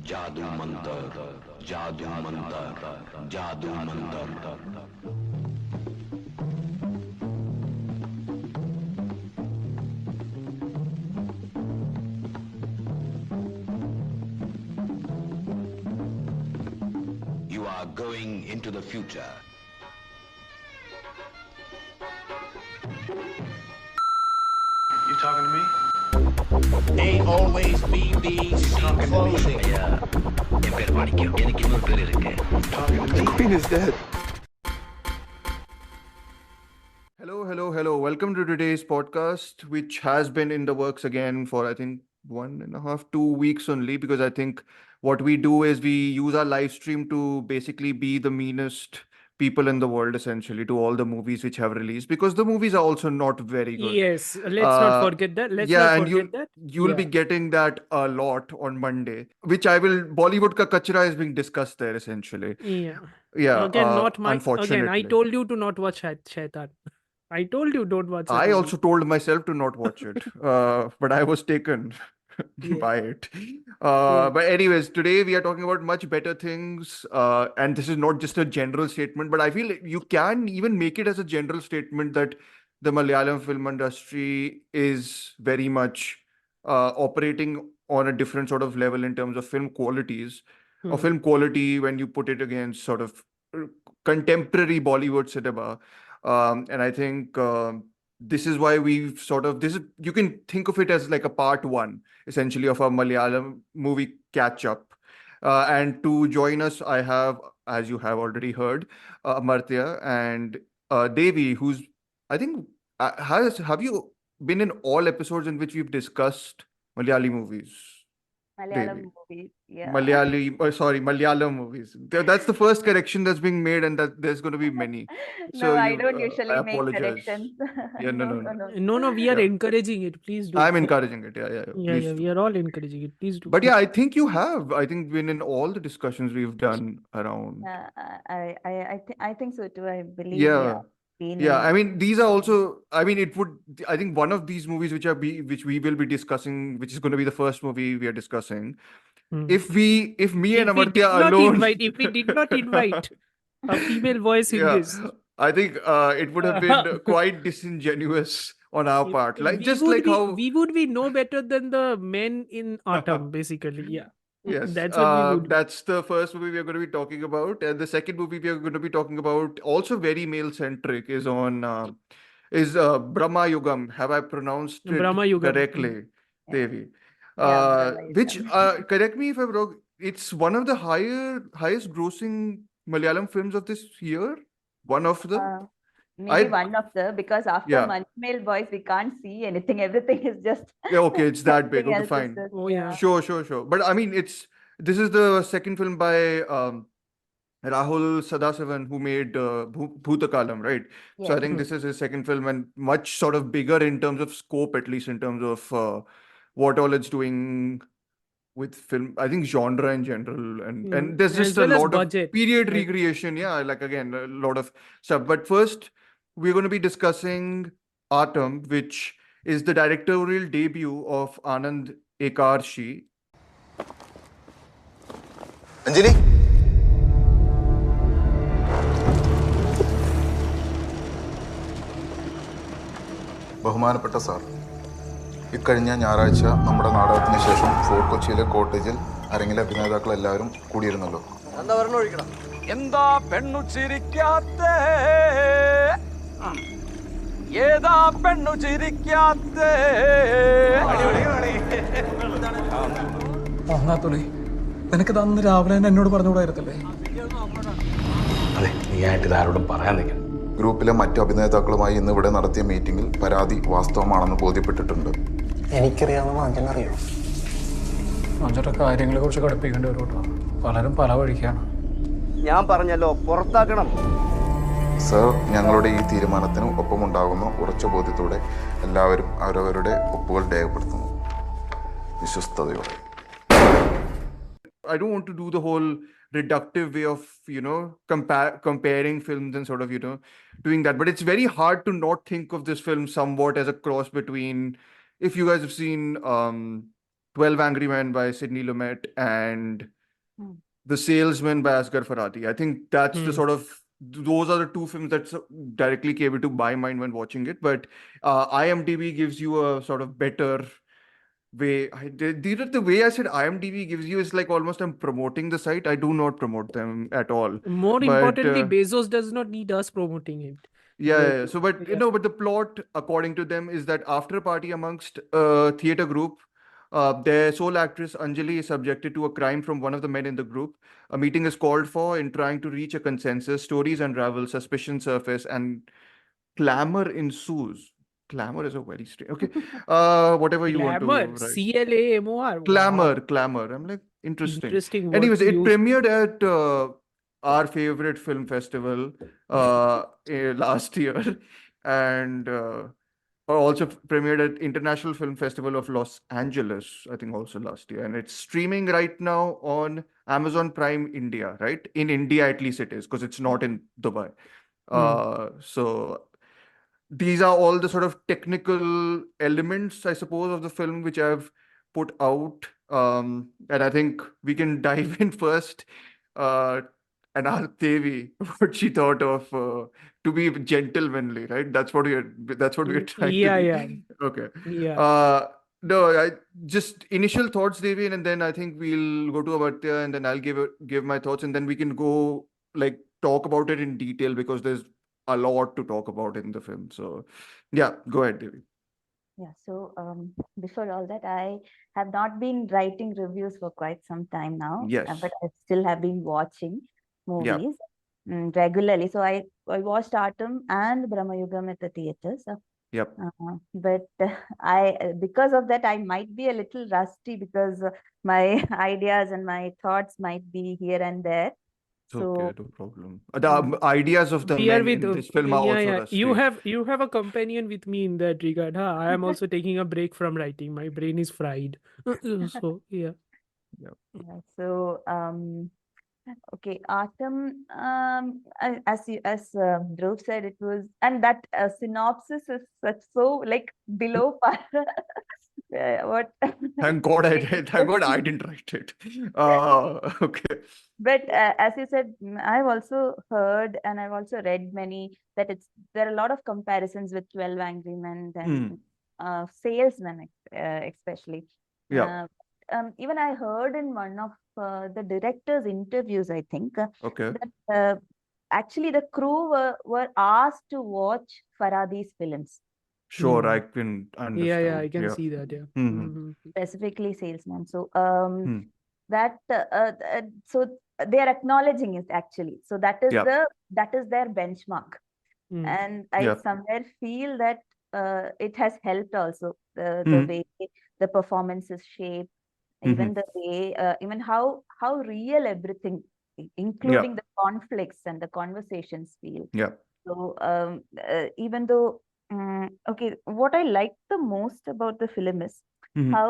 जादू मंतर, जादू मंतर, जादू Mantar. You are going into the future. You talking to me? They always be the clothing. Talking to me? Queen is dead. Hello. Welcome to today's podcast, which has been in the works again for, I think, 1.5, 2 weeks only, because I think what we do is we use our live stream to basically be the meanest people in the world, essentially, to all the movies which have released, because the movies are also not very good. Yes, let's not forget that. You'll be getting that a lot on Monday, which Bollywood ka kachra is being discussed there, essentially. Yeah. Again, I Unfortunately. told you to not watch Shaitan. I told you don't watch that I movie. also told myself to not watch it, but I was taken by it. But anyways, today we are talking about much better things, and this is not just a general statement, but I feel like you can even make it as a general statement that the Malayalam film industry is very much operating on a different sort of level in terms of film qualities, or film quality when you put it against sort of contemporary Bollywood cinema. And I think this is why we've sort of you can think of it as like a part one, essentially, of a Malayalam movie catch up. And to join us, I have, as you have already heard, Amartya and Devi, who's, I think, have you been in all episodes in which we've discussed Malayali movies? Malayalam Devi. movies, yeah. Malayalam movies. That's the first correction that's being made, and that there's going to be many. No, I don't I usually make apologize. corrections. Yeah, no. No, we are Yeah. encouraging it. Please do. I'm encouraging it. Yeah. Please do. We are all encouraging it. Please do. But yeah, I think you have. I think been in all the discussions we've done around. I think so too. I believe. Yeah. Been Yeah, in- I mean, these are also, I mean, I think one of these movies which we will be discussing, which is going to be the first movie we are discussing. If me and If we did Amartya not alone, invite, if we did not invite a female voice in yeah, this, I think it would have been quite disingenuous on our part. Like, just we like how, we would be no better than the men in Aattam, basically. Yeah. yes, That's what we would. that's the first movie we are going to be talking about. And the second movie we are going to be talking about, also very male-centric, is Bramayugam. Have I pronounced it Bramayugam. correctly, Devi? Bramayugam. Which, correct me if I'm wrong, it's one of the highest grossing Malayalam films of this year. One of the. Maybe one of the, because after Yeah. Male Boys we can't see anything. Everything is just. Yeah, okay, it's that big. everything Okay, else is fine. just- Oh, yeah. Sure. But I mean, this is the second film by Rahul Sadasavan, who made Bhutakalam, right? So I Yes. think this is his second film, and much sort of bigger in terms of scope, at least in terms of what all it's doing with film. I think genre in general, and there's As just a well as lot of budget. period Like- recreation. Yeah, like again, a lot of stuff. But first, we're going to be discussing Aattam, which is the directorial debut of Anand Ekarshi. Anjali? ബഹുമാനപ്പെട്ട sir, ഇക്കഴിഞ്ഞ ഞായറാഴ്ച നമ്മുടെ നാടകത്തിന് ശേഷം fort കൊച്ചിയിലെ കോട്ടേജിൽ അരങ്ങിലെ അഭിനേതാക്കൾ എല്ലാവരും കൂടിയിരുന്നല്ലോ. എന്താ പെണ്ണു ചിരിക്കാത്തേ? ഏതാ പെണ്ണു ചിരിക്കാത്തേ? തുളി നിനക്ക് അന്ന് രാവിലെ തന്നെ എന്നോട് പറഞ്ഞുകൂടായിരുന്നല്ലേ? അതെ, നീ ആയിട്ട് ഇതാരോടും പറയാൻ നിൽക്കണം. ഗ്രൂപ്പിലെ മറ്റു അഭിനേതാക്കളുമായി ഇന്ന് ഇവിടെ നടത്തിയ മീറ്റിംഗിൽ പരാതി വാസ്തവമാണെന്ന് ബോധ്യപ്പെട്ടിട്ടുണ്ട്. എനിക്കറിയാവുന്ന മാഞ്ചനറിയോ? അഞ്ചോട്ടെ കാര്യങ്ങളെ കുറിച്ച് ഘടിപ്പിക്കേണ്ടി വരും കേട്ടോ. പലരും പല വഴിക്കാണ്. ഞാൻ പറഞ്ഞല്ലോ, പുറത്താക്കണം. സർ, ഞങ്ങളുടെ ഈ തീരുമാനത്തിന് ഒപ്പമുണ്ടാകുന്ന ഉറച്ച ബോധ്യത്തോടെ എല്ലാവരും അവരവരുടെ ഒപ്പുകൾ രേഖപ്പെടുത്തുന്നു. വിശ്വസ്തയോടെ. I don't want to do the whole reductive way of, comparing films and sort of, doing that. But it's very hard to not think of this film somewhat as a cross between, if you guys have seen 12 Angry Men by Sidney Lumet and Hmm. The Salesman by Asghar Farhadi. I think that's the Hmm. sort of those are the two films that directly came into my mind when watching it. But IMDb gives you a sort of better way. The way I said IMDb gives you is like almost I'm promoting the site. I do not promote them at all. More But importantly, Bezos does not need us promoting it. yeah. So, but Yeah. but the plot, according to them, is that after a party amongst theater group, their sole actress Anjali is subjected to a crime from one of the men in the group. A meeting is called for in trying to reach a consensus. Stories unravel, suspicion surface, and clamor ensues. Clamor is a very strange. Okay, whatever you want to Glamour, write. CLAMOR. Wow. Clamor. I'm like, interesting. Interesting word Anyways, to it use. premiered at our favorite film festival last year, and also premiered at International Film Festival of Los Angeles, I think also last year. And it's streaming right now on Amazon Prime India, right? In India, at least it is, because it's not in Dubai. Hmm. So these are all the sort of technical elements, I suppose, of the film which I've put out. And I think we can dive in first uh, and ask Devi what she thought of to be gentlemanly, right? That's what we're trying to Yeah, be. yeah, Okay. yeah. No, I just initial thoughts, Devi, and then I think we'll go to Amartya, and then I'll give my thoughts, and then we can go like talk about it in detail because there's a lot to talk about in the film. So, yeah, go ahead, Devi. Yeah, so before all that, I have not been writing reviews for quite some time now, Yes. but I still have been watching Yeah. movies regularly. So I watched Aattam and Bramayugam at the theaters. Yep. But because of that, I might be a little rusty because my ideas and my thoughts might be here and there. It's okay, So no problem. uh, The ideas of the We are men with in this film are yeah, also yeah. rusty. You have a companion with me in that regard. Huh? I am also taking a break from writing. My brain is fried. So yeah. Yeah. yeah, so okay, Autumn. As Dhruv said, it was, and that synopsis is such so like below par. What? Thank God I didn't write it. Okay. But as you said, I've also heard and I've also read many that there are a lot of comparisons with 12 Angry Men and Mm. Salesmen, especially. Yeah. Even I heard in one of the director's interviews, I think, Okay. that actually the crew were asked to watch Farhadi's films, Sure, Hmm. I can Yeah, yeah. I understand. can Yeah. see that. Yeah. Hmm. Mhm. specifically Salesman. So Hmm. that so they are acknowledging it actually. So Yeah. that is their benchmark, Hmm. and I Yeah. somewhere feel that it has helped also the Hmm. way the performance is shaped, Hmm. even the way even how real everything, Yeah. including the conflicts and the conversations feel. Yeah. So even though okay, what I like the most about the film is Hmm. how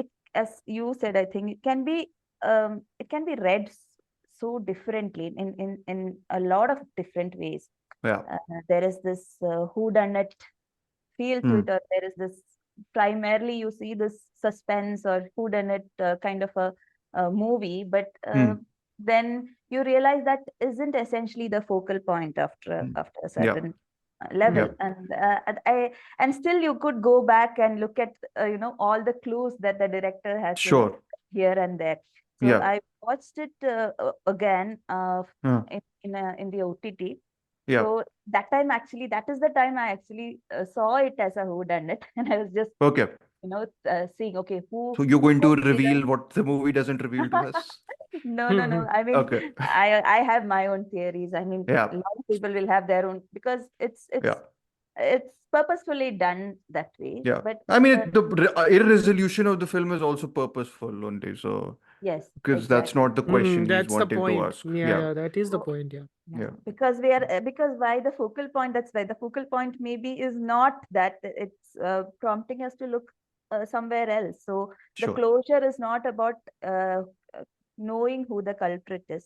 it, as you said, I think it can be read so differently in a lot of different ways. Yeah. There is this whodunit feel to Hmm. it, or there is this, primarily you see this suspense or whodunit kind of a movie, but Hmm. then you realize that isn't essentially the focal point Hmm. after a Yeah. certain level, Yeah. and still you could go back and look at all the clues that the director has Sure. here and there. So Yeah. I watched it again Huh. in the OTT. Yeah. So that is the time I actually saw it as a whodunit, and I was just Okay. seeing, okay, So you're going who to did reveal what the movie doesn't reveal to us? no. I mean, Okay. I have my own theories. I mean, Yeah. a lot of people will have their own, because Yeah. it's purposefully done that way. Yeah. But I mean, the irresolution of the film is also purposeful only. So, yes, because that's exactly. not the question he's That's the wanting to point. ask. Yeah, Yeah. yeah. That is the So, point. Yeah. yeah, Yeah. because we are because why the focal point? That's why the focal point maybe is not that it's prompting us to look somewhere else. So the Sure. closure is not about uh, knowing who the culprit is.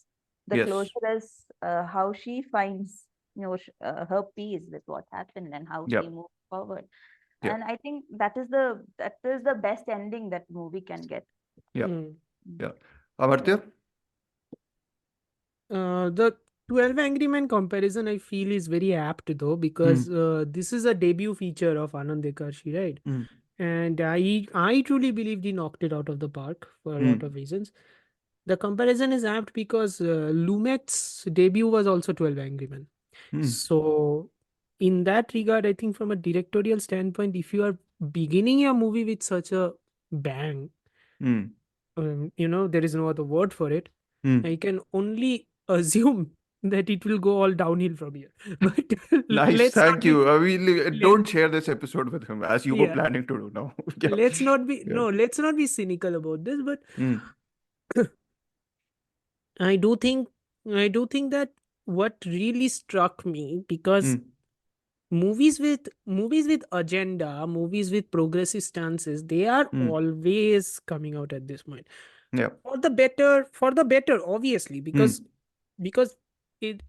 The Yes. closure is how she finds her peace with what happened and how Yeah. she moves forward. Yeah. And I think that is the best ending that movie can get. Yeah. Hmm. Mm. Yeah. Amartya? The 12 Angry Men comparison I feel is very apt though, because this is a debut feature of Anand Ekarshi, right? Mm. And I truly believe he knocked it out of the park for a lot of reasons. The comparison is apt because Lumet's debut was also 12 Angry Men. Mm. So, in that regard, I think from a directorial standpoint, if you are beginning your movie with such a bang, Mm. there is no other word for it. Mm. I can only assume that it will go all downhill from here. But Nice, let's not thank be, you. let, Don't share this episode with him as you were yeah, planning to do now. Yeah. let's not be, Yeah. no, let's not be cynical about this. But Mm. I do think, that what really struck me, because Mm. movies with agenda, movies with progressive stances, they are Mm. always coming out at this point Yeah. for the better, obviously, Mm. because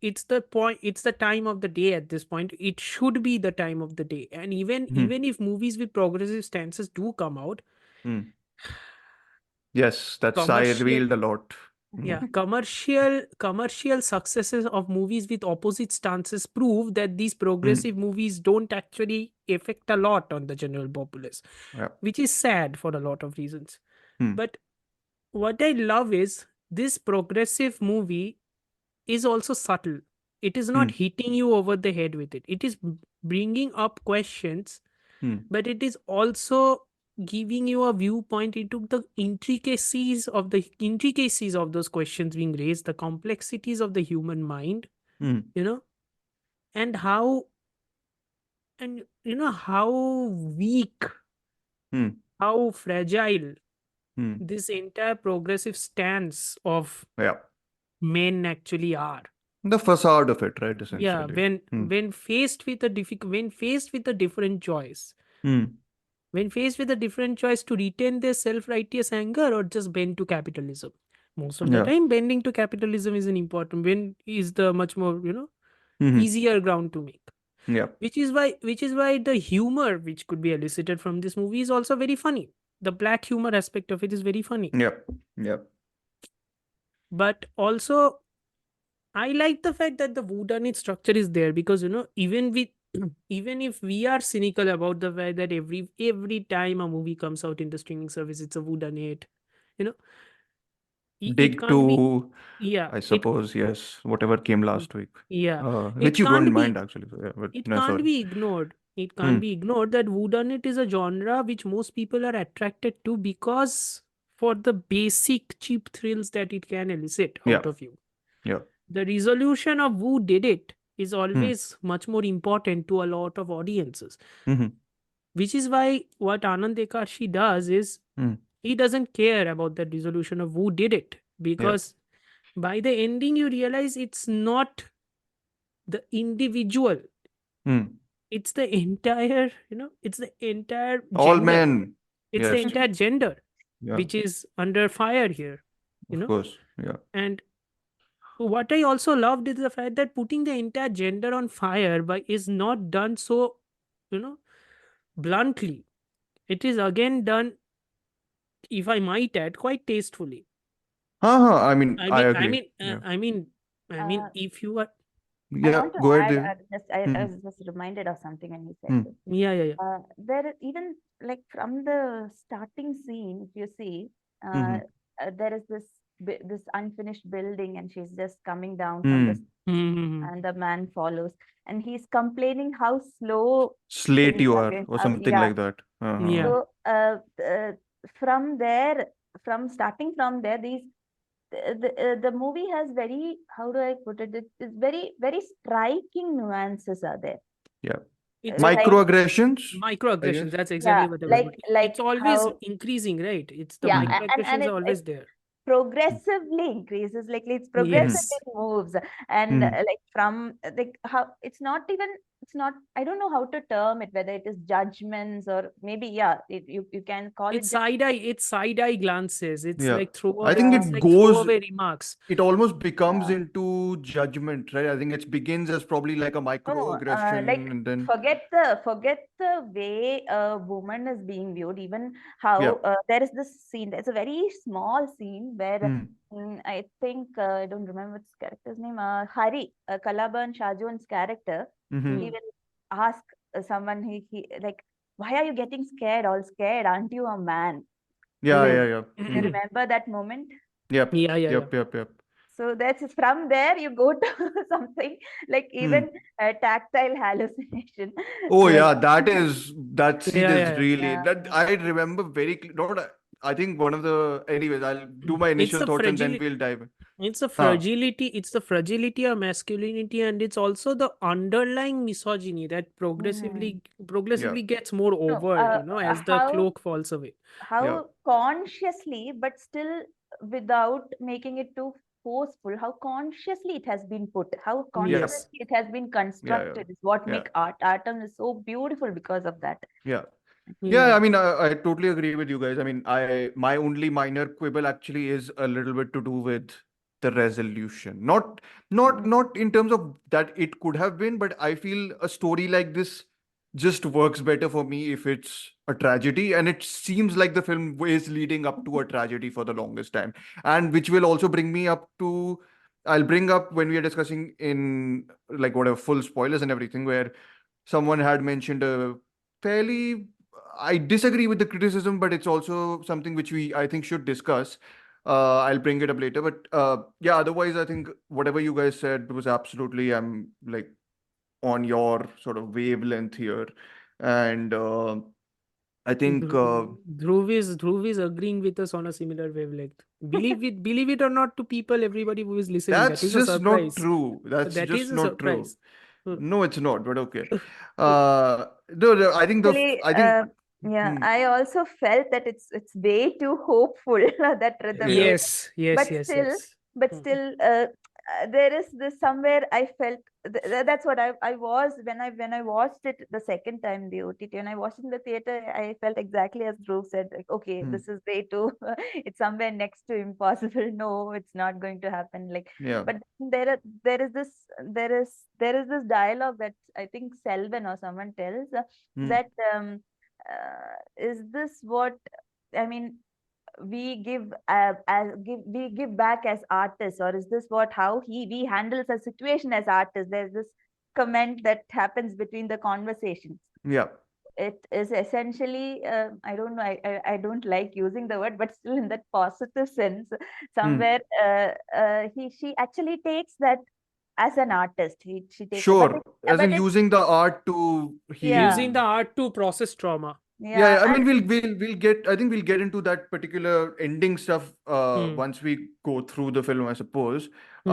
it's the point, it's the time of the day at this point. It should be the time of the day. And even Mm. if movies with progressive stances do come out, Mm. Yes, that sigh commercial revealed a lot. yeah, commercial successes of movies with opposite stances prove that these Mm. progressive movies don't actually affect a lot on the general populace, Yeah. which is sad for a lot of reasons. Mm. But what I love is this progressive movie is also subtle. It is not Mm. hitting you over the head with it. It is bringing up questions, Mm. but it is also giving you a viewpoint into the intricacies of those questions being raised, the complexities of the human mind, Mm. you know, and how how weak, Mm. how fragile Mm. this entire progressive stance of Yeah. men actually are. The facade of it, right? Yeah, Essentially. Mm. when faced with a different choice, Mm. when faced with a different choice to retain their self-righteous anger or just bend to capitalism. Most of the Yeah. time, bending to capitalism is an important, when is the much more, Mm-hmm. easier ground to make. Yeah. Which is why the humor which could be elicited from this movie is also very funny. The black humor aspect of it is very funny. Yeah. Yeah. But also, I like the fact that the whodunit structure is there, because even with even if we are cynical about the fact that every time a movie comes out in the streaming service, it's a whodunit, you know, it Dig can't be. to, Yeah, I suppose, yes, whatever came last week. yeah, Which it you don't can't mind be. actually. So, yeah, but It no, can't sorry. be ignored. It Hmm. can't be ignored that whodunit is a genre which most people are attracted to, because for the basic cheap thrills that it can elicit Yeah. out of you. Yeah. The resolution of who did it is Hmm. always much more important to a lot of audiences. Mm-hmm. Which is why what Anand Ekarshi does is Mm. he doesn't care about the resolution of who did it, Yeah. because by the ending you realize it's not the individual, Mm. it's the entire, it's the entire All gender. men. It's the Yes. entire gender Yeah. which is under fire here, Of course. Yeah. and what I also loved is the fact that putting the entire gender on fire is not done so, you know, bluntly. It is again done, if I might add, quite tastefully. I mean, I I mean, agree. Yeah. if you are, I Yeah. want to Go ahead, add, Dev. I Mm-hmm. was just reminded of something when you said Mm. this. yeah. There is even like from the starting scene, if you see, Mm-hmm. there is this unfinished building, and she's just coming down from Mm. this, and the man follows, and he's complaining how slow Slate things you are are, going. or something Yeah. like that. Yeah. So from there, starting from there, the movie has very, how do I put it? It's very, very striking nuances are there. Yeah. It's Like, Microaggressions, I microaggressions. guess. That's exactly what I was putting. like It's always how, increasing, right? It's the yeah, microaggressions and are always there. progressively increases, like it's Yes. progressively moves, and Mm. like from like how it's not even it's not, I don't know how to term it, whether it is judgments or maybe, yeah, you can call It's it. it's side eye glances. It's Yeah. like I think it's it like goes, throwaway remarks. it almost becomes Yeah. into judgment, right? I think it begins as probably like a No, microaggression like and then, forget the way a woman is being viewed. Even yeah. how there is this scene. There's a very small scene where I think I don't remember its character's name. Hari, Kalaban Shajuan's character. Mm-hmm. He will ask someone. He like, why are you getting scared? All scared? Aren't you a man? Yeah, You yeah. you remember that moment? Yep. Yeah, yeah, Yep. So that's from there you go to something like even tactile hallucination. Oh Like yeah, that scene yeah, is yeah. really yeah, that I remember very not. I think one of the anyways. I'll do my It's initial the thoughts and then fragility. we'll dive in. It's the Huh. fragility. It's the fragility of masculinity, and it's also the underlying misogyny that mm. Yeah. progressively gets more No, overt. As the cloak falls away. Yeah. how consciously, but still without making it too forceful, how consciously it has been put, how consciously Yes. it has been Yeah. constructed is what Yeah. make art. Atom is so beautiful because of that. Yeah. Yeah. Yeah, I mean, I totally agree with you guys. I mean, my only minor quibble actually is a little bit to do with the resolution. Not in terms of that it could have been, but I feel a story like this just works better for me if it's a tragedy, and it seems like the film is leading up to a tragedy for the longest time, and which will also bring me up to. I'll bring up when we are discussing in like whatever full spoilers and everything, where someone had mentioned a fairly I disagree with the criticism, but it's also something which I think should discuss. I'll bring it up later, but yeah, otherwise I think whatever you guys said was absolutely I'm like on your sort of wavelength here, and I think Dhruv is agreeing with us on a similar wavelength. Believe it or not, to people, everybody who is listening, that that's is a just not surprise. true. That's That is just a not true. surprise. Uh, No, it's not, but okay. uh, No, I think Actually, I think yeah, hmm, I also felt that it's way too hopeful that the yeah, way, yes, yes, but yes, still, yes. there is this somewhere I felt that's what I was when I watched it the second time, the OTT, when I watched it in the theater, I felt exactly as Dhruv said, like, okay, hmm, this is way too it's somewhere next to impossible. No, it's not going to happen. Like, yeah, but there is this there is this dialogue that I think Selvan or someone tells hmm, that is this what I mean, we give we give back as artists, or is this what how we handles a situation as artists? There's this comment that happens between the conversations. yeah, It is essentially I don't know, I don't like using the word, but still in that positive sense, hmm. somewhere he she actually takes that as an artist. She takes it, Sure, as but in it using the art to heal. yeah, Using the art to process trauma. Yeah, yeah, yeah, I and mean, we'll get. I think we'll get into that particular ending stuff Hmm. once we go through the film, I suppose. Hmm.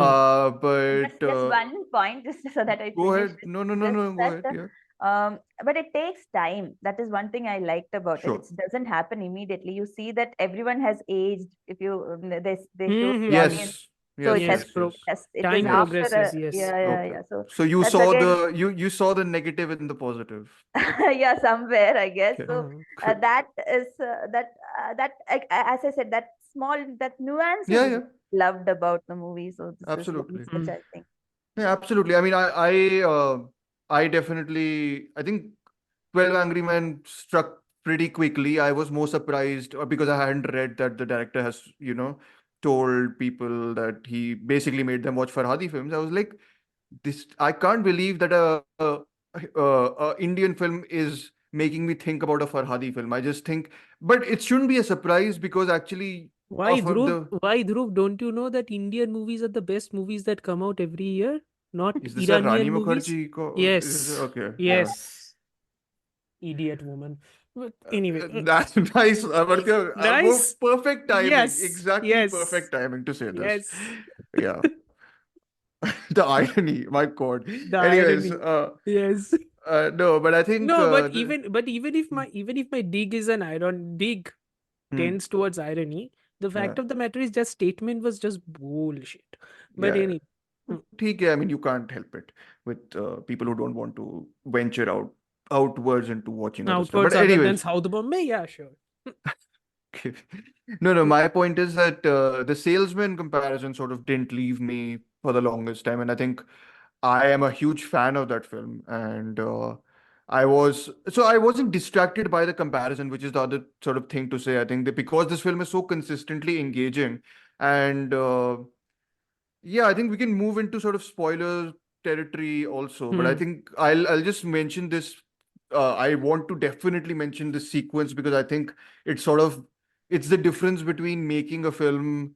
But just one point, just so that I go finish ahead. it, No, just go that ahead. Yeah, but it takes time. That is one thing I liked about it. sure. It doesn't happen immediately. You see that everyone has aged. If you they show the Hmm. audience, Yes, so yes, it has Yes, yes, yes. it is time after progresses. Yes. Okay. yeah. So So you that's saw again you saw the negative in the positive. yeah, somewhere I guess. Okay, So good. that is as I said, that small that nuances Yeah, is yeah, loved about the movie. So this is one absolutely. such Hmm. I think. Yeah, absolutely. I mean, I definitely, I think 12 Angry Men struck pretty quickly. I was more surprised because I hadn't read that the director has, told people that he basically made them watch Farhadi films. I was like, I can't believe that a Indian film is making me think about a Farhadi film. I just think, but it shouldn't be a surprise because actually, Why, of Dhruv? the, Why, Dhruv? Don't you know that Indian movies are the best movies that come out every year? Not is this a Rani Iranian movies? Mukherjee? Yes. Okay, yeah. Yes. Idiot woman. But anyway, That's nice, Amartya. nice. Perfect timing. Yes. Exactly Yes. perfect timing to say this. Yes. Yeah. The irony, my God. The Anyways, irony. Yes. no, but I think No, but even if my dig is an iron dig hmm, tends towards irony, the yeah, fact of the matter is just statement was just bullshit. But yeah, anyway. ठीक है, I mean, you can't help it with people who don't want to venture outwards into watching other stuff. Outwards But other than anyways, South Bombay, yeah, sure. no, my point is that the salesman comparison sort of didn't leave me for the longest time, and I think I am a huge fan of that film, and I wasn't distracted by the comparison, which is the other sort of thing to say. I think that because this film is so consistently engaging, and yeah, I think we can move into sort of spoiler territory also, but I think I'll just mention this. I want to definitely mention this sequence because I think it's sort of it's the difference between making a film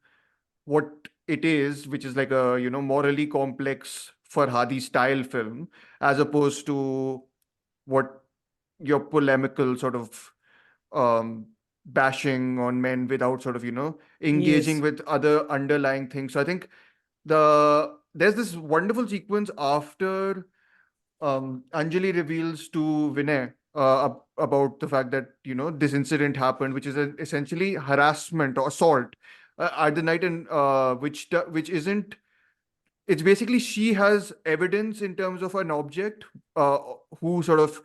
what it is, which is like a morally complex Farhadi style film, as opposed to what your polemical sort of bashing on men without sort of engaging Yes. with other underlying things. So I think there's this wonderful sequence after Anjali reveals to Vinay about the fact that this incident happened, which is essentially harassment or assault at the night, and which isn't. It's basically she has evidence in terms of an object who sort of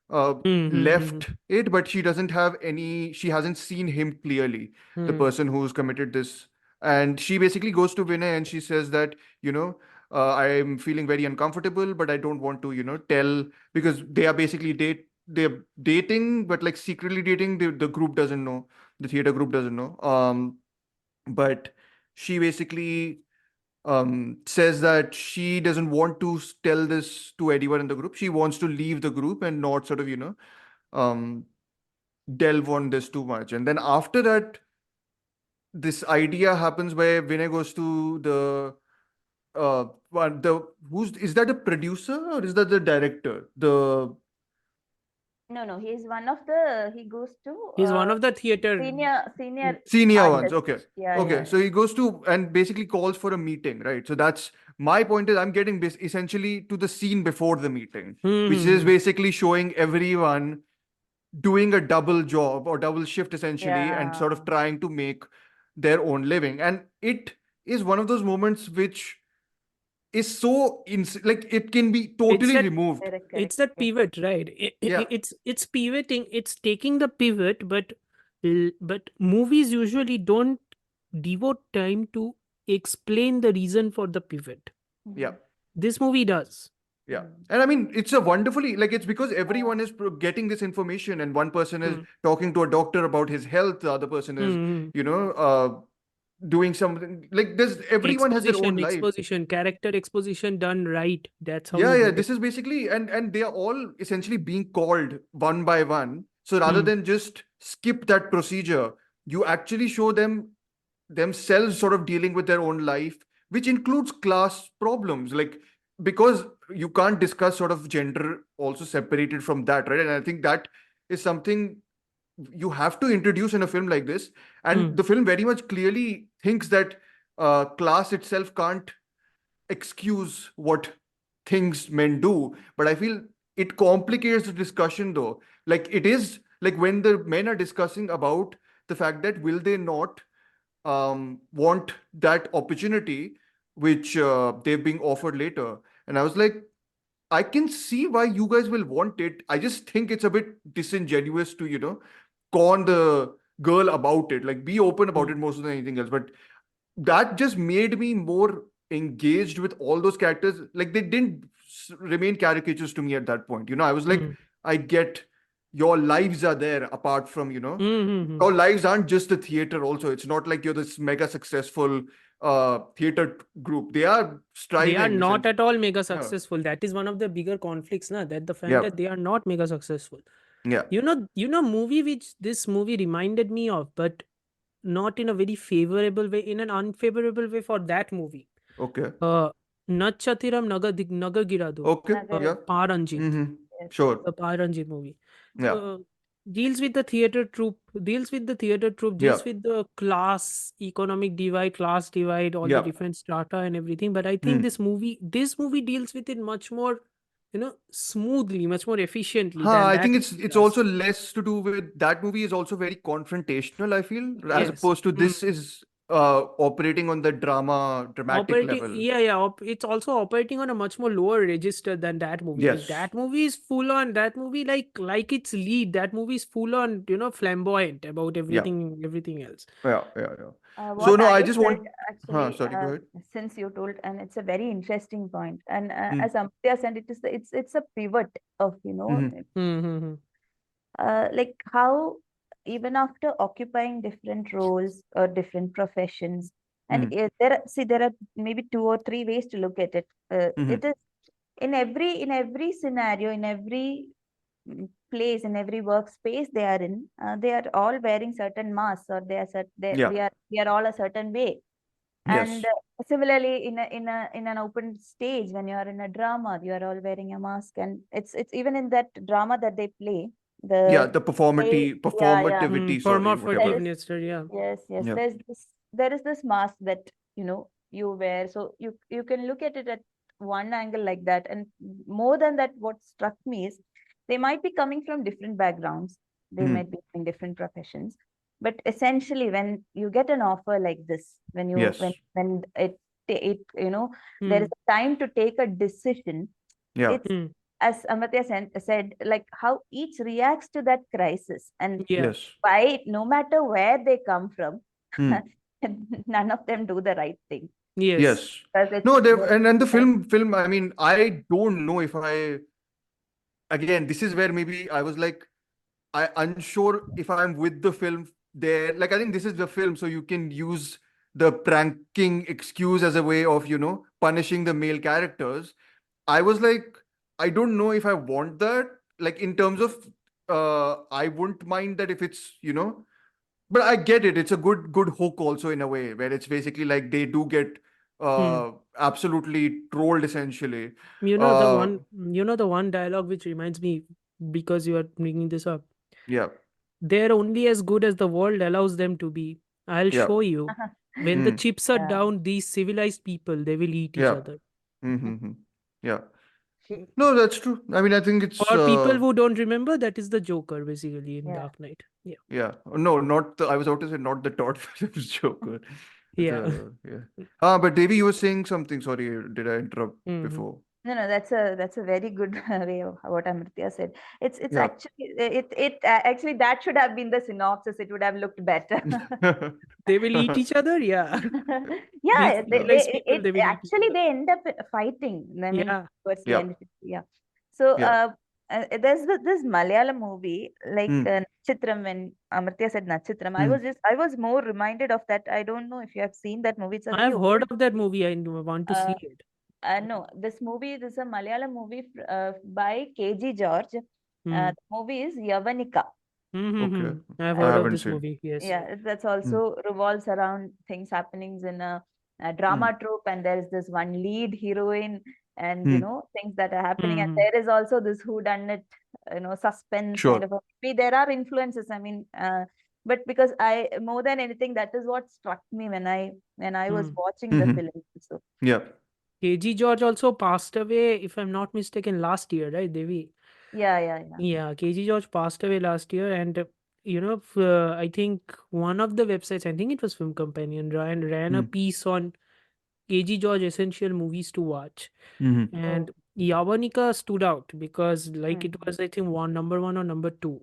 left it, but she doesn't have any. She hasn't seen him clearly, the person who's committed this, and she basically goes to Vinay and she says that I'm feeling very uncomfortable, but I don't want to tell, because they are basically they're dating, but like secretly dating. The group doesn't know. The theater group doesn't know. But she basically says that she doesn't want to tell this to anyone in the group. She wants to leave the group and not sort of um, delve on this too much. And then after that, this idea happens where Vinay goes to who's is that a producer or is that the director? No, he goes to He's one of the theater. senior Ones. artist. Okay. Yeah, Okay. yeah. So he goes to and basically calls for a meeting, right? So that's my point is I'm getting essentially to the scene before the meeting, which is basically showing everyone doing a double job or double shift essentially and sort of Yeah. trying to make their own living. And it is one of those moments which is so like it can be totally that- removed. Correct, It's correct, that pivot, right? Yeah. It's pivoting. It's taking the pivot, but movies usually don't devote time to explain the reason for the pivot. Yeah. This movie does. Yeah. And I mean, it's a wonderfully, like, it's because everyone is getting this information, and one person is talking to a doctor about his health, the other person is, doing something like this. Everyone has their own life. Exposition, character exposition done right. That's how. Yeah. This is basically, and they are all essentially being called one by one. So rather than just skip that procedure, you actually show them themselves sort of dealing with their own life, which includes class problems, like, because you can't discuss sort of gender also separated from that, right? And I think that is something you have to introduce in a film like this. And the film very much clearly thinks that class itself can't excuse what things men do. But I feel it complicates the discussion, though. Like, it is like when the men are discussing about the fact that will they not want that opportunity which they're being offered later. And I was like, I can see why you guys will want it. I just think it's a bit disingenuous to con the girl about it, like, be open about it more than anything else. But that just made me more engaged with all those characters. Like, they didn't remain caricatures to me at that point. I was like, I get your lives are there apart from your lives aren't just the theater also. It's not like you're this mega successful theater group. They are striving. They are not at all mega successful. That is one of the bigger conflicts, that the fact that they are not mega successful. Yeah. Movie which this movie reminded me of, but not in a very favorable way, in an unfavorable way for that movie. Okay. Nachatiram Nagar Giradu. Okay. Yeah. Paranjit. Sure. The Paranjit movie. Yeah. Deals with the theater troupe, deals with the class, economic divide, class divide, all the different strata and everything. But I think this movie deals with it much more, smoothly, much more efficiently. I think it's also less to do with that movie is also very confrontational, I feel, as opposed to this is operating on the dramatic level. It's also operating on a much more lower register than that movie. Like Yes. that movie is full on. That movie, like its lead, that movie is full on, flamboyant about everything else. Yeah. So What no, I I just said want. actually, Sorry, go ahead. since you told, and it's a very interesting point, and Hmm. as Amartya said, it's a pivot of Mm-hmm. like how even after occupying different roles or different professions, and there are maybe two or three ways to look at it. It is in every scenario, in every place, in every workspace they are in, they are all wearing certain masks, or Yeah. we are all a certain way. Yes. And similarly, in an open stage, when you are in a drama, you are all wearing a mask, and it's even in that drama that they play. Yeah, The the performativity, sorry, whatever. Performativeness, yeah. Yes, Yeah. there is this mask that you wear, so you can look at it at one angle like that. And more than that, what struck me is they might be coming from different backgrounds, they might be in different professions, but essentially when you get an offer like this, Yes. when it there is a time to take a decision. Yeah. It's, as Amartya said, like how each reacts to that crisis, and Yes. by no matter where they come from, Hmm. none of them do the right thing. Yes. Because it's No, very and the different. film. I mean, I don't know if I. Again, this is where maybe I was like, I unsure if I'm with the film there. Like, I think this is the film, so you can use the pranking excuse as a way of, punishing the male characters. I was like, I don't know if I want that. Like, in terms of, I wouldn't mind that if it's, but I get it. It's a good hook also in a way where it's basically like they do get absolutely trolled essentially. The Uh, one dialogue which reminds me, because you are bringing this up. yeah, They're only as good as the world allows them to be. I'll yeah, show you. When the chips are Yeah. down, these civilized people, they will eat each yeah, other. yeah. No, that's true. I mean, I think it's For people who don't remember, that is the Joker basically in Yeah. Dark Knight. Yeah. yeah. No, not the. I was about to say not the Todd Phillips Joker. Yeah. Yeah. But Devi, you were saying something. Sorry, did I interrupt before? No, that's a very good way of what Amartya said. It's Yeah. actually actually that should have been the synopsis. It would have looked better. They will eat each other. Yeah. Yeah, These civilized people, they will eat each actually other. they end up fighting. I mean, Yeah. towards the Yeah. end. Yeah. So Yeah. there's this Malayalam movie like Hmm. Nachitram. When Amartya said Nachitram, Hmm. I was more reminded of that. I don't know if you have seen that movie. It's a I very have heard old. of that movie. I want to see it. No, this is a Malayalam movie by KG George. The movie is Yavanika. Okay. I have I heard of haven't this seen. movie. Yes. Yeah, that's also revolves around things happenings in a drama troupe, and there is this one lead heroine, and things that are happening, and there is also this whodunit, suspense Sure. kind of a movie. There are influences. I mean, but because I more than anything, that is what struck me when I was watching the film. So Yeah. KG George also passed away, if I'm not mistaken, last year, right, Devi? yeah. Yeah, KG George passed away last year, and I think one of the websites, I think it was Film Companion, ran a piece on KG George essential movies to watch, and Yavanika stood out because it was, I think, number one or number two.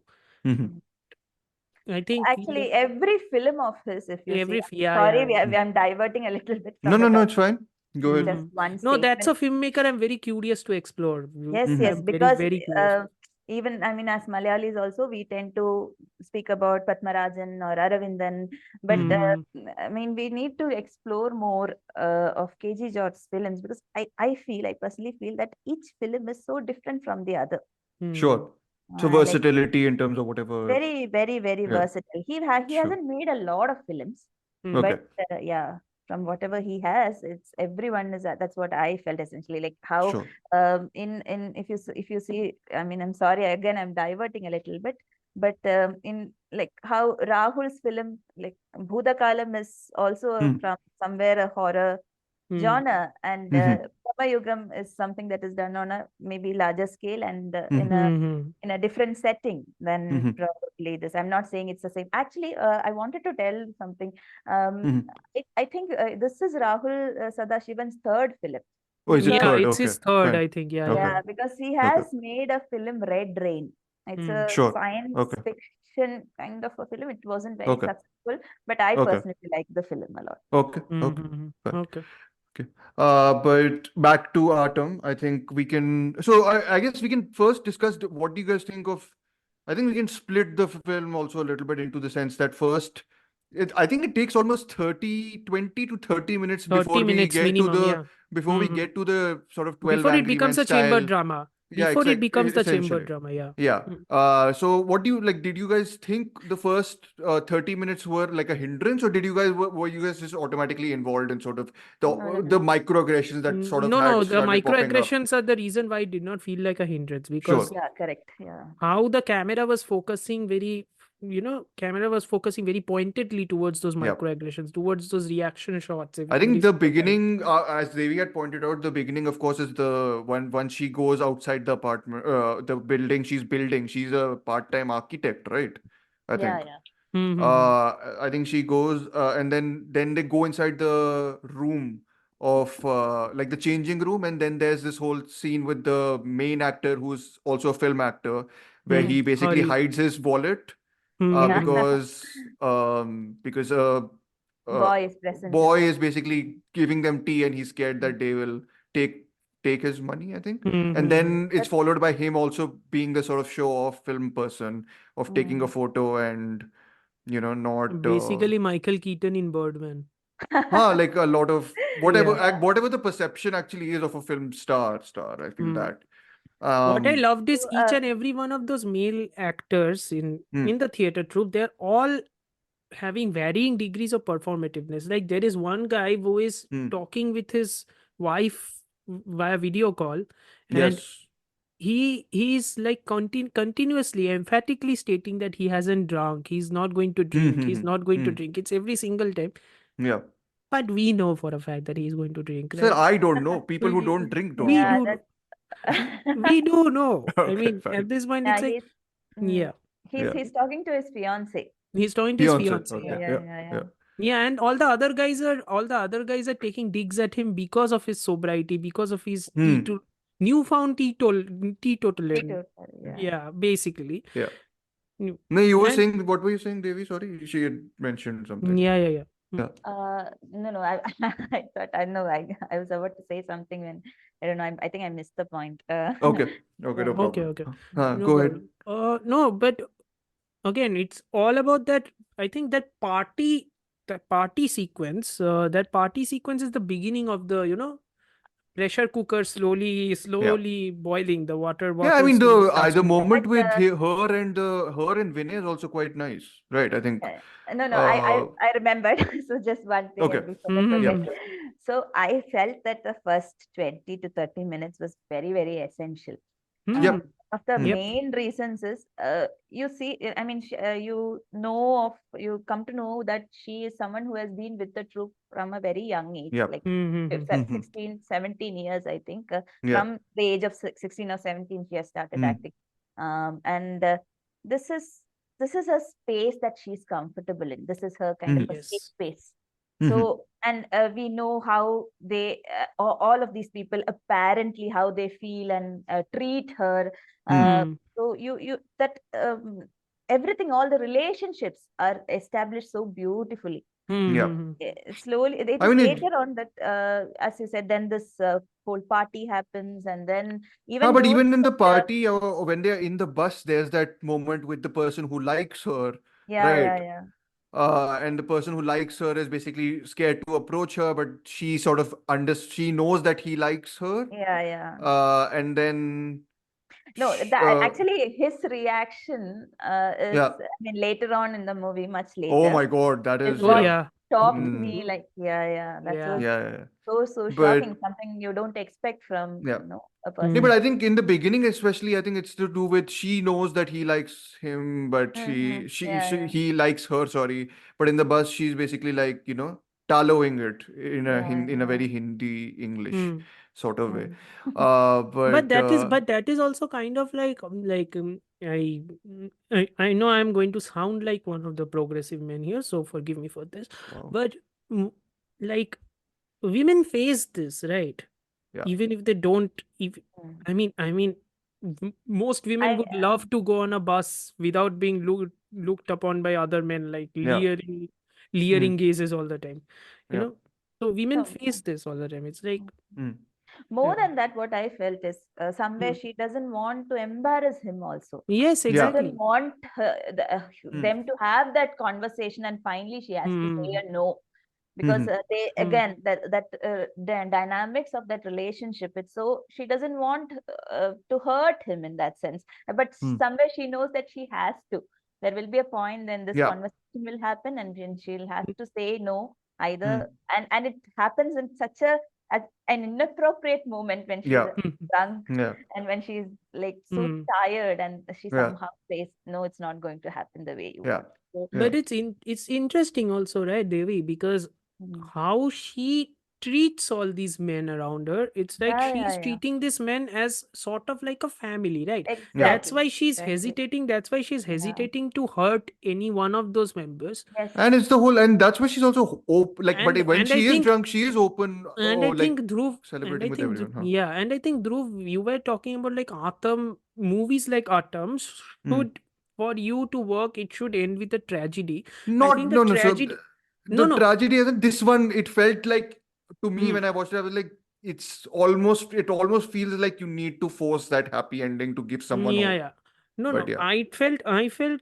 I think Actually, every film of his, if you see, sorry, I'm diverting a little bit from the No, topic. it's fine. Go ahead. Just one No, that's a statement. filmmaker I'm very curious to explore. Yes, I'm very, because very curious. even, I mean, as Malayalis also, we tend to speak about Padmarajan or Aravindan, but I mean, we need to explore more of KG George's films, because I personally feel that each film is so different from the other. Sure. So Like versatility in terms of whatever. very, very, very Yeah. versatile. He hasn't made a lot of films, Okay. but yeah, from whatever he has, it's everyone is that's what I felt essentially. Like how Sure. in if you see, I mean, I'm sorry again, I'm diverting a little bit, but in like how Rahul's film like Bhudakalam is also from somewhere a horror genre, and Mhm. Bramayugam is something that is done on a maybe larger scale and Mhm. in a different setting than Mhm. probably this. I'm not saying it's the same. Actually, I wanted to tell something. Mhm. I think this is Rahul Sadashivan's third film. Oh, is it Yeah, third? it's Okay, his third, fine. I think. Yeah, Okay, yeah. Yeah, because he okay, has made a film, Red Rain. It's Mm. a sure. science Okay, fiction kind of a film. It wasn't very okay, successful, but I okay, personally like the film a lot. okay, okay, Mm-hmm. fine. Okay. Okay. But back to Atom, I think we can. So I guess we can first discuss what do you guys think of. I think we can split the film also a little bit into the sense that first, I think it takes almost 20 to 30 minutes 30 minutes minimum, yeah. before we get to the sort of 12 Before it Angry Men becomes a chamber style. drama. Yeah, Before it becomes the chamber essentially. drama, yeah. Yeah. Mm. So what do you like? Did you guys think the first 30 minutes were like a hindrance, or did you guys were you guys just automatically involved in sort of No, the microaggressions that sort of No, had no, the started popping up? microaggressions are the reason why it did not feel like a hindrance, because Sure. Yeah, correct. Yeah. how the camera was focusing camera was focusing very pointedly towards those Yeah. microaggressions, towards those reaction shots I every think the single time. beginning, as Devi had pointed out, the beginning, of course, is the when once she goes outside the apartment, the building she's building. She's a part-time architect, right? I Yeah, think. yeah. Mm-hmm. I think she goes, and then they go inside the room of like the changing room, and then there's this whole scene with the main actor who's also a film actor, where he basically Hari. hides his wallet Yeah. because uh, Boy is present in boy the. is basically giving them tea, and he's scared that they will take take his money, I think. And Mm-hmm. then it's But, followed by him also being the sort of show off film person of taking a mm. photo and not Basically, Michael Keaton in Birdman. like a lot of Yeah. whatever the perception actually is of a film star, I feel Mm. that. What I loved So, is each and every one of those male actors in Hmm, the theater troupe, they're all having varying degrees of performativeness. Like there is one guy who is hmm, talking with his wife via video call, and yes. he's like continuously emphatically stating that he hasn't drunk, he's not going to Hmm, drink, hmm, he's hmm, not going to hmm. drink. It's every single time, Yeah. but we know for a fact that he's going to drink, Sir, right? I don't know. People who we don't drink don't we know. yeah, do that. we do know. I Okay, mean, fine. at this point, Yeah, it's like, mm, yeah, Yeah. he's talking to his fiance. he's talking to his Fiance. fiance. Yeah, Okay. Yeah, yeah, Yeah. yeah, Yeah. yeah. yeah, and all the other guys are taking digs at him because of his sobriety, because of his Hmm. newfound teetotal. Totally, yeah. Yeah, basically. Yeah. Mm. No, you were And saying, what were you saying, Devi? Sorry, she had mentioned something. yeah. Yeah. No, I I thought I know I was about to say something when I don't know. I think I missed the point. Okay. Okay, no Yeah. Okay, problem. okay. No Go ahead. problem. No, but again, it's all about that. I think that party sequence, is the beginning of the, pressure cooker Yeah. slowly boiling, the water Yeah, I bottle mean slowly the starts the to boil. moment But with her and Vinay is also quite nice, right? I think. no, Uh, I remembered. So just one thing okay. before I forget. Mhm. So I felt that the first 20 to 30 minutes was very, very essential. Hmm. Yep. Of the Hmm. Yep. main reasons is you see, I mean, you come to know that she is someone who has been with the troupe from a very young age, Yep. like Mhm. 16, 17 years, I think. Yeah. From the age of 16 or 17, she has started Hmm. acting. And this is this is a space that she's comfortable in. This is her kind of a safe Yes. space. Mhm. So, and we know how all of these people apparently how they feel and treat her. Hmm. So you that everything, all the relationships are established so beautifully. Yeah. Hmm. Slowly, it I is mean, later on that, as you said, then this whole party happens, and then even but though even in the the, party or when they're in the bus, there's that moment with the person who likes her, yeah, right? yeah, yeah, And the person who likes her is basically scared to approach her, but she sort of she knows that he likes her. yeah, yeah. And then, No, actually his reaction is, yeah. I mean, later on in the movie, much Oh later, my God, that is is, Oh what yeah. yeah. shocked Mm, me. Like, yeah, that Yeah. was yeah. so But shocking. Something you don't expect from, yeah. a Yeah, but person. I think in the beginning, especially, I think it's to do with she knows that he likes him, but Yeah, yeah. he likes her, sorry. But in the bus, she's basically like, tallowing it in a in a Yeah. very Hindi English Hmm. sort of way. But But that is also kind of like I know I'm going to sound like one of the progressive men here, so forgive me for this. wow. But like women face this, right? Yeah. Even if they don't, if Mm. I mean, most women I would love to go on a bus without being looked upon by other men, like Yeah. leering gazes all the time. You Yeah. know, so women no, face this all the time. It's like, Mm. more yeah. than that, what I felt is somewhere Hmm. she doesn't want to embarrass him also. Yes, She Yeah. doesn't exactly. want Mm. them to have that conversation, and finally she has to say Hmm. a no, because Mhm. they Hmm. again the dynamics of that relationship, it's so she doesn't want to hurt him in that sense, but Mm. somewhere she knows that she has to. There will be a point when this Yeah. conversation will happen, and then she'll have to say no either. Mm. And it happens in such an inappropriate moment when she's Yeah. drunk, Yeah. and when she's like so Hmm. tired, and she Yeah. somehow says no, it's not going to happen the way you Yeah. want. So, Yeah. But it's interesting also, right, Devi? Because mm, how she treats all these men around her, it's like yeah, she's yeah, yeah. treating this man as sort of like a family, right? Yeah. That's Exactly. why she's Exactly. hesitating. That's why she's Yeah. hesitating to hurt any one of those members. Yes. And it's the whole, and that's why she's also open. Like, but when And I she is think drunk, she is open, and I like think Dhruv and celebrating I with think everyone. Huh? yeah, and I think Dhruv, you were talking about like Aattam movies like Aattam Mm. should, for you to work, it should end with a tragedy. I Not, think the no, no. So tragedy. the No, no. tragedy isn't this one. It felt like to me Hmm. when I watched it, I was like, it almost feels like you need to force that happy ending to give someone Yeah, hope. yeah. No, But no. yeah. I felt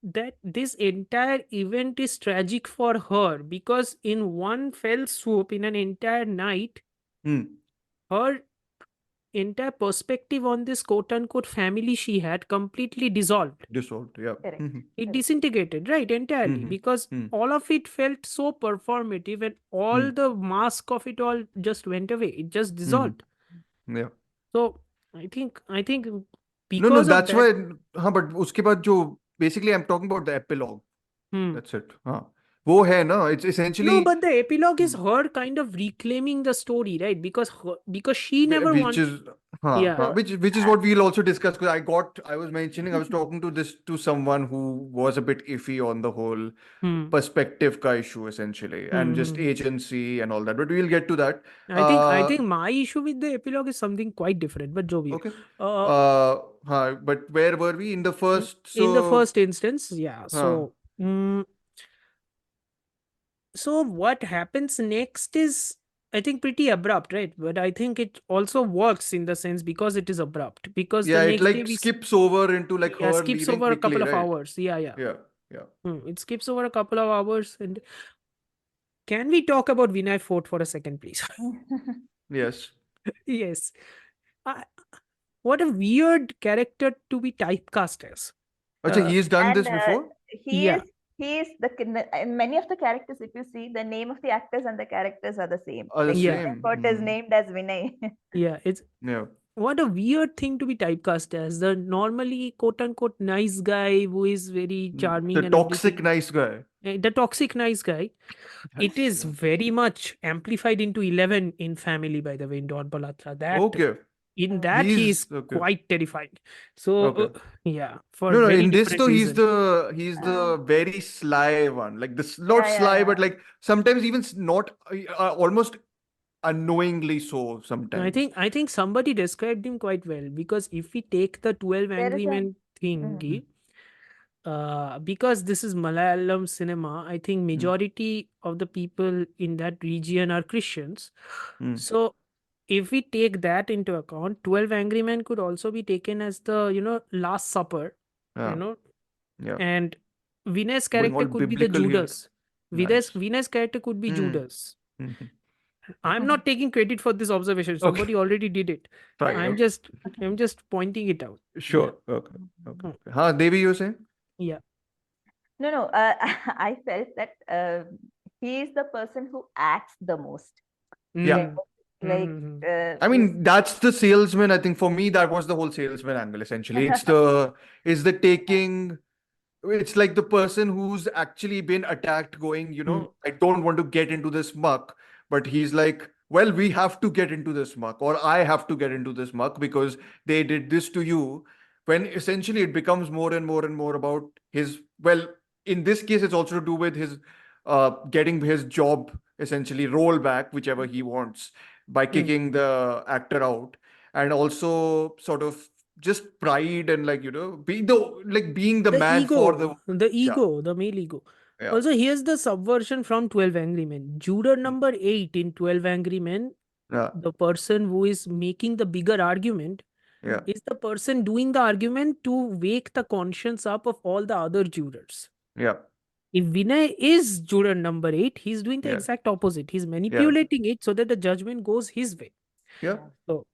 that this entire event is tragic for her because in one fell swoop, in an entire night, Mm. her entire perspective on this quote unquote family she had completely dissolved. Dissolved. Yeah. Correct. Mhm. It Correct. disintegrated, right? Entirely, Mhm. because Mm. all of it felt so performative and all Mm. the mask of it all just went away. It just Mhm. dissolved. Yeah. So I think No, no, because of that's that. why. हाँ, but उसके बाद जो basically I'm talking about the epilogue. Hmm. That's it. हाँ, वो है ना. It's No, essentially but the epilogue is Hmm. her kind of reclaiming the story, right? Because she never which want. is Yeah. So, which is what we'll also discuss, because I was mentioning, I was talking to someone who was a bit iffy on the whole Hmm. perspective ka issue essentially, and just Hmm. agency and all that, but we'll get to that. I think my issue with the epilogue is something quite different, but Jovi. Okay. Uh, But where were we in the first? in the So first instance, yeah. हाँ, So what happens next is, I think, pretty abrupt, right? But I think it also works in the sense because it is abrupt. Because the yeah, it next day like skips over into like yeah, her skips leaving over a quickly, couple of right? hours. Yeah, yeah. Yeah, yeah. It skips over a couple of hours. And can we talk about Vinay Fort for a second, please? Yes. Yes. I, what a weird character to be typecast as. Acha, Uh, he's done and this before? yeah. he is in many of the characters, if you see, the name of the actors and the characters are the same. The Like Yeah. same. Vinay is named as Vinay. Yeah. It's Yeah. what a weird thing to be typecast as. The normally quote unquote nice guy who is very The charming and toxic everything. nice guy. The toxic nice guy. It is very much amplified into 11 in Family, by the way, in Don Palatra. Okay. In that, he He's is okay. quite terrifying. So, Okay. yeah, for No, no. very In this different though, reason. he's the very sly one. Like this, not Yeah, yeah, sly, yeah. but like sometimes even not almost unknowingly so. Sometimes. I think somebody described him quite well, because if we take the 12 There is Angry a Men thingy, because this is Malayalam cinema, I think majority of the people in that region are Christians. Mm. So if we take that into account, 12 Angry Men could also be taken as the, Last Supper, Yeah. Yeah. and Vinay's Going character all could be the biblical here. Judas. Nice. Vinay's character could be Mm. Judas. Mhm. I'm not taking credit for this observation. Okay. Somebody already did it. Fine. I'm Okay. just pointing it out. Sure. Okay. Okay. Okay. Huh, Devi, you were saying? Yeah. No. I felt that he is the person who acts the most. Yeah. Like, I mean, that's the salesman. I think for me, that was the whole salesman angle. Essentially, it's the taking it's like the person who's actually been attacked going, I don't want to get into this muck, but he's like, well, we have to get into this muck, or I have to get into this muck because they did this to you. When essentially it becomes more and more and more about his, well, in this case, it's also to do with his getting his job, essentially roll back, whichever he wants, by kicking the actor out. And also sort of just pride and being the The man for ego, yeah, the male ego. yeah, Also, here's the subversion from 12 Angry Men. Juror number 8 in 12 Angry Men, yeah, the person who is making the bigger argument, yeah, is the person doing the argument to wake the conscience up of all the other jurors. yeah, If Vinay is juror number 8, he's doing the yeah, exact opposite. He's yeah, manipulating it so that the judgment goes his way. yeah. So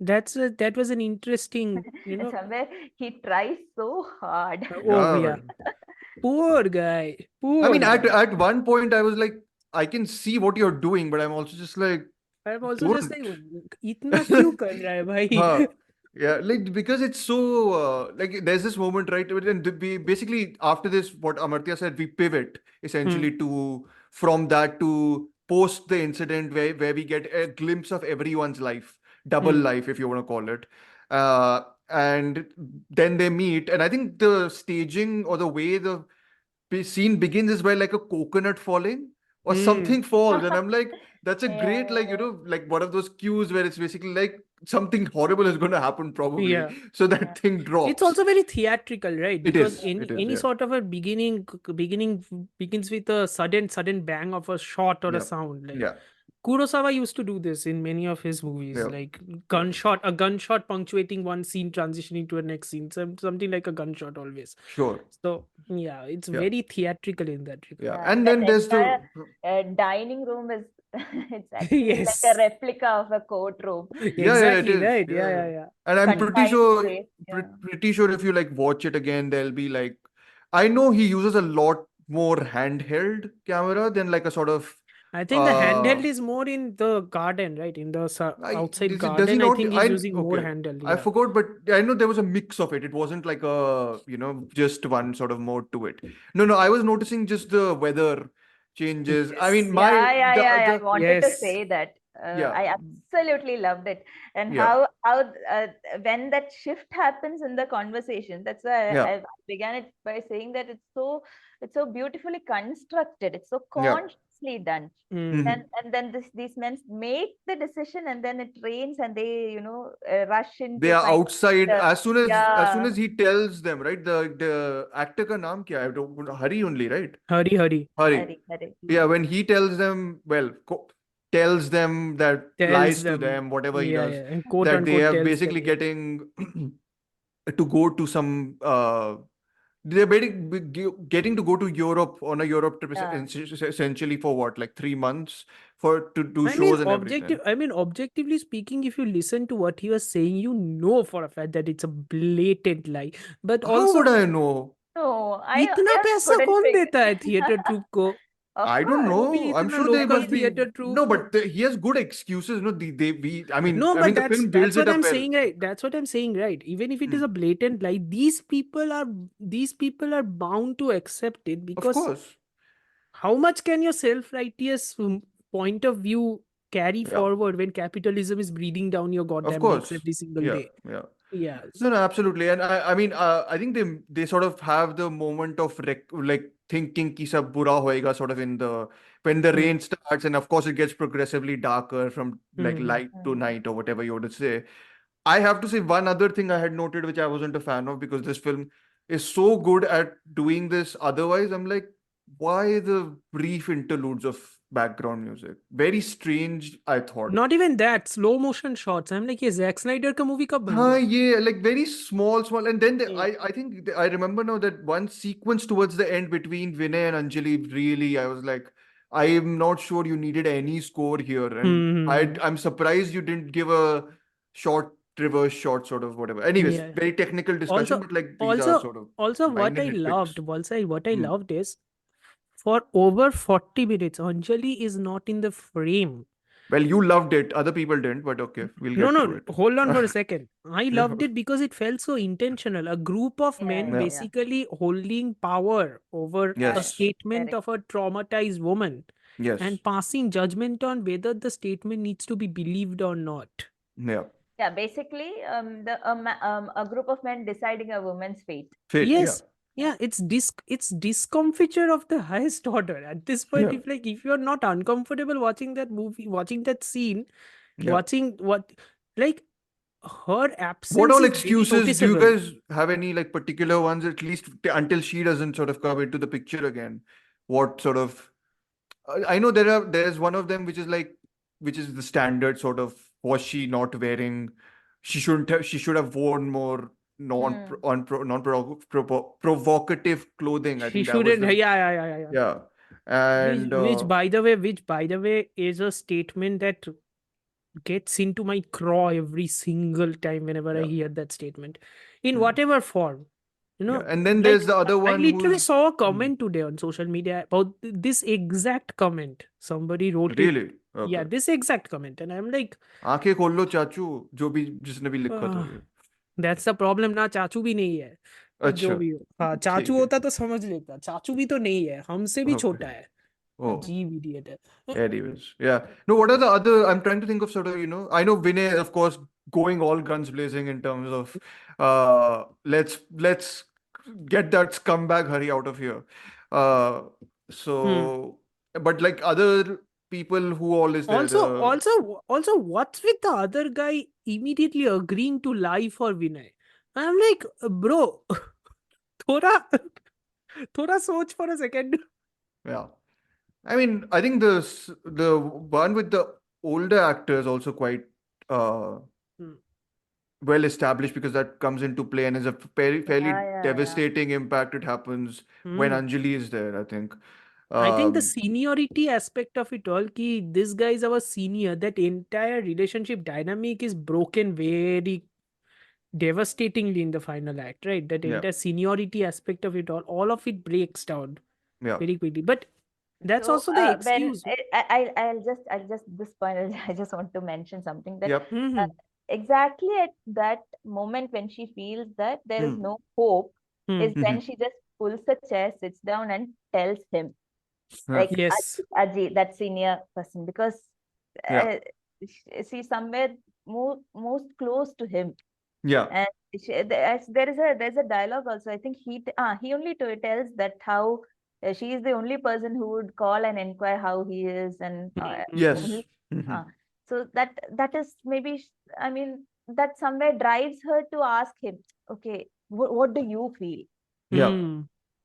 that was an interesting, And somewhere he tries so hard. oh Yeah, yeah, man. poor guy, I poor mean, guy. at one point, I was like, I can see what you're doing, but I'm also just like, I'm also just don't. like, इतना क्यों कर रहा है भाई? Huh. Yeah, like because it's so like there's this moment, right? And we basically after this, what Amartya said, we pivot essentially to from that to post the incident where we get a glimpse of everyone's life, double life, if you want to call it. And then they meet, and I think the staging or the way the scene begins is where like a coconut falling or something falls, and I'm like, that's a great like one of those cues where it's basically like something horrible is going to happen probably, Yeah. so that thing drops. It's also very theatrical, right? It Because is, any yeah. sort of a beginning begins with a sudden bang of a shot or a Yeah. sound. Like Yeah. Kurosawa used to do this in many of his movies, Yeah. like a gunshot punctuating one scene, transitioning to a next scene, something like a gunshot always. Sure. So yeah, it's Yeah. very theatrical in that regard. Yeah. And then that there's the entire dining room is it's actually Yes. like a replica of a courtroom. yeah, it Exactly, is. right. Yeah, Yeah. And I'm pretty Confined sure space, yeah. pretty sure if you like watch it again, there'll be like, I know he uses a lot more handheld camera than like a sort of I think the handheld is more in the garden, right? In the outside does he garden, I not? think he's using more Okay. handheld. I Yeah. forgot, but I know there was a mix of it. It wasn't like a, just one sort of mode to it. No, I was noticing just the weather changes. I mean, I wanted to Yes. say that. Yeah. I absolutely loved it, and Yeah. how when that shift happens in the conversation. That's why Yeah. I began it by saying that it's so beautifully constructed. It's so Yeah. consciously done. Mm. And then these men make the decision, and then it rains, and they rush in. They to are find outside the- as soon as yeah. he tells them, right? The actor ka naam kya hai? I don't, Hari only, right? Hurry. Hari. Correct. Yeah, when he tells them, well, tells them that Tells lies to them. them, whatever he does, And quote that they unquote are tells basically them, yeah. getting to go to some they're getting to go to Europe on a Europe trip essentially for what, like 3 months for to do shows and everything. Objectively speaking, if you listen to what he was saying, you know for a fact that it's a blatant lie. But How also, would I know? No, इतना पैसा couldn't कौन figure- देता है theater troupe को? Of I don't course. know. Maybe I'm इतना sure they local must be. theater troupe. No, but he has good excuses. No, I mean, No, but the film builds that's what it up I'm well. saying, right? That's what I'm saying, right? Even if it is a blatant lie, these people are bound to accept it, Of because course. how much can your self-righteous point of view carry Yeah. forward when capitalism is breathing down your Of goddamn course. necks every single Yeah. day? Yeah. Yeah. No, absolutely. And I mean, I think they sort of have the moment of like thinking ki sab bura hoega sort of when the rain starts, and of course it gets progressively darker from like light to night or whatever you want to say. I have to say one other thing I had noted, which I wasn't a fan of, because this film is so good at doing this. Otherwise, I'm like, why the brief interludes of background music? Very strange, I thought. Not even that, slow motion shots. I'm like, ये Zack Snyder का movie कब बन Huh, गया? yeah, like very small, and then Yeah. I think I remember now that one sequence towards the end between Vinay and Anjali, really, I was like, I am not sure you needed any score here, and I'm surprised you didn't give a short reverse shot sort of whatever. Anyways, Yeah. very technical discussion, but like these are sort of Also what minor I nitpicks. loved is, for over 40 minutes, Anjali is not in the frame. Well, you loved it. Other people didn't, but okay, we'll No, get to no, it. hold on for a second. I Yeah. loved it because it felt so intentional. A group of men Yeah. basically holding power over a Yes. statement Correct. of a traumatized woman Yes. and passing judgment on whether the statement needs to be believed or not. Yeah. Yeah, basically, a group of men deciding a woman's fate. Fate. Yes. Yeah, it's discomfiture of the highest order. At this point, Yeah. if you're not uncomfortable watching that movie, watching that scene, Yeah. watching what like her What absence all is very excuses do you noticeable. guys have? Any like particular ones, at least until she doesn't sort of come into the picture again? What sort of? I know there's one of them which is the standard sort of, was she not wearing? She should have worn more provocative clothing. I She think that was shouldn't. the Yeah. yeah. Which, And which by the way, is a statement that gets into my craw every single time whenever I yeah. hear that statement, in Hmm. whatever form. Yeah. And then Like there's the other I one literally who's saw a comment today on social media about this exact comment. Somebody wrote it. really Yeah, okay. this exact comment, and I'm like, आंखें खोल लो चाचू, जो भी जिसने भी लिखा था "Ah, ये। that's the problem ना चाचू भी नहीं है और जो अच्छा भी हो हाँ चाचू ठीक है होता तो समझ लेता चाचू भी तो नहीं है हमसे भी ओके छोटा है ओ अजीब इडियट है anyways yeah no what are the other, I'm trying to think of sort of, I know Vinay of course going all guns blazing in terms of let's get that scumbag Hari out of here uh so Hmm. but like other people, who all is there, Also, what's with the other guy immediately agreeing to lie for Vinay? I'm like, bro, थोड़ा थोड़ा सोच for a second. yeah, I mean, I think the one with the older actor is also quite uh Hmm. well established, because that comes into play and is a fairly Yeah. devastating impact. It happens when Hmm. Anjali is there, I think. I think the Um, seniority aspect of it all, ki this guy is our senior, that entire relationship dynamic is broken very devastatingly in the final act, right? That yeah, entire seniority aspect of it all of it breaks down yeah, very quickly. But that's So also the when excuse. I'll just this point I just want to mention something that yep, uh, Hmm. exactly at that moment when she feels that there is hmm, no hope Hmm. is when mhm, she just pulls a chair, sits down and tells him, yeah, like Yes. Aji, that senior person, because yeah, she's somewhere most close to him. yeah, And there's a dialogue also. I think he only tells that how she is the only person who would call and inquire how he is, and yes, only mhm, so that is maybe I mean that somewhere drives her to ask him, okay, what do you feel? yeah,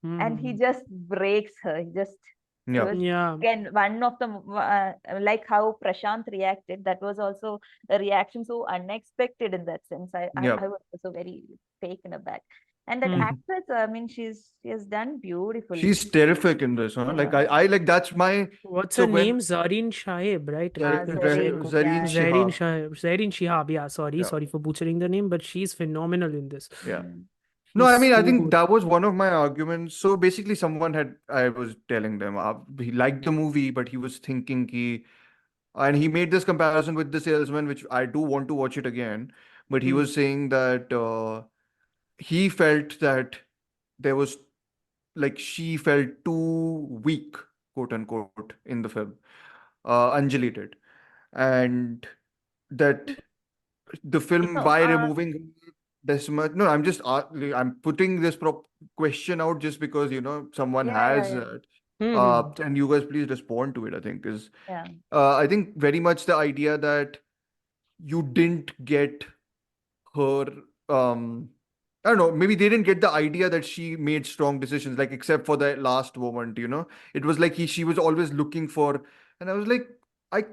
Hmm. And he Hmm. just breaks her. He yeah, was Yeah. again one of the like how Prashant reacted. That was also a reaction so unexpected in that sense. yeah. I was also very taken aback. And that Hmm. actress, I mean, she has done beautifully. She's terrific in this, huh? Like Yeah. I like that's my What's so her when name? Zareen Shahib, right? Zareen, Zareen yeah. Shihab, Zareen Shihab. Yeah, sorry, yeah, sorry for butchering the name, but she's phenomenal in this. yeah. Mm. No, She's I mean, I so think good. that was one of my arguments. So basically, I was telling them, he liked the movie, but he was thinking and he made this comparison with The Salesman, which I do want to watch it again. But he Hmm. was saying that he felt that there was, like, she felt too weak, quote unquote, in the film. Anjali did. And that the film, No, by removing this much, no, I'm just I'm putting this question out just because someone has yeah. that. Hmm. And you guys please respond to it. I think is Yeah. I think very much the idea that you didn't get her. I don't know, maybe they didn't get the idea that she made strong decisions, like, except for the last moment. It was like she was always looking for, and I was like, I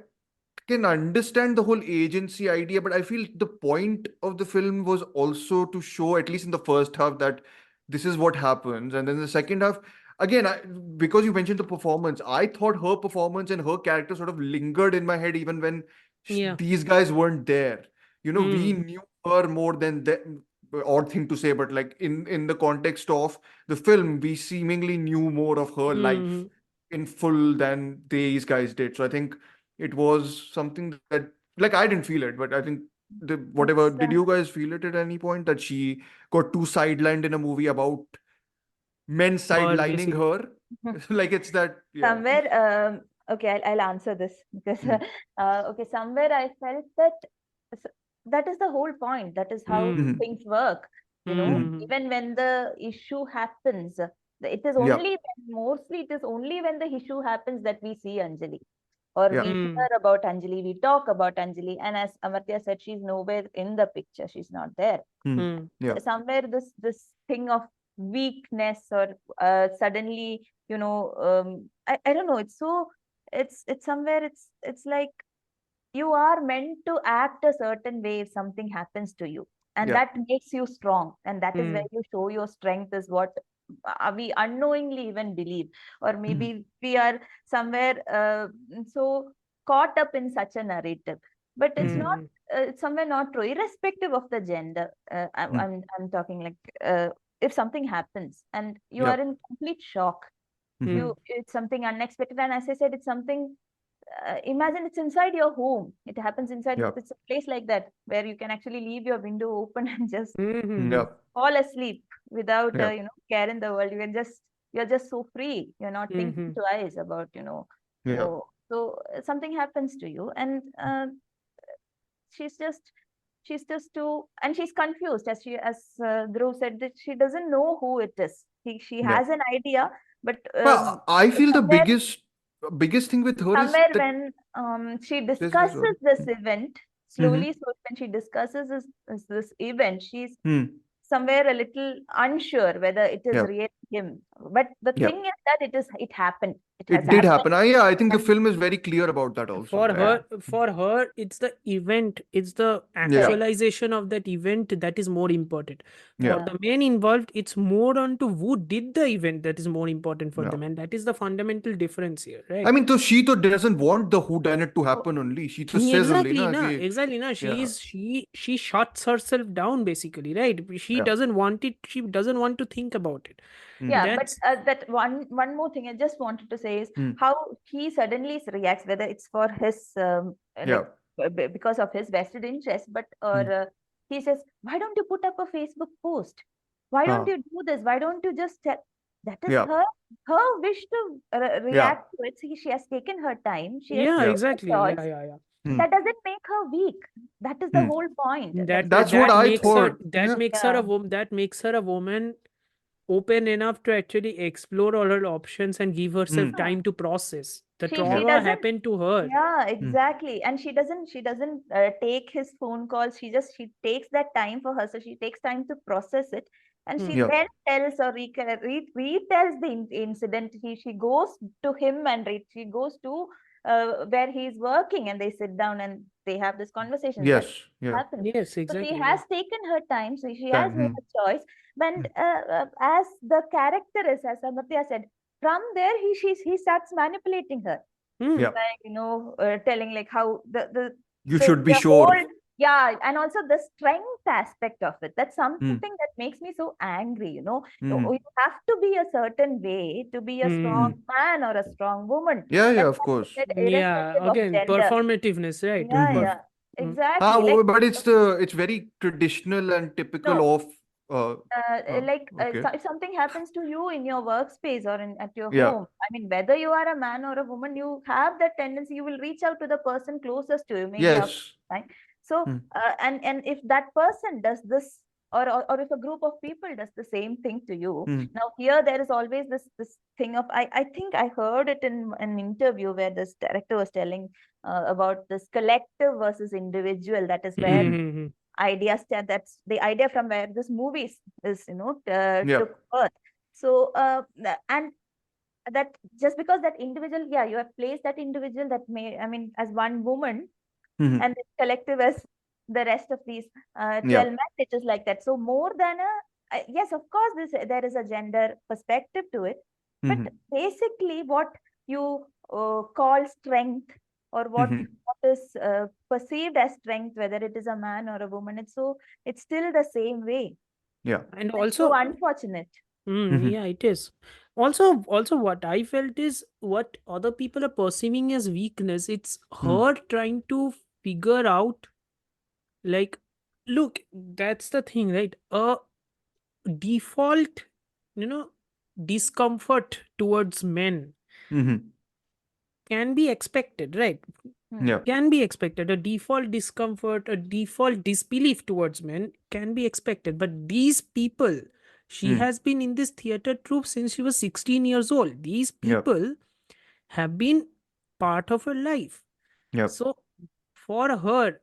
can understand the whole agency idea, but I feel the point of the film was also to show, at least in the first half, that this is what happens. And then the second half, again, because you mentioned the performance, I thought her performance and her character sort of lingered in my head even when Yeah. these guys weren't there. We Hmm. knew her more than them. Odd thing to say, but like in the context of the film, we seemingly knew more of her life Hmm. in full than these guys did. So I think it was something that, like, I didn't feel it, but I think whatever, did you guys feel it at any point that she got too sidelined in a movie about men sidelining her? Like, it's that, yeah. Somewhere, okay, I'll answer this because okay, somewhere I felt that that is the whole point. That is how things work. You know, even when the issue happens, it is only mostly it is only when the issue happens that we see Anjali, or we hear about Anjali, we talk about Anjali, and as Amartya said, she's nowhere in the picture. She's not there. Somewhere this thing of weakness or suddenly, you know, I don't know. It's so it's somewhere it's like you are meant to act a certain way if something happens to you, and that makes you strong, and that is where you show your strength, is what we unknowingly even believe, or maybe we are somewhere so caught up in such a narrative, but it's not it's somewhere not true, irrespective of the gender. I'm talking like if something happens and you are in complete shock, it's something unexpected, and as I said, it's something imagine it's inside your home. It happens inside. It's a place like that where you can actually leave your window open and just fall asleep without you know, care in the world. You're just so free. You're not thinking twice about, you know. So something happens to you, and she's just too, and she's confused, as Dhruv said, that she doesn't know who it is. She has an idea, but well, I feel the biggest thing with her is somewhere that when she discusses this event slowly, so when she discusses this event, she's somewhere a little unsure whether it is really him. But the thing is that it happened. It did happen. I think the film is very clear about that also. For her, it's the event, it's the actualization of that event that is more important. For the men involved, it's more on to who did the event that is more important for them, and that is the fundamental difference here, right? I mean, so she doesn't want the whoodinit to happen only. She just says only, she shuts herself down basically, right? She doesn't want it. She doesn't want to think about it. But that one more thing I just wanted to say is how he suddenly reacts, whether it's for his because of his vested interest, but or he says, why don't you put up a Facebook post? Why don't you do this? Why don't you just tell? That is her wish to react to it. She has taken her time. She has exactly. That doesn't make her weak. That is the whole point. That's what I thought. That makes her a woman. That makes her a woman open enough to actually explore all her options and give herself time to process. The trauma happened to her. Yeah, exactly. And she doesn't take his phone calls. She takes that time for herself. She takes time to process it. And she then tells or retells the incident. She goes to him and she goes to where he's working, and they sit down and they have this conversation. Yes, exactly. So she has taken her time. So she has made a choice. But as the character is, as Amartya said, from there he starts manipulating her. Like, you know, telling like how you should be sure. And also the strength aspect of it. That's something that makes me so angry, you know. You have to be a certain way to be a strong man or a strong woman. Of course. Again, performativeness, right? Exactly. But it's very traditional and typical of if something happens to you in your workspace or at your home, I mean, whether you are a man or a woman, you have that tendency, you will reach out to the person closest to you. Maybe right? So and if that person does this, or if a group of people does the same thing to you, now here there is always this thing of, I think I heard it in an interview where this director was telling about this collective versus individual. That is where ideas, that's the idea from where this movie is, you know, took birth. So and that just because that individual, you have placed that individual, that may, I mean, as one woman, and the collective as the rest of these 12 men, it is like that. So more than yes, of course there is a gender perspective to it, but basically what you call strength, or what is perceived as strength, whether it is a man or a woman, it's still the same way. And it's also so unfortunate. Yeah, it is. Also what I felt is what other people are perceiving as weakness, it's her trying to figure out, like, look, that's the thing, right? A default, you know, discomfort towards men can be expected, right? Yeah. Can be expected. A default discomfort, a default disbelief towards men can be expected. But these people, she has been in this theater troupe since she was 16 years old. These Yep. people have been part of her life. Yep. So for her,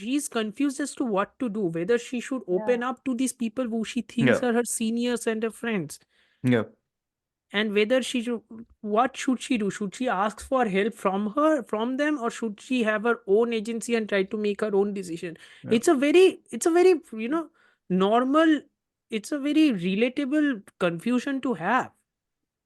she's confused as to what to do, whether she should open up to these people who she thinks Yeah. are her seniors and her friends, Yeah. and whether she should, what should she do? Should she ask for help from them, or should she have her own agency and try to make her own decision? Yeah. It's a very normal, it's a very relatable confusion to have,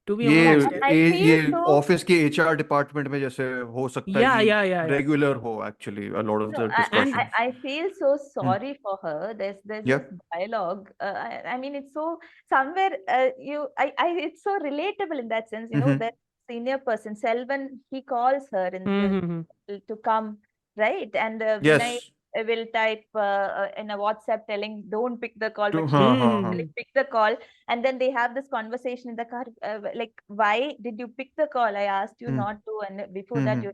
to be ये honest. I feel ये so. Office के HR department में जैसे हो सकता है Yeah, कि yeah. Regular हो actually a lot of No, the discussion. I feel so sorry for her. There's Yeah. this dialogue. I mean, it's so somewhere it's so relatable in that sense. You know, that senior person, Selvan, he calls her to come, right? And Vinay Yes. will type in a WhatsApp telling, "Don't pick the call," but she हाँ. will pick the call, and then they have this conversation in the car. Like, why did you pick the call? I asked you not to, and before that you.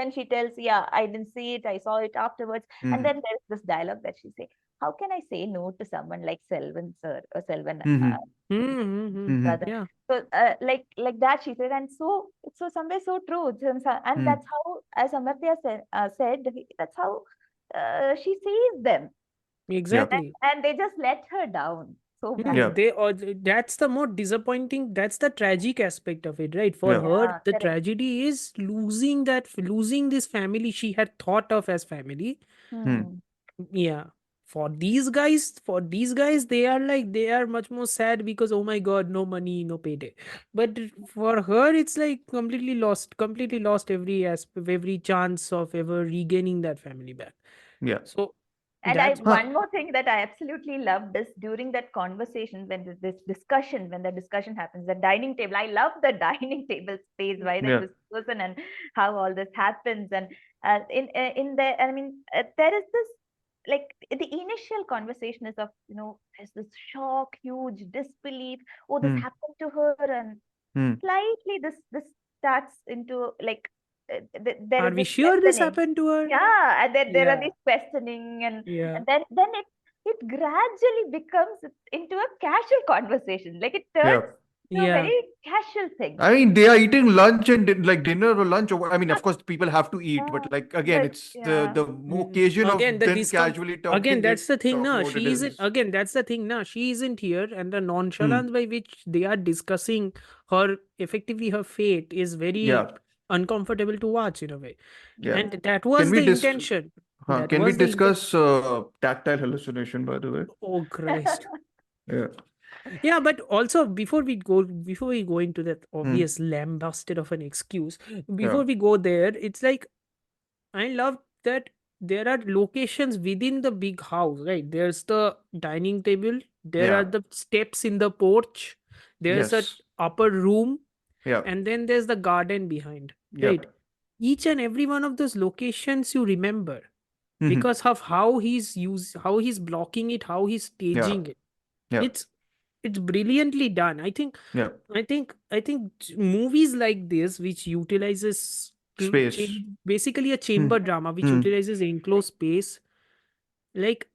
Then she tells, yeah, I didn't see it, I saw it afterwards. And then there's this dialogue that she say, how can I say no to someone like Selvan sir or Selvan brother? Yeah. So like that she said, and so it's so somewhere so true. And that's how, as Amartya said, that's how she sees them. Exactly. And they just let her down so bad. Yeah. That's the more disappointing, that's the tragic aspect of it, right? For Yeah. her, Yeah, the correct. tragedy is losing this family she had thought of as family. Yeah. For these guys, they are much more sad because, oh my god, no money, no payday. But for her, it's like completely lost every chance of ever regaining that family back. Yeah. So And that's one more thing that I absolutely loved is during that conversation, when this discussion, when the discussion happens, the dining table. I love the dining table space, why Yeah. there's this person and how all this happens. And in there, I mean, there is this, like, the initial conversation is of, there's this shock, huge disbelief. Oh, this happened to her, and slightly this starts into like. There Are is we this sure this questioning. happened to her? Yeah, and then there are Yeah. these questioning, and Yeah. then it gradually becomes into a casual conversation. Like, it turns into a Yeah. very casual thing. I mean, they are eating lunch and like dinner or lunch. Or I mean, of course, people have to eat, but like again, But it's yeah. the occasion Again, of the them discom casually talking. again, that's the thing, talk no. about She it isn't is- again, that's the thing, no. She isn't here, and the nonchalance by which they are discussing her, effectively her fate, is very Yeah. uncomfortable to watch in a way. Yeah. And that was Can we the intention. That Can we was the discuss tactile hallucination, by the way? Oh Christ. Yeah. Yeah, but also before we go into that obvious lambasted of an excuse, before we go there, it's like, I love that there are locations within the big house, right? There's the dining table, there are Yeah. the steps in the porch, there's a Yes. upper room, Yeah. and then there's the garden behind, Yeah. right? Each and every one of those locations you remember because of how he's blocking it, how he's staging it. Yeah. It's brilliantly done. I think Yeah. movies like this, which utilizes Space. basically a chamber drama, which utilizes enclosed space, like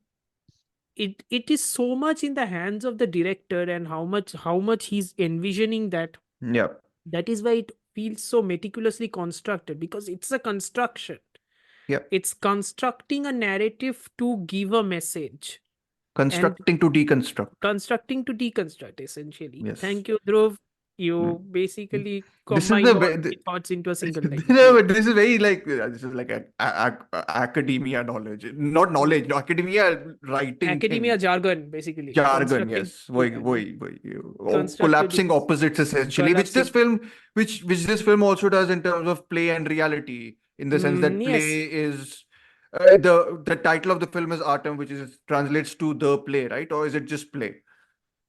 it is so much in the hands of the director, and how much he's envisioning that. Yeah. That is why it feels so meticulously constructed, because it's a construction. Yeah. It's constructing a narrative to give a message. Constructing to deconstruct. Constructing to deconstruct, essentially. Yes. Thank you, Dhruv. You basically This is combined the all way- three thoughts into a single line. No, but this is very like this is like academia knowledge, not knowledge, no, academia writing. Academia thing. jargon, basically. Jargon, Constructing- yes. Constructive Collapsing dis- opposites essentially, which this film also does in terms of play and reality, in the sense that play is the title of the film is Aattam, which translates to the play, right? Or is it just play?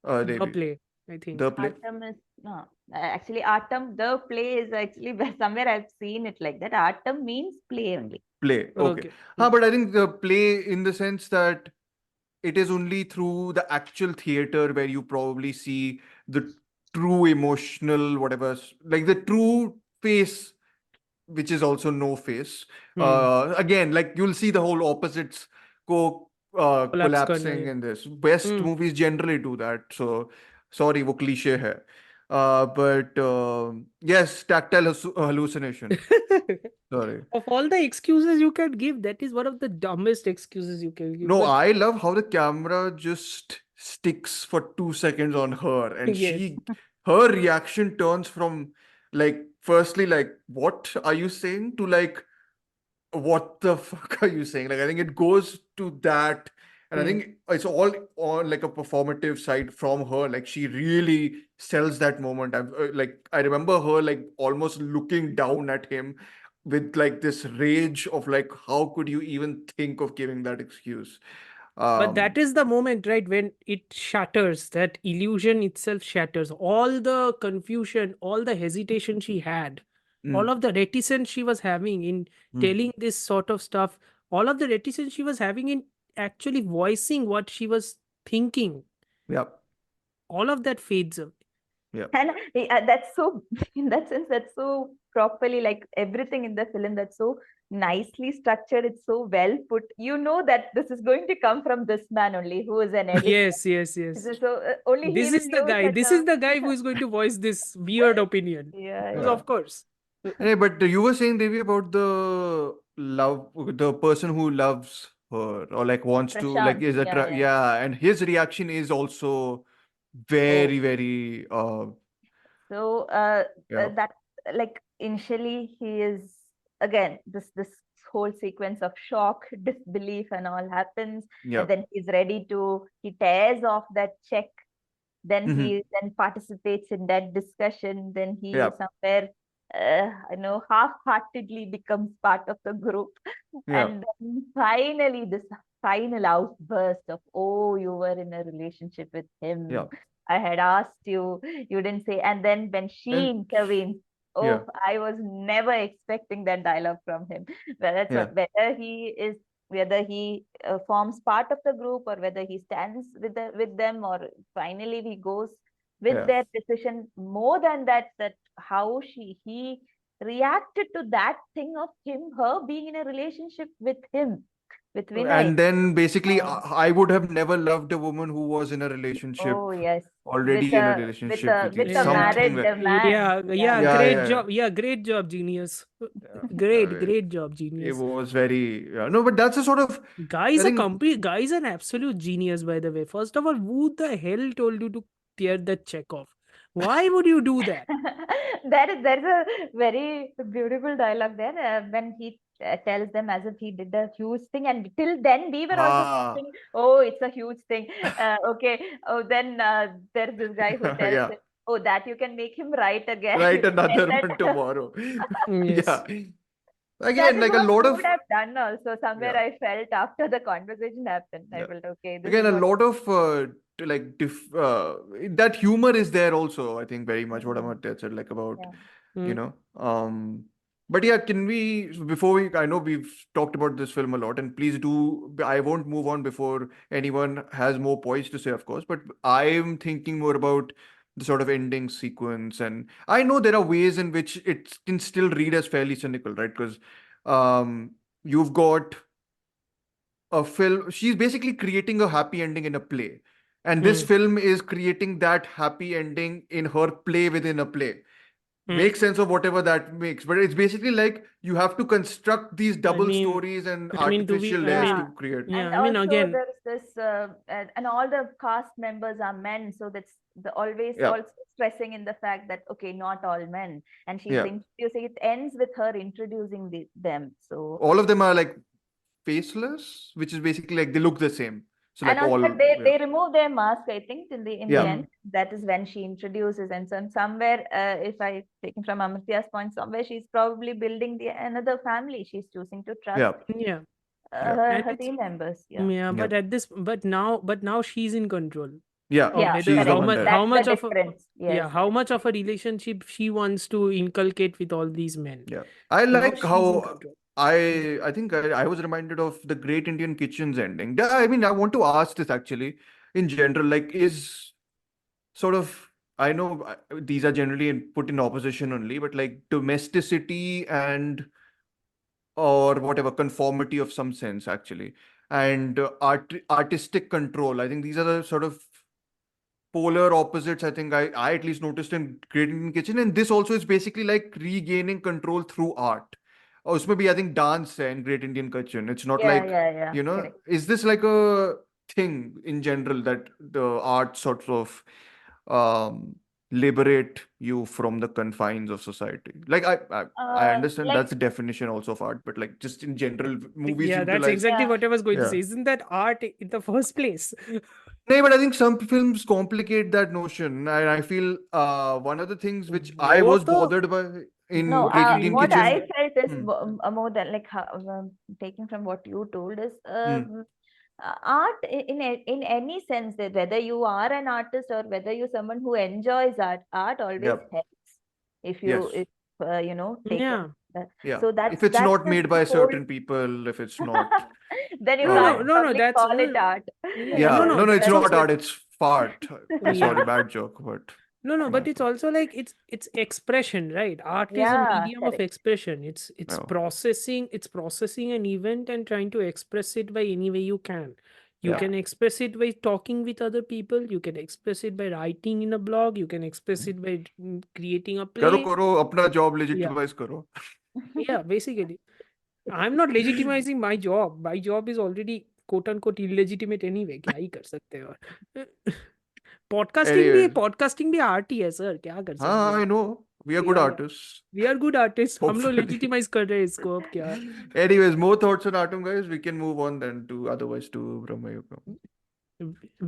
The Devi? play, I think. The play. Aattam is No, actually, Aattam, the play is actually somewhere I've seen it like that. Aattam means play only. Play. Okay. Okay. But I think the play in the sense that it is only through the actual theater where you probably see the true emotional, whatever, like the true face, which is also no face. Again, like you'll see the whole opposites Collapse करना collapsing है. in this. Best Hmm. movies generally do that. So, sorry, वो cliche hai. But yes, tactile hallucination. Sorry. Of all the excuses you can give, that is one of the dumbest excuses you can give. No, But I love how the camera just sticks for 2 seconds on her, and yes. her reaction turns from like, firstly, like, what are you saying, to like, what the fuck are you saying? Like, I think it goes to that, and I think it's all on like a performative side from her. Like, she really sells that moment. I remember her like almost looking down at him with like this rage of like, how could you even think of giving that excuse? But that Um, is the moment, right, when it shatters, that illusion itself shatters. All the confusion, all the hesitation she had, all mm, of the reticence she was having in mm, telling this sort of stuff, all of the reticence she was having in actually voicing what she was thinking, yeah, all of that fades away. yeah, And that's so, in that sense, that's so properly, like everything in the film, that's so nicely structured. It's so well put. You know that this is going to come from this man only, who is an editor. Yes, yes, yes. So only he This will is the use guy. such This is the guy who is going to voice this weird opinion. yeah, Because yeah. of course. Hey, but you were saying, Devi, about the person who loves her or like wants to, like, Prashant. Yeah. yeah, and his reaction is also Oh, very, very, so yeah, that, like, initially he is, again, this whole sequence of shock, disbelief, and all happens, yeah, and then he tears off that check. Then hmm, he then participates in that discussion. Then yeah, he somewhere, half-heartedly becomes part of the group. yeah, And then finally, this final outburst of, oh, you were in a relationship with yeah, him. I had asked you, you didn't say. And then when she and intervenes, yeah, oh, I was never expecting that dialogue from him. Well, that's yeah, what, whether he forms part of the group, or whether he stands with them, or finally he goes with yeah. their decision. More than that, that how he reacted to that thing of her being in a relationship with him, with Vinay. And then basically, Uh, I would have never loved a woman who was in a relationship, oh yes, already in a relationship with you. with a Yeah, Something married like, man. Yeah. yeah, yeah, great yeah, job. Yeah, great job, genius. yeah. Great job, It genius. was very, yeah. No, but that's a sort of, I think, Guy is an absolute genius, by the way. First of all, who the hell told you to tear that check off? Why would you do that? There's a very beautiful dialogue there, when he tells them as if he did a huge thing, and till then we were also ah, thinking, oh, it's a huge thing. Okay. Oh, then there's this guy who tells yeah, him, oh, that you can make him right again. write And another one that tomorrow. Yes. Yeah. that Again, is like a what lot he of, would have done also. Somewhere yeah, I felt after the conversation happened, I yeah. felt, okay, this Again, is a what. lot of that humor is there also. I think very much what Mm, Amartya said, like about, yeah. you Mm. know, but yeah, can we, before we, I know we've talked about this film a lot, and please do, I won't move on before anyone has more points to say, of course, but I'm thinking more about the sort of ending sequence. And I know there are ways in which it can still read as fairly cynical, right? Because you've got a film, she's basically creating a happy ending in a play, and this Mm. film is creating that happy ending in her play within a play. Mm. Make sense of whatever that makes, but it's basically like you have to construct these I double mean, stories and to be, artificial I layers Yeah. mean, to create. yeah, And I mean, also again, there's this, and all the cast members are men, so that's the always Yeah, also stressing in the fact that, okay, not all men, and she's yeah. introducing. It ends with her introducing them. So, All of them are like faceless, which is basically like they look the same. So and like also, all, but yeah, they remove their mask, I think, in the yeah, end. That is when she introduces, and somewhere, if I taken from Amartya's point, somewhere she's probably building another family. She's choosing to trust yeah, yeah, yeah, her and her it's team members. Yeah. yeah, yeah, but now she's in control. Yeah, or Yeah, whether she's the how correct. one much that. how That's much the of a, difference. yeah, Yes. how much of a relationship she wants to inculcate with all these men. Yeah, I Now like she's in how control. I think I was reminded of the Great Indian Kitchen's ending. Yeah, I mean, I want to ask this actually in general, like, is sort of, I know these are generally put in opposition only, but like domesticity and or whatever conformity of some sense actually, and artistic control. I think these are the sort of polar opposites. I think I at least noticed in Great Indian Kitchen, and this also is basically like regaining control through art. Or उसमें भी I think dance है in Great Indian Kitchen. It's not Yeah, like, yeah, correct. is this like a thing in general that the art sort of um liberate you from the confines of society? Like I understand Like, that's the definition also of art, but like just in general, movies Yeah, that's utilize. exactly yeah. what I was going to Yeah. say. Isn't that art in the first place? No, but I think some films complicate that notion. And I feel one of the things which I वो was तो bothered by No, in Great Indian what Kitchen. I felt is Hmm. more than like taking from what you told is Hmm. art in any sense, that whether you are an artist or whether you're someone who enjoys art always Yep. helps if Yes. you know, take Yeah. it. Yeah. So If it's that's not the made by whole. certain people, if it's not. Then you No, can't no, no, probably that's call it art. yeah, Yeah. no, No, it's that's not also art. It's fart. yeah. Sorry, bad joke, but No, but it's also like it's expression, right? Art is a Yeah, medium of correct. expression. It's no. processing an event and trying to express it by any way you can. You Yeah. can express it by talking with other people. You can express it by writing in a blog. You can express it by creating a करो play. करो अपना job Yeah, legitimize करो. yeah. Basically, I'm not legitimizing my job. My job is already quote unquote illegitimate anyway. क्या ही कर सकते हैं और Anyways, podcasting भी आर्ट ही है सर, क्या कर सकते हाँ, I हैं. know. We are good Yeah, artists. we are good artists. हम लोग Hopefully. legitimize कर रहे हैं इसको अब क्या. Anyways, more thoughts on Atom, guys. We can move on then to otherwise to Bramayugam.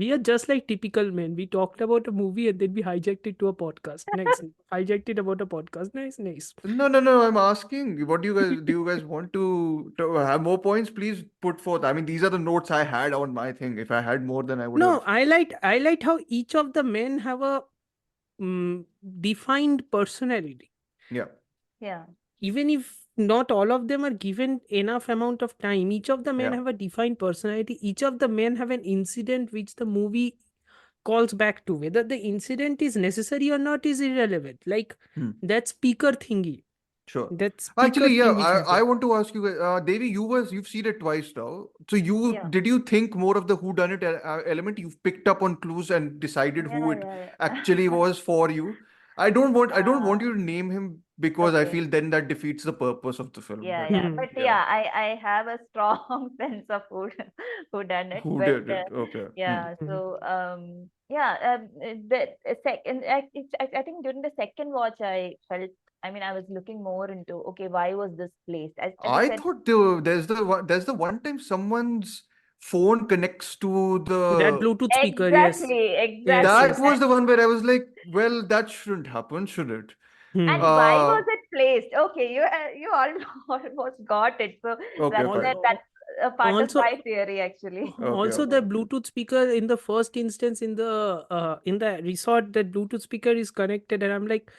We are just like typical men. We talked about a movie and then we hijacked it to a podcast. Nice. Hijacked it about a podcast. Nice. No. I'm asking, what do you guys want to have more points? Please put forth. I mean, these are the notes I had on my thing. If I had more, then I would No, have. I liked how each of the men have a defined personality. Yeah. Yeah. Even if not all of them are given enough amount of time, each of the men Yeah. have a defined personality. Each of the men have an incident which the movie calls back to. Whether the incident is necessary or not is irrelevant. Like that speaker thingy. Sure. That speaker Actually, yeah, thing which I happened. want to ask you, Devi, you've seen it twice now. So Yeah. did you think more of the whodunit element? You've picked up on clues and decided who it Yeah. actually was for you. I don't want you to name him because I Okay. feel then that defeats the purpose of the film. Yeah, But but yeah, I have a strong sense of who done it. who But did it? Okay. yeah, so the second, I think during the second watch, I felt. I mean, I was looking more into, okay, why was this placed? As you I said, thought there's the one time someone's phone connects to That the. Bluetooth speaker, yes. exactly. Yes, That yes. was the one where I was like, well, that shouldn't happen, should it? And why was it placed? Okay, you almost got it. So Okay, fine. that's a part Also- of my theory, actually. Also, okay. the Bluetooth speaker in the first instance in the resort, that Bluetooth speaker is connected, and I'm like,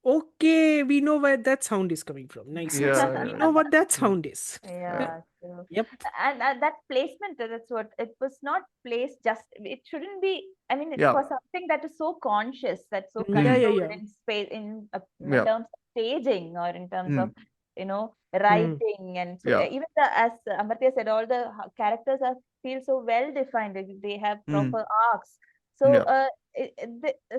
okay, we know where that sound is coming from. Nice. Yeah, We yeah, know yeah. what that sound is. Yeah. So, Yep. and that placement, that's what it was not placed just. It shouldn't be. I mean, it Yeah. was something that is so conscious, that's so Yeah, controlled yeah. in space, in Yeah. terms of staging or in terms Hmm. of writing, and so Yeah. even as Amartya said, all the characters feel so well defined. They have proper arcs. So Yeah.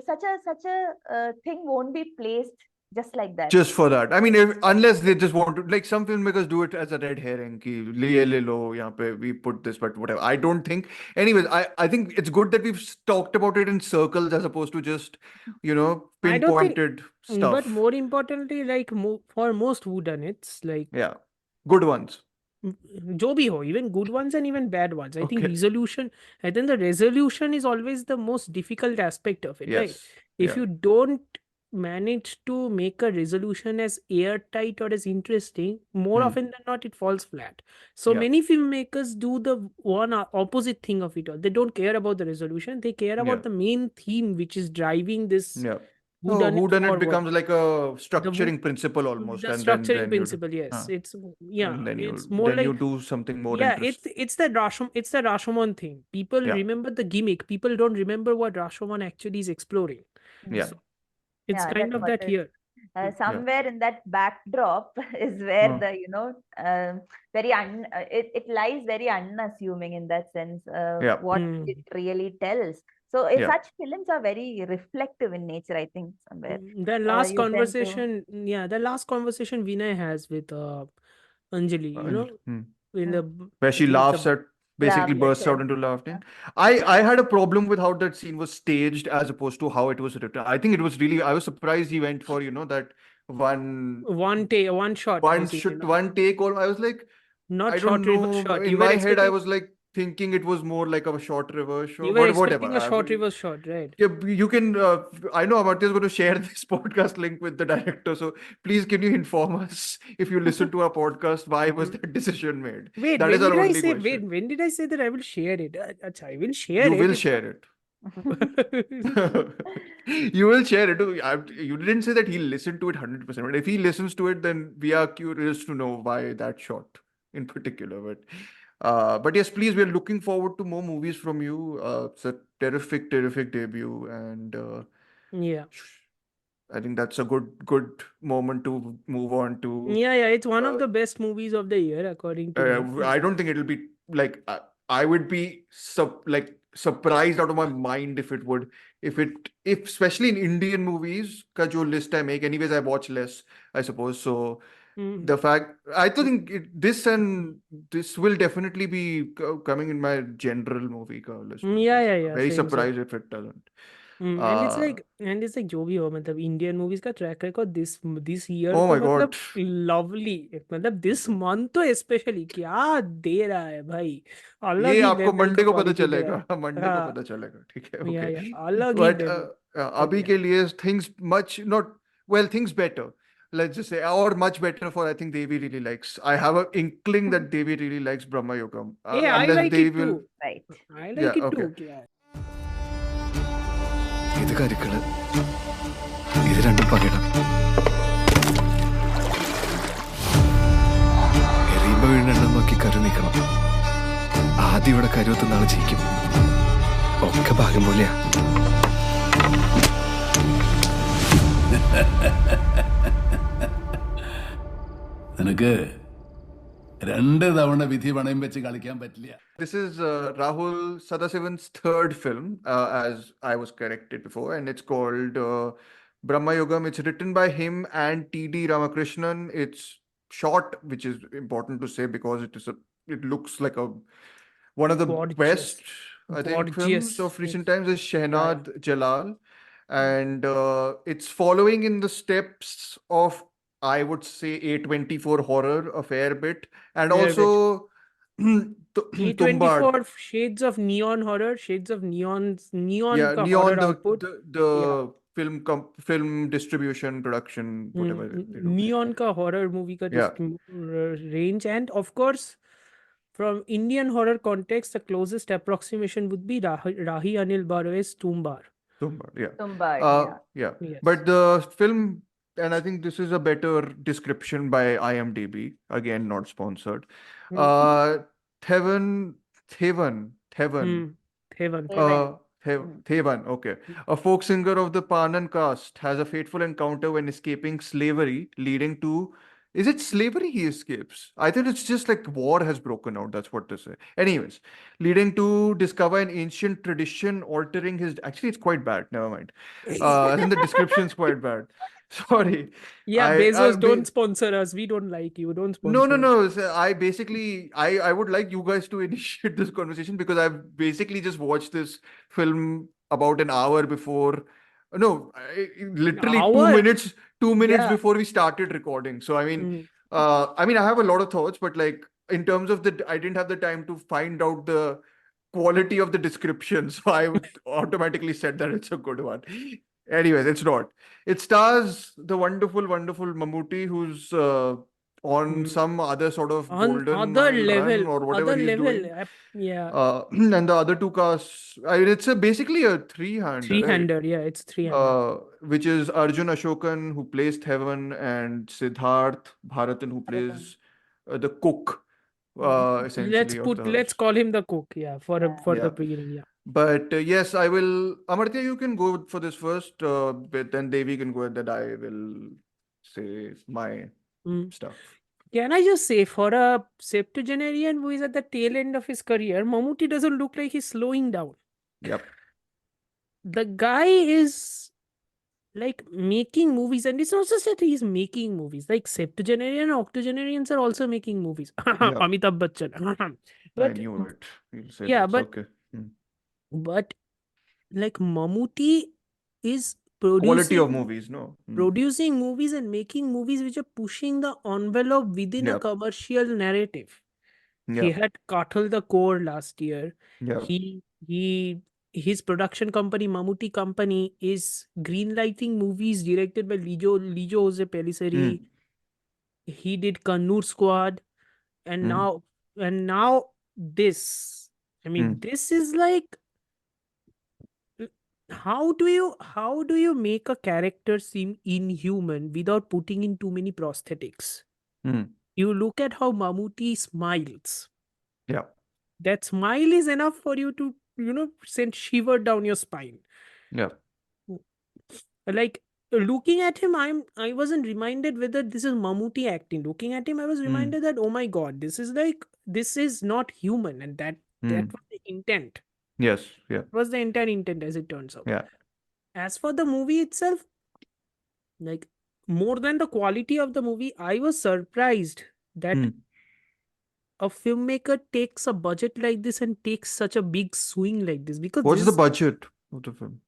such a thing won't be placed just like that. Just for that. I mean, unless they just want to, like some filmmakers do it as a red herring, ki le lo, yahan pe we put this, but whatever. I don't think. Anyways, I think it's good that we've talked about it in circles as opposed to just, I don't think- pinpointed stuff. But more importantly, like for most whodunits, like Yeah. Good ones. जो भी हो, even good ones and even bad ones. I think Okay. I think the resolution is always the most difficult aspect of it, right? Yes. If Yeah. you don't manage to make a resolution as airtight or as interesting, more Hmm. often than not, it falls flat. So Yeah. many filmmakers do the one opposite thing of it all. They don't care about the resolution, they care Yeah. about the main theme which is driving this Yeah. Oh, whodunit whodunit forward. becomes like a The wo- structuring principle almost, the and structuring then principle, yes. huh. It's yeah, And then it's more you like do something more yeah, interesting. it's the Rashomon thing. People Yeah. remember the gimmick. People don't remember what Rashomon actually is exploring. Yeah. So it's Yeah, kind that's of what that it here. somewhere in that backdrop is where Huh. the it lies very unassuming in that sense, Yeah. what Mm. it really tells. So Yeah. such films are very reflective in nature, I think, somewhere. The last You tend to conversation, the last conversation Vinay has with Anjali, Hmm. in Where she I think laughs at basically Laugh, bursts yes, out into laughing. yeah. I had a problem with how that scene was staged as opposed to how it was written. I think it was really, I was surprised he went for that one one shot, basically, one take. Or I was like, not I don't short reverse know. shot. In You were my head, I expecting, was like thinking it was more like a short reverse you shot, were but whatever. expecting a short reverse shot, right? Yeah, you can. I know Amartya is going to share this podcast link with the director, so please can you inform us if you listen to our podcast why was that decision made? Wait, That is when our did I only say? question. Wait, when did I say that I will share it? Acha, I will share You it. will share it. You will share it. You didn't say that he'll listen to it 100%. But if he listens to it, then we are curious to know why that shot in particular. But yes, please, we're looking forward to more movies from you. It's a terrific, terrific debut, and Yeah. I think that's a good moment to move on to. Yeah, it's one of the best movies of the year, according to me. I don't think it'll be like I would be surprised out of my mind if it would if especially in Indian movies ka jo list I make. Anyways, I watch less, I suppose. So Mm. the fact I think this will definitely be coming in my general movie ka list. Yeah, Very same. surprised if it doesn't. And it's like जो भी हो मतलब Indian movies का track record this year Oh तो my मतलब God. lovely, मतलब this month तो especially क्या दे रहा है भाई, अलग ये ही आपको level मंडे का को पता quality दे रहा चलेगा है. मंडे को पता चलेगा ठीक है Yeah, okay अलग ही but level. अभी Yeah. के लिए things much not well things better, let's just say, or much better for I think Devi really likes. I have an inkling that Devi really likes Brahma Yugam, Yeah, I unless like Devi it will. too. Right. I like Yeah, it okay. too. Yeah. ഇത് കരുക്കള് ഇത് രണ്ടും പകരം എറിയുമ്പോ വീണെണ്ണം നോക്കി കരു നീക്കണം. ആദ്യം ഇവിടെ കരുവത്തുന്ന ആള് ജയിക്കും. ഒക്കെ ഭാഗ്യം പോലെയാ. നിനക്ക് രണ്ട് തവണ വിധി പണയം വെച്ച് കളിക്കാൻ പറ്റില്ല. This is Rahul Sadasivan's third film, as I was corrected before, and it's called Brahma Yugam. It's written by him and T.D. Ramakrishnan. It's short, which is important to say because it looks like one of the Gorgeous. best, I think, films Gorgeous. of recent times is Shehnad Jalal, and it's following in the steps of, I would say, A24 horror a fair bit, and Fair also Tumbbad. A24 shades of neon horror, shades of neon Yeah, ka Neon, horror the output. film distribution, production, whatever they do. Neon ka horror movie ka Yeah. range, and of course from Indian horror context the closest approximation would be Rahi Anil Barve's Tumbbad. Tumbbad, yeah. Tumbbad, yeah. Yes. But the film, and I think this is a better description by IMDb, again, not sponsored. Thevan, Thevan, okay. A folk singer of the Panan caste has a fateful encounter when escaping slavery, leading to. Is it slavery he escapes? I think it's just like war has broken out. That's what they say. Anyways, leading to discover an ancient tradition altering his. Actually, it's quite bad. Never mind. I think the description's quite bad. Sorry. Yeah, Bezos, I- don't sponsor us. We don't like you. Don't sponsor No. us. So I would like you guys to initiate this conversation because I've basically just watched this film about an hour before. No, literally Hour? 2 minutes Yeah. before we started recording. So I mean, I have a lot of thoughts, but like in terms of I didn't have the time to find out the quality of the description, so I would automatically said that it's a good one. Anyways, it's not. It stars the wonderful, wonderful Mammootty, who's on some other sort of On golden other mile run level, or whatever other he's level, doing. yeah, And the other two casts, I mean, it's basically a three-hander, right? three-hander, yeah, it's three-hander. Which is Arjun Ashokan, who plays Heaven, and Siddharth Bharatan, who plays the cook, essentially, of the Let's house. call him the cook, yeah, for Yeah. the beginning, yeah. But yes, I will. Amartya, you can go for this first, but then Devi can go, and then I will say my stuff. Can I just say, for a septuagenarian who is at the tail end of his career, Mammootty doesn't look like he's slowing down. Yep. The guy is like making movies, and it's not just that he's making movies. Like septuagenarian and octogenarians are also making movies. Amitabh Bachchan. I But knew it. You'll say yeah, this. but Okay. but like Mammootty is Quality of movies, no? producing movies and making movies which are pushing the envelope within a Yep. commercial narrative. He Yep. had Kathal the Core last year. Yep. His production company, Mammootty Company, is greenlighting movies directed by Lijo Jose Pellicer. He did Kannur Squad, and now this. I mean, this is like, how do you make a character seem inhuman without putting in too many prosthetics? You look at how Mammootty smiles. Yeah. That smile is enough for you to, send shiver down your spine. Yeah. Like, looking at him, I wasn't reminded whether this is Mammootty acting. Looking at him, I was reminded that, oh my God, this is not human, and that was the intent. Yes. Yeah. Was the entire intent, as it turns out. Yeah. As for the movie itself, like, more than the quality of the movie, I was surprised that a filmmaker takes a budget like this and takes such a big swing like this, because What's the budget of the film?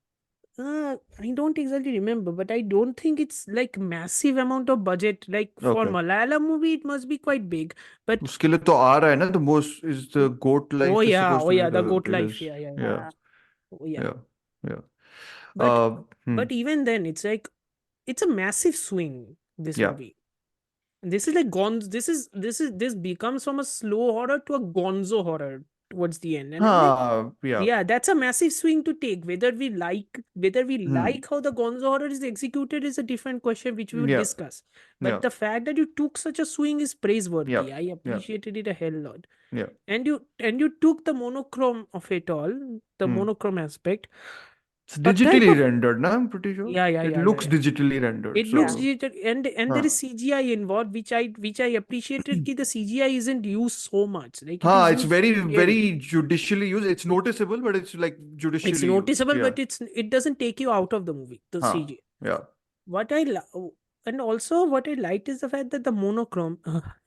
I don't exactly remember, but I don't think it's like massive amount of budget. Like for Okay. Malayalam movie, it must be quite big. But उसके लिए तो आ रहा है ना, the most is the goat life oh is yeah, supposed to be the the goat life, biggest. yeah. Oh yeah. Yeah. But even then, it's like, it's a massive swing, this Yeah. movie. This is like this becomes from a slow horror to a gonzo horror towards the end. And I'm like, yeah, that's a massive swing to take. Whether we like how the gonzo horror is executed is a different question, which we will Yeah. discuss. But Yeah. the fact that you took such a swing is praiseworthy. Yeah. I appreciated it a hell lot. Yeah. And you took the monochrome of it all, the monochrome aspect. It's digitally rendered, na? I'm pretty sure. Yeah. It looks digitally rendered. It looks digital, and there is CGI involved, which I appreciated. That the CGI isn't used so much. Like it's very, very judicially used. It's noticeable, but it's like judicially it's noticeable, used. but it doesn't take you out of the movie. The CGI. Yeah. And also what I liked is the fact that the monochrome,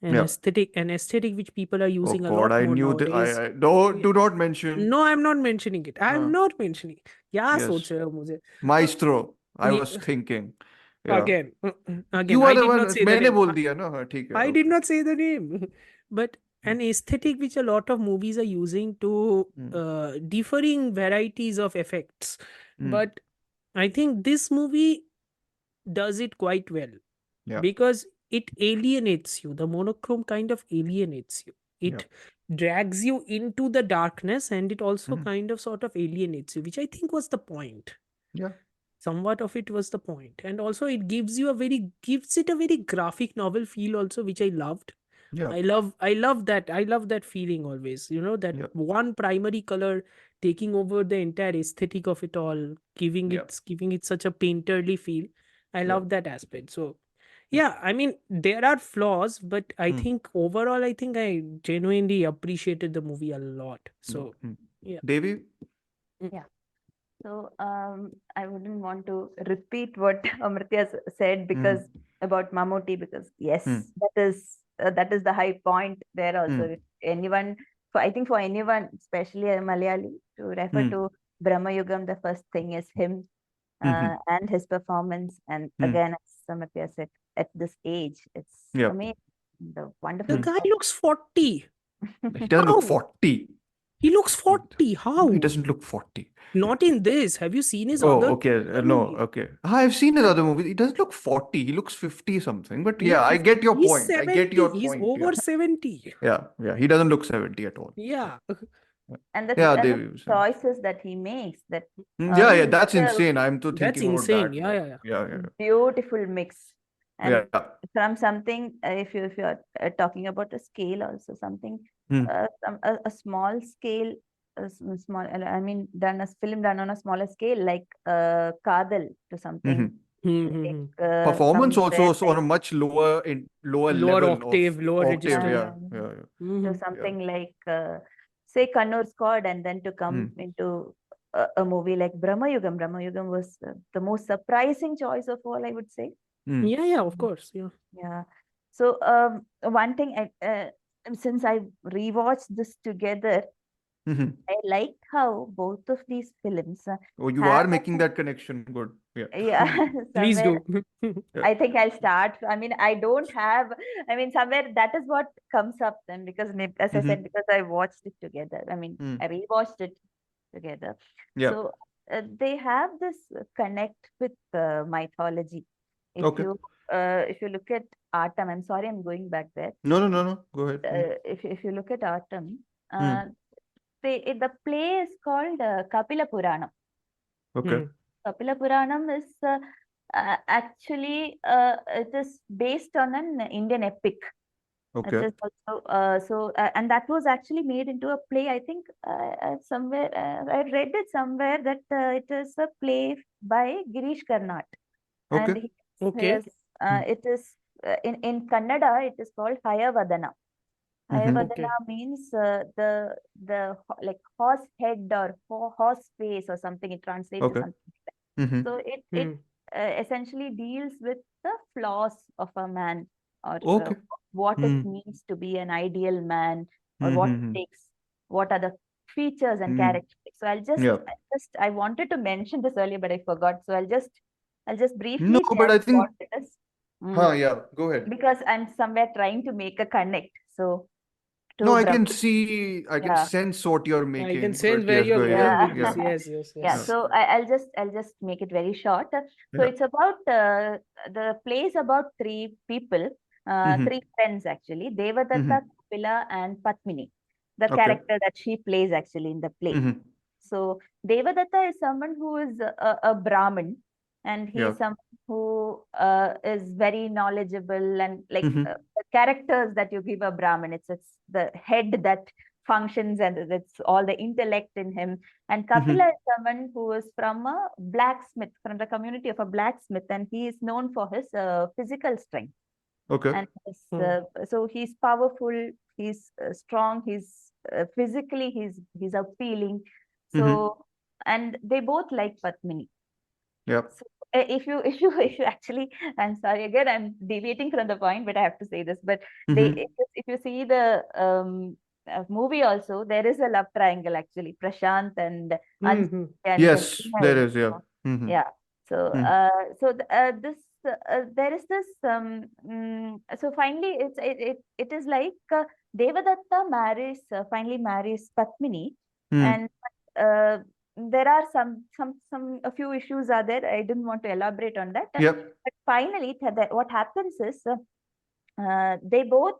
aesthetic which people are using a lot I more knew nowadays. that. Do not mention. No, I'm not mentioning it. I'm not mentioning. क्या Yes. सोच रहे हो मुझे? Maestro, I was thinking. Yeah. Again, You are I the did one. not say the मैंने name. बोल दिया ना. हाँ, ठीक है. I did not say the name. But an aesthetic which a lot of movies are using to differing varieties of effects. But I think this movie does it quite well. Yeah. Because it alienates you. The monochrome kind of alienates you. It drags you into the darkness, and it also kind of sort of alienates you, which I think was the point. Yeah. Somewhat of it was the point. And also it gives it a very graphic novel feel also, which I loved. Yeah. I love that feeling always, that one primary color taking over the entire aesthetic of it all, giving it such a painterly feel. I love that aspect. So yeah, I mean, there are flaws, but I think overall, I genuinely appreciated the movie a lot. So yeah. Devi? Yeah. So I wouldn't want to repeat what Amartya said because about Mammootty, because yes, that is the high point there also. I think for anyone, especially a Malayali, to refer to Bramayugam, the first thing is him and his performance. And again, as Amartya said, at this age, it's amazing. The wonderful. The guy looks 40. He doesn't look 40. He looks 40. How? He doesn't look 40. Not in this. Have you seen his Oh, other okay. No, movies? okay. I've seen his other movies. He doesn't look 40. He looks 50 something. But yeah, I he's, get your he's point. I 70. get your He's point. over Yeah. 70. Yeah. He doesn't look 70 at all. Yeah. And the, Yeah, and they the choices that he makes, that yeah, that's a insane. I'm too That's thinking about insane. that. Yeah. Yeah. beautiful mix. And Yeah. from something, if you are talking about a scale also, something a small scale, small, I mean, done a film done on a smaller scale, like Kadal, to something like, Performance somewhere also on a much lower Lower level octave, of lower octave. register. to something like say Kannur Squad, and then to come into a movie like Bramayugam. Bramayugam was the most surprising choice of all, I would say. Yeah, of course. Yeah. So one thing, since I rewatched this together, I liked how both of these films Oh, you have are making that connection. Good. Yeah. yeah, Please somewhere do. I think I'll start. I mean, I don't have, I mean, somewhere that is what comes up then, because as I said, because I watched it together. I mean, I rewatched it together. Yeah. So they have this connect with mythology. If you look at Aattam, I'm sorry, I'm going back there. No. Go ahead. If you look at Aattam, the play is called Kapila Puranam. Okay. Kapila Puranam is actually it is based on an Indian epic. Okay. It is also and that was actually made into a play. I think somewhere I read it somewhere that it is a play by Girish Karnad. And Okay. it is in Kannada it is called Hayavadana. Hayavadana means the like horse head or horse face or something. It translates to something like that. So it essentially deals with the flaws of a man, or what it means to be an ideal man, or what it takes, what are the features and characteristics. So I wanted to mention this earlier, but I forgot. So I'll just briefly tell but I think what it is. yeah, go ahead. Because I'm somewhere trying to make a connect. So no, I can see, I can sense what you're making. I can sense where you're going with this. Yes. So I'll just make it very short. So it's about the play is about three people, three friends actually, Devadatta, Kapila, and Padmini, the character that she plays actually in the play. So Devadatta is someone who is a Brahmin, and he's someone who is very knowledgeable, and like the characters that you give a Brahmin, it's the head that functions, and it's all the intellect in him. And Kapila is someone who is from a blacksmith, from the community of a blacksmith, and he is known for his physical strength. Okay. And so he's powerful, he's strong, he's physically he's appealing. So and they both like Padmini. Yep. So if you actually, I'm sorry again, I'm deviating from the point, but I have to say this. But if you see the movie also, there is a love triangle actually, Prashant and Anjali and yes, Reena there also. is. Yeah. Yeah. So this there is this so finally it is like Devadatta finally marries Padmini, and there are a few issues are there. I didn't want to elaborate on that. But finally, what happens is they both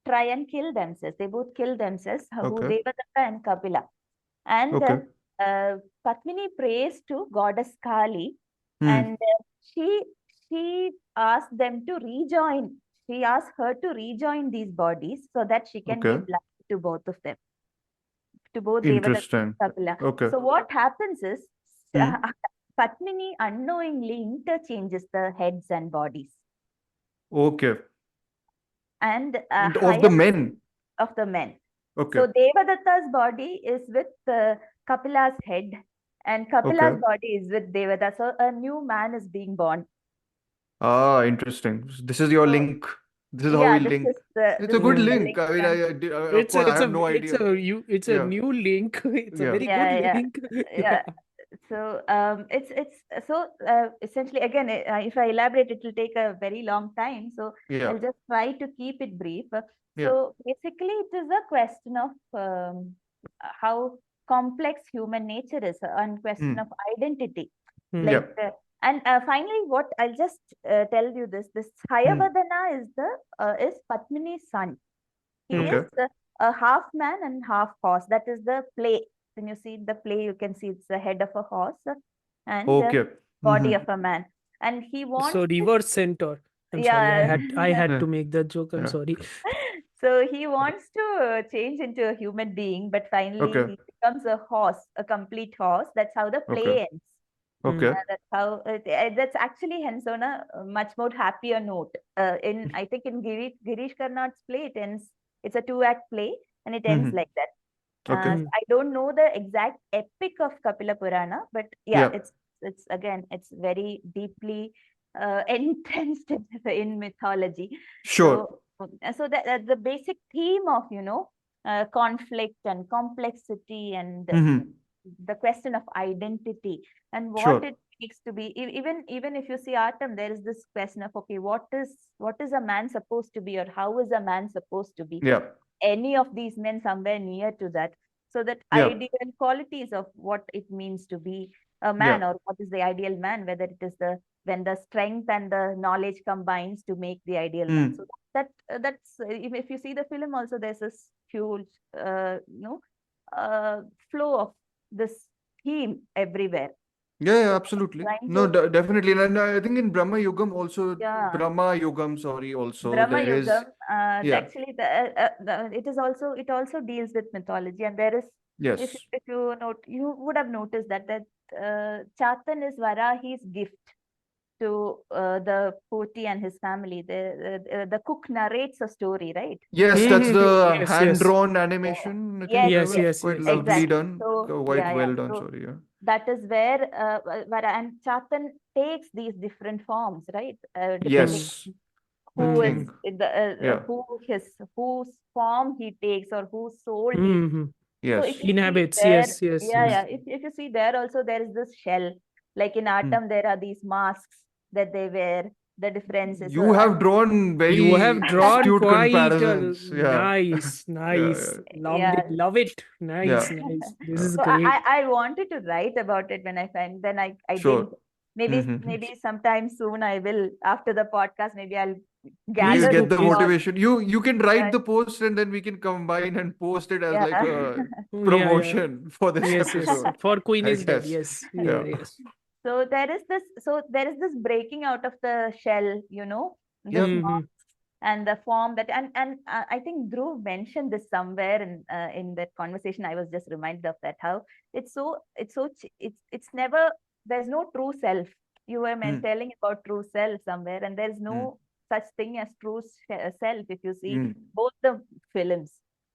try and kill themselves. They both kill themselves, Devadatta and Kapila. And Padmini prays to goddess Kali, and she asked them to rejoin. She asked her to rejoin these bodies so that she can give life to both of them, to both Devadatta and Kapila. So what happens is Padmini unknowingly interchanges the heads and bodies. Okay. And of the men. Of the men. Okay. So Devadatta's body is with Kapila's head, and Kapila's body is with Devadatta. So a new man is being born. Ah, interesting. This is your link. This is how we link. It's a good link. I mean, I have no idea. It's a new link. It's a very good link. So it's so essentially, again, if I elaborate, it will take a very long time. So I'll just try to keep it brief. So basically, it is a question of how complex human nature is, and question of identity. Like, and finally, what I'll just tell you this Hayavadana is Padmini's son. He is a half man and half horse. That is the play. When you see the play, you can see it's the head of a horse and the body of a man. And he wants So reverse centaur. I'm sorry, I had to make that joke. I'm sorry. So he wants to change into a human being, but finally he becomes a horse, a complete horse. That's how the play ends. That's how that's actually hence on a much more happier note. I think in Girish Karnad's play, it ends. It's a 2-act play, and it ends like that. I don't know the exact epic of Kapila Purana, but it's again, it's very deeply entrenched in mythology. Sure. So that the basic theme of conflict and complexity and the question of identity and what it takes to be, even if you see Aattam, there is this question of, okay, what is a man supposed to be, or how is a man supposed to be? Any of these men somewhere near to that, so that ideal qualities of what it means to be a man, or what is the ideal man, whether it is when the strength and the knowledge combines to make the ideal man. So that's if you see the film also, there's this huge flow of this theme everywhere. Yeah, absolutely. No, definitely. And I think in Bramayugam also, there is actually it also deals with mythology, and there is, if you note, you would have noticed that Chatan is Varahi's gift to the Poti and his family. The cook narrates a story, right? Yes, that's the hand-drawn animation. Yes, quite lovely done, quite well done. So sorry, that is where and Chatan takes these different forms, right? Yes. Who is whose form he takes, or whose soul he takes. Yes. So if you inhabits. See there, Yes. If you see there also, there is this shell. Like in Aattam, there are these masks that they wear. The difference is you have drawn very astute comparisons. Nice. Love it. Nice. This is great. I wanted to write about it when I didn't. Maybe sometime soon I will, after the podcast. Maybe I'll gather. Please get the motivation. You can write the post, and then we can combine and post it as like a promotion for this episode. For Queen is Dead. Yes. Yes. So there is this breaking out of the shell, the form and the form that, and I think Dhruv mentioned this somewhere in that conversation. I was just reminded of that, how it's never, there's no true self. You were telling about true self somewhere, and there's no such thing as true self. If you see both the films,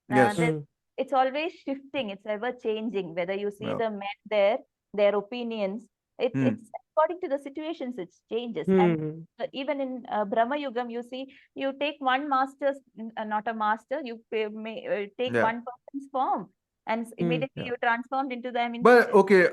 it's always shifting. It's ever changing. Whether you see the men there, their opinions. It's according to the situations, it changes. And even in Bramayugam, you see, you take one master, not a master, you take one person's form, and immediately you transformed into them. But okay,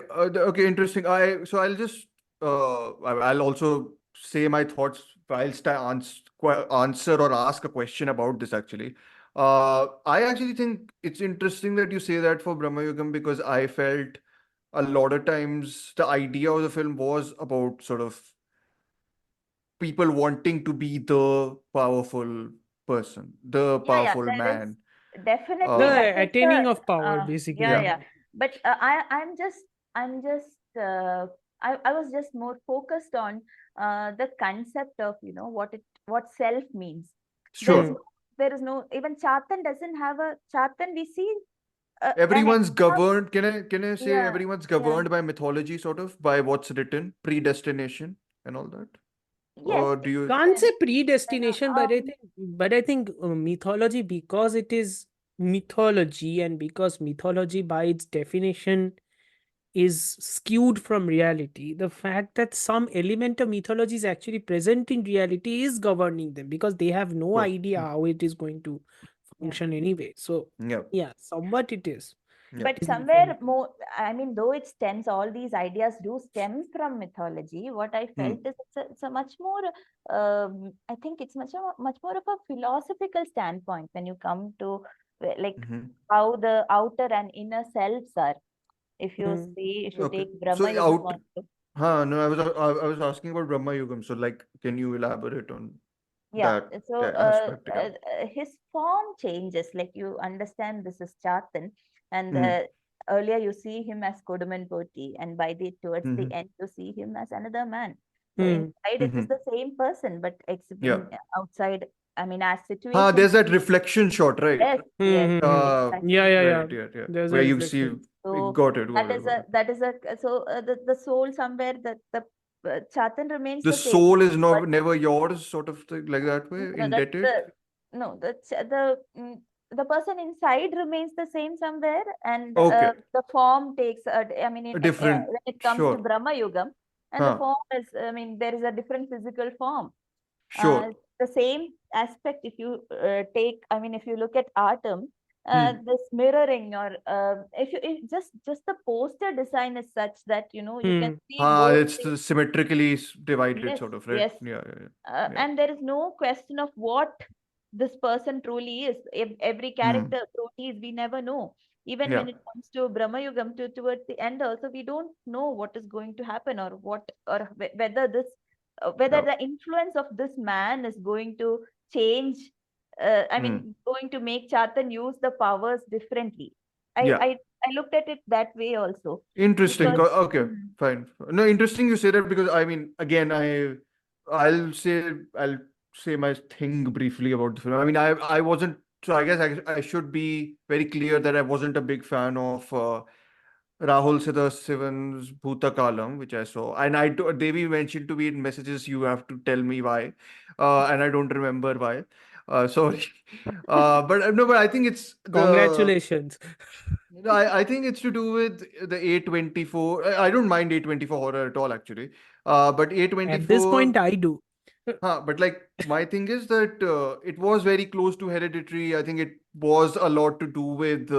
interesting. I'll just I'll also say my thoughts whilst I answer or ask a question about this. Actually, I actually think it's interesting that you say that for Bramayugam, because I felt a lot of times the idea of the film was about sort of people wanting to be the powerful person, the powerful man. Definitely the attaining of power, basically. But I was just more focused on the concept of what self means. Sure. There is no, even Chatan doesn't have a Chatan. We see everyone's governed. Can I say everyone's governed by mythology, sort of by what's written, predestination and all that? Yes. Or do you can't say predestination, but I think mythology, because it is mythology, and because mythology by its definition is skewed from reality, the fact that some element of mythology is actually present in reality is governing them, because they have no idea how it is going to function anyway. So somewhat it is. But somewhere more, I mean, though it stems, all these ideas do stem from mythology. What I felt is it's a much more, I think it's much more of a philosophical standpoint when you come to like Mhm. how the outer and inner selves are. If you Mm. see, if you Okay. take So Brahmayugam out. also, No, I was asking about Brahma Yugam. So like, can you elaborate on yeah. that So aspect again? his form changes. Like you understand, this is Chatan, and Hmm. earlier you see him as Koduman Poti, and by the towards the Hmm. end you see him as another man. So Mm. inside it Hmm. is the same person, but Yeah. outside, I mean, as situations. There's that reflection shot, right? Yes, yes, Mm-hmm. exactly. Yeah, yeah, yeah. Right, yeah. There's a Where you see, reflection. So got it. the soul somewhere, that the Chatan remains The the same, soul is but never yours, sort of thing, like that way, no, that's indebted. the no the person inside remains the same somewhere, and Okay, the form takes I mean a different, when it comes to sure. Brahma Yugam, and the Huh, form is, I mean, there is a different physical form. sure. The same aspect, if you take, I mean, if you look at Atom, Hmm. this mirroring, or if just the poster design is such that you can Mm. see both It's things. symmetrically divided, Yes, sort of, right? yes. Yeah, yeah. And there is no question of what this person truly is. Every Hmm. character truly is, we never know. Even Yeah, when it comes to Brahmayugam, towards the end also, we don't know what is going to happen, or whether this whether yeah. the influence of this man is going to change. I Hmm. mean, going to make Chatan use the powers differently. I Yeah. I I looked at it that way also, Interesting. because Okay, fine. No, interesting you say that because I mean, again, I'll say I'll say my thing briefly about the film. I mean, I wasn't. So I guess I should be very clear that I wasn't a big fan of Rahul Siva's Bhutakalam, which I saw, and Devi mentioned to me in messages, you have to tell me why, and I don't remember why. Sorry, but no, but I think it's the. Congratulations. No, I think it's to do with the A24. I don't mind A24 horror at all, actually. But At this A24, point, I do. but like my thing is that it was very close to Hereditary. I think it was a lot to do with.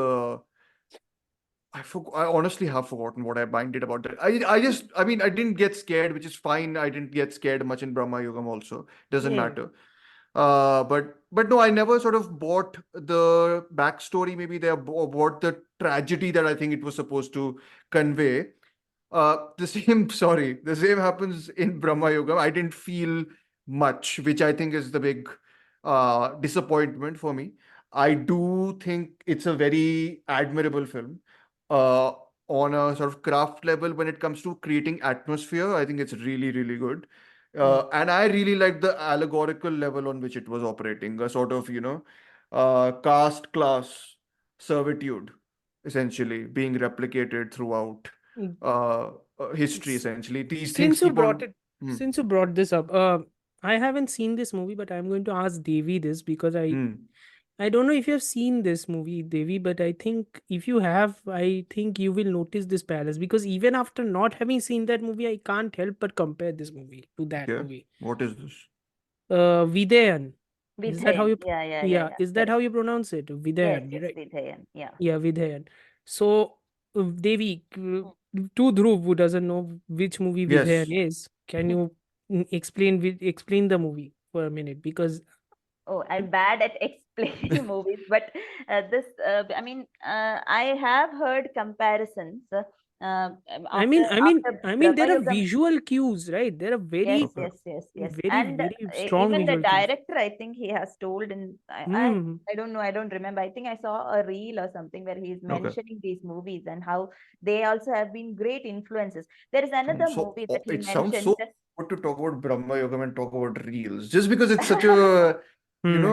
I honestly have forgotten what I minded about that. I mean, I didn't get scared, which is fine. I didn't get scared much in Brahma Yugam also. Doesn't Hmm. matter. But no, I never sort of bought the backstory. Maybe they bought the tragedy that I think it was supposed to convey. The same happens in Brahma Yugam. I didn't feel much, which I think is the big disappointment for me. I do think it's a very admirable film uh, on a sort of craft level when it comes to creating atmosphere. I think it's really, really good. And I really like the allegorical level on which it was operating, a sort of, caste class servitude, essentially being replicated throughout Mm. uh, history. S- Essentially, these things Since you keep brought on. it, Hmm. since you brought this up, I haven't seen this movie, but I'm going to ask Devi this because Hmm. I don't know if you have seen this movie, Devi, but I think if you have, I think you will notice this balance because even after not having seen that movie, I can't help but compare this movie to that Okay. movie. What is this? Videyan. Is that how Vidhayan. you? Yeah. Is that how Correct. you pronounce it? Yes, Videyan, yes, right? Vidhayan. Yeah. Yeah, Vidhayan. So, Devi, to Dhruv, who doesn't know which movie Yes. Vidhayan is, can you explain the movie for a minute? Because Oh, I'm bad at explaining movies, but I mean, I have heard comparisons after I mean, Brahma there are Yugam. visual cues, right? There are Yes, very, Okay. yes, yes, yes. very, And very strong even the visual cues. director, I think he has told in, Hmm. I don't know, I don't remember. I think I saw a reel or something where he's Okay. mentioning these movies and how they also have been great influences. There is another Sounds movie that he it sounds mentioned. so good to talk about Brahma Yogam and talk about reels, just because it's such a, Hmm.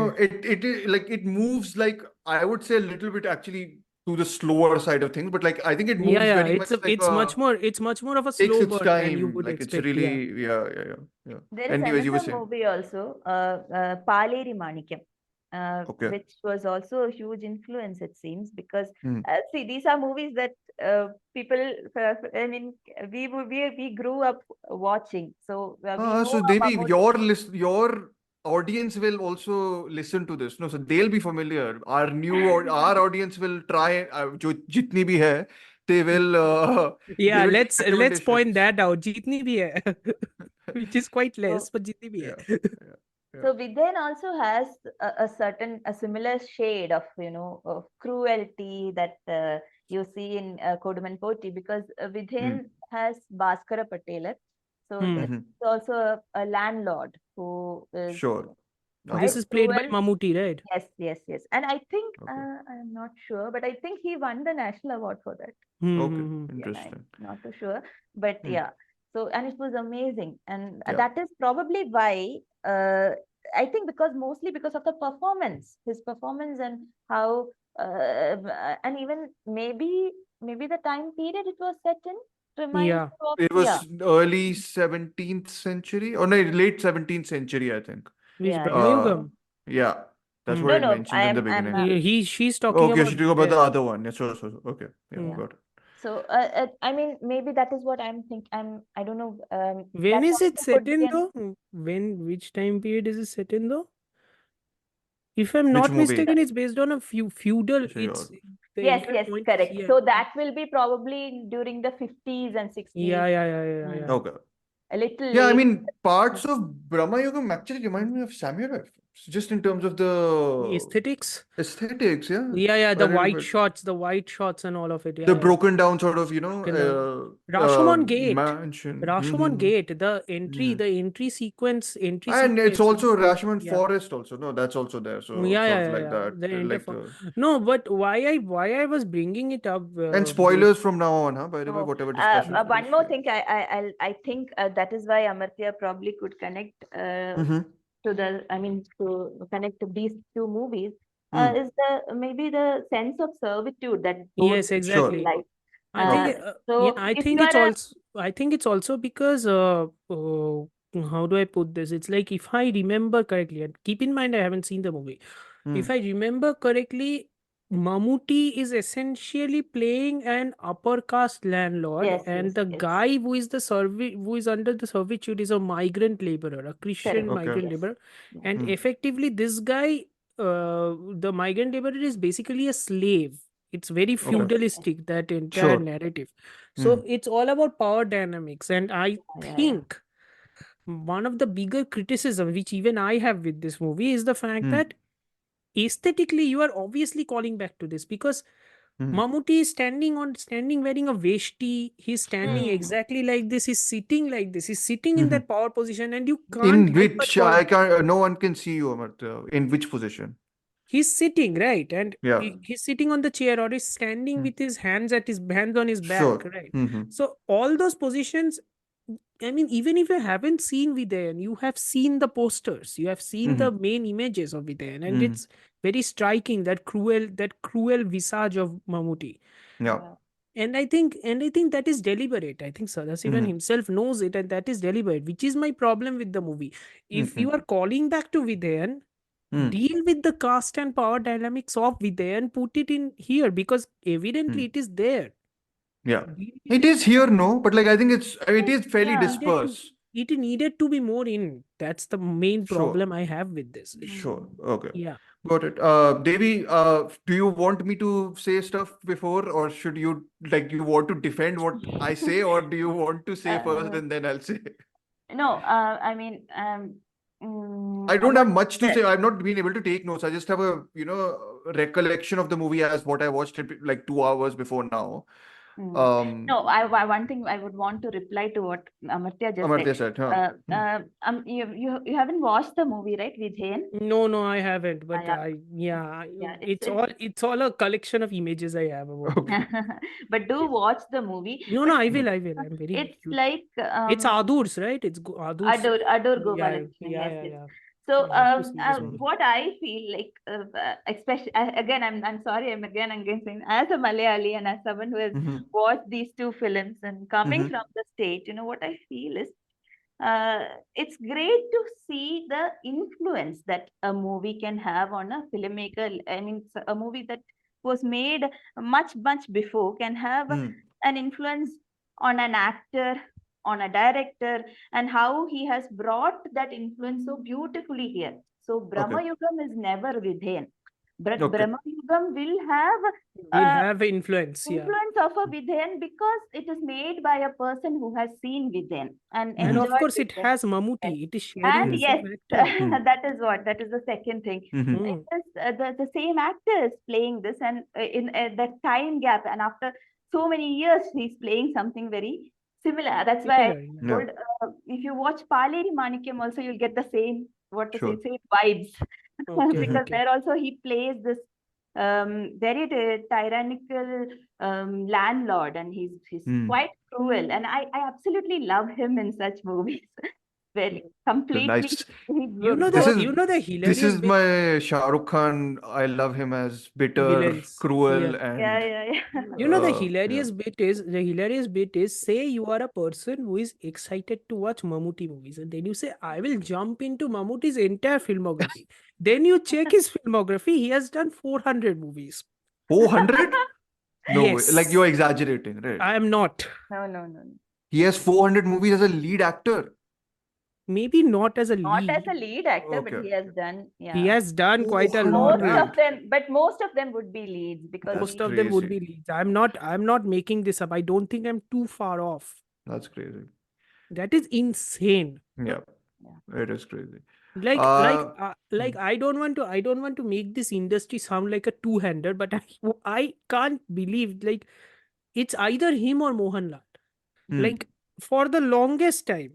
like it moves like I would say a little bit actually to the slower side of things, but like I think it Yeah, moves yeah. very much like It's much more of a takes slow its burn than you time, would like it's expect. Yeah. really yeah. There is Anyways, you were another saying. movie also, Paleri Manikyam, Okay. which was also a huge influence, it seems, because Hmm. see, these are movies that people, I mean, we grew up watching, so we know So Devi, about. your audience will also listen to this. No, so they'll be familiar. Our audience will try. जो जितनी भी है, they will Yeah, take let's point recommendations. that out. Jitni bhi hai. Which is quite So less, but jitni bhi Yeah, hai. yeah. So Vidhen also has a similar shade of of cruelty that you see in Kodum and Poti, because Vidhen has Bhaskara Patelar. So it's also a landlord who is This is played by cruel. Mammootty, right? Yes. And I think I'm not sure, but I think he won the national award for that. Okay, Yeah, interesting. I'm not too sure, but yeah. So, and it was amazing, and Yeah. that is probably why I think, mostly because of the performance, his performance, and how and even maybe the time period it was set in reminds Yeah. you of, It was early 17th century, or no, late 17th century, I think. Which Yeah. Bramayugam? Yeah, that's what No, it no, mentions in the beginning. She's talking Okay, about she's talking about the other one. Yeah, so. Okay, yeah, got it. So I mean, maybe that is what I'm think. I don't know. When that is it also set could be in an- though? Which time period is it set in though? If I'm Which not movie? mistaken, it's based on a feudal. Sure. It's the Yes, entire point correct. here. So that will be probably during the 50s and 60s. Yeah. Okay. A little Yeah, I late. mean, parts of Brahmayugam actually remind me of samurai films, just in terms of the Aesthetics. aesthetics, yeah. Yeah. A The little white bit. shots, and all of it. The Yeah. broken down sort of, Rashomon Gate. mansion. Rashomon Gate. The Mhm. entry sequence. And it's also Rashomon Yeah. Forest also. No, that's also there. So Yeah, sort of like yeah. that. The end Like of no, but why I was bringing it up. and spoilers from now on, huh? By the way, whatever discussion. One more thing, I think that is why Amartya probably could connect to connect to these two movies, is maybe the sense of servitude that both Yes, exactly. life. I think So I if think you it's are also because how do I put this? It's like, if I remember correctly, and keep in mind I haven't seen the movie. If I remember correctly, Mammootty is essentially playing an upper caste landlord, and the guy who is who is under the servitude is a migrant laborer, a Christian migrant laborer, and effectively this guy, the migrant laborer, is basically a slave. It's very feudalistic, that entire narrative. So it's all about power dynamics, and I think one of the bigger criticism which even I have with this movie is the fact that aesthetically you are obviously calling back to this, because Mammootty is standing wearing a veshti. He's standing exactly like this. He's sitting like this. He's sitting in that power position, and you can't In help but which call. I can't. No one can see you, Amartya. In which position? He's sitting, right, and Yeah. he's sitting on the chair, or he's standing with his hands on his back, Sure. right? So all those positions, I mean, even if you haven't seen Vidayan, you have seen the posters, you have seen the main images of Vidayan, and it's very striking, that cruel visage of Mammootty. Yeah. And I think that is deliberate. I think Sadasivan himself knows it, and that is deliberate, which is my problem with the movie. If you are calling back to Vidayan, deal with the caste and power dynamics of Vidayan, put it in here, because evidently it is there. Yeah. It is here, no, but like I think it is fairly dispersed. It needed to be more in. That's the main problem I have with this. Sure. Okay. Yeah. Got it. Devi, do you want me to say stuff before, or should you you want to defend what I say, or do you want to say first and then I'll say? No, I mean, I don't have much to say. I've not been able to take notes. I just have a recollection of the movie as what I watched it like 2 hours before now. No, one thing I would want to reply to what Amartya just said. You haven't watched the movie, right, Vidhen? No, I haven't. But it's all a collection of images I have about it. But do watch the movie. No, I will. I'm very. It's like it's Adur's, right? It's Adur's. Adur Gopalan. Yeah. So what I feel like, especially again, I'm sorry, I'm again saying, as a Malayali and as someone who has watched these two films and coming from the state, what I feel is, it's great to see the influence that a movie can have on a filmmaker. I mean, a movie that was made much before can have an influence on an actor, on a director, and how he has brought that influence so beautifully here. So Bramayugam is never Vidhen. But Okay. Bramayugam will have Will have influence, yeah. influence of a Vidyan because it is made by a person who has seen Vidyan and And of enjoyed course, it Vidyan. has Mammootty. It is sharing And the yes, same actor. that is the second thing. Mhm. It is, the same actor is playing this, and in that time gap, and after so many years, he's playing something very similar. That's why I Similar, yeah. Yeah. told, if you watch Paleri Manikyam, also you'll get the same, what to Sure. say, vibes. Okay, Because okay. there also he plays this very tyrannical landlord, and he's Hmm. quite cruel, and I absolutely love him in such movies. Very completely Nice. You know This the is you know the this hilarious is bit, my Shah Rukh Khan. I love him as bitter, villains. cruel, Yeah. yeah, and yeah. You know the yeah. hilarious bit is say you are a person who is excited to watch Mammootty movies, and then you say I will jump into Mammootty's entire filmography. Then you check his filmography; he has done 400 movies. 400? No way. Like Yes, you're exaggerating, right? I am not. No. He has 400 movies as a lead actor. Maybe not as a Not as lead. a lead actor, Okay, but he okay. has done, He yeah. has done quite a lot, Most right? of them, but most of them would be leads because That's Most he, of them would crazy. be leads. I'm not making this up. I don't think I'm too far off. That's crazy. That is insane. Yeah, yeah. it is crazy. Like Hmm. I don't want to make this industry sound like a two-hander, but I can't believe like it's either him or Mohanlal. Hmm. Like for the longest time,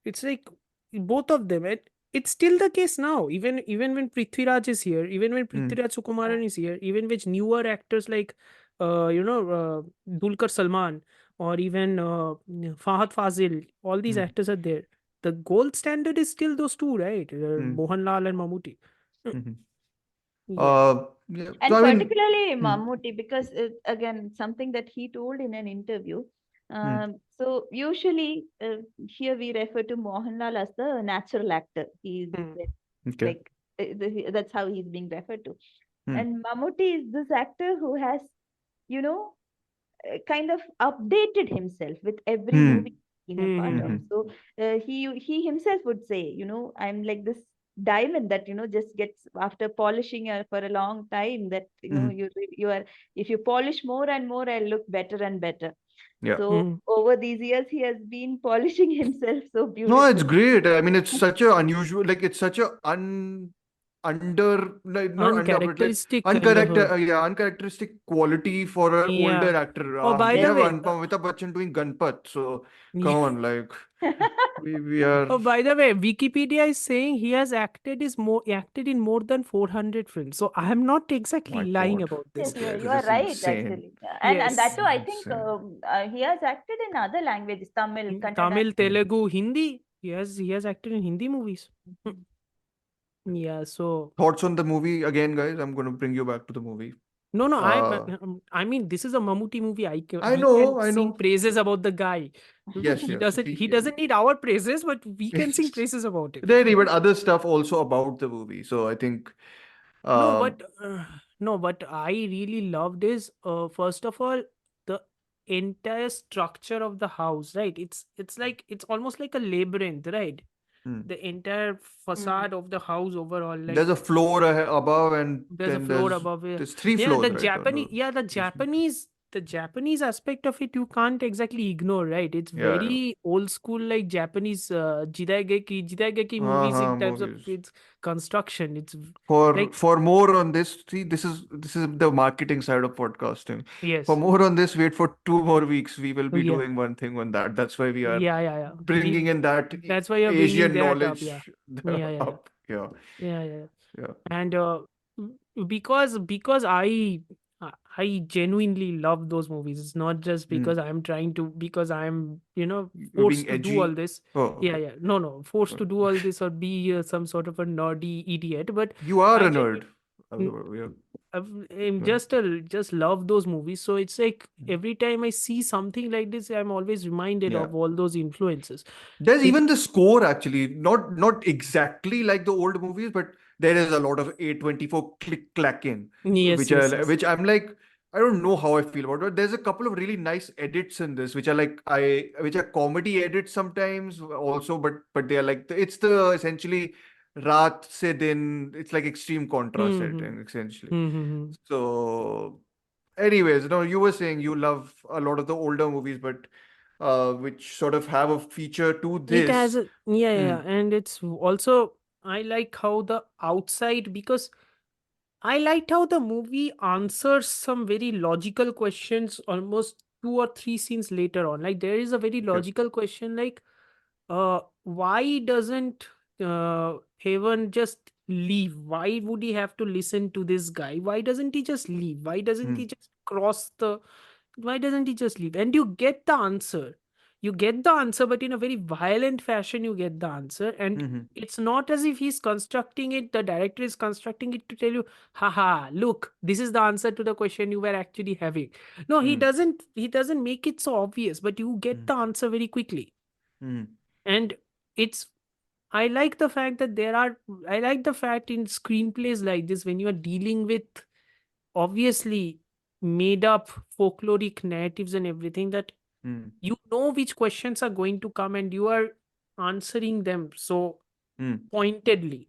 it's like both of them. And it's still the case now. Even when Prithviraj is here, even when Hmm. Prithviraj Sukumaran is here, even with newer actors like Dulquer Salman or even Fahad Fazil, all these Hmm. actors are there. The gold standard is still those two, right? Hmm. Mohanlal and Mammootty. Hmm. Yeah. Yeah. So And I mean, particularly hmm. Mammootty, because again, something that he told in an interview. Hmm. So usually here we refer to Mohanlal as the natural actor. He's Mm. Okay. like that's how he's being referred to. Hmm. And Mammootty is this actor who has, you know, kind of updated himself with every Hmm. movie he's been a part of. Hmm. So he himself would say, I'm like this diamond that just gets after polishing for a long time. That Hmm. you are if you polish more and more, I'll look better and better. Yeah. So Mm. over these years, he has been polishing himself so No, it's beautifully. great. I mean, it's such a unusual, like it's such a like not under, but like Uncharacteristic kind of a uncharacteristic quality for an yeah. older actor. Oh, by We the have way, Amitabh Bachchan doing Ganpat, so come yeah. on, like we are. Oh, by the way, Wikipedia is saying he has acted in more than 400 films. So I am not exactly My lying God, about Yes, this. you this are is right, insane. actually. Yeah. And that Yes. too, I think Insane. he has acted in other languages, Tamil, Kannada. Tamil, Telugu, Hindi. He has acted in Hindi movies. Yeah, so Thoughts on the movie again, guys? I'm going to bring you back to the movie. no, Uh, I mean, this is a Mammootty movie. I We can know, I sing know. praises about the guy. Yes, He yes. doesn't need our praises, but we can sing praises about him. Really, but other stuff also about the movie. So I think, No, um, but no, but I really loved is first of all the entire structure of the house, right? It's like it's almost like a labyrinth, right? hmm. The entire facade of the house overall, There's like a floor above, and there's a then floor above it. there's three Yeah, floors, right? Or no, The there's no. Japanese aspect of it you can't exactly ignore, right? It's Yeah, yeah. very old school, like Japanese jidaigeki movies in terms of Movies. its construction. It's For like more on this, see, this is the marketing side of podcasting. For yes, more on this, wait for 2 more weeks. We will be yeah, doing one thing on that. That's why we are yeah. bringing in that That's why you're bringing Asian that up, yeah, knowledge yeah. up. Yeah, Yeah. yeah. And because I genuinely love those movies. It's not just Hmm. because I'm trying to because I'm You're being forced to do all edgy. this. Oh, Yeah, okay. yeah. No, forced to do all this or be some sort of a nerdy idiot. But You are I a nerd. genuinely Yeah. I'm Yeah. just love those movies. So it's like every time I see something like this, I'm always reminded Yeah. of all those influences. There's It even the score actually, not exactly like the old movies, but there is a lot of A24 click clacking, yes, yes. which I'm like, I don't know how I feel about it. There's a couple of really nice edits in this, which are like which are comedy edits sometimes also, but they are like it's the essentially Raat se din. It's like extreme contrast Mhm. editing, essentially. Mhm. So, anyways, you were saying you love a lot of the older movies, but which sort of have a feature to It has this. yeah, and it's also I like how the outside because I liked how the movie answers some very logical questions almost 2 or 3 scenes later on. Like there is a very Okay. logical question like why doesn't Haven just leave? Why would he have to listen to this guy? Why doesn't he just leave? Why doesn't Hmm. he just cross the why doesn't he just leave? And you get the answer. You get the answer, but in a very violent fashion, you get the answer. And Mhm. it's not as if he's constructing it, the director is constructing it to tell you, haha, look, this is the answer to the question you were actually having. No, Hmm. he doesn't make it so obvious, but you get the answer very quickly. Hmm. And it's I like the fact that I like the fact in screenplays like this when you are dealing with obviously made up folkloric narratives and everything that Hmm. you know which questions are going to come and you are answering them so Hmm. pointedly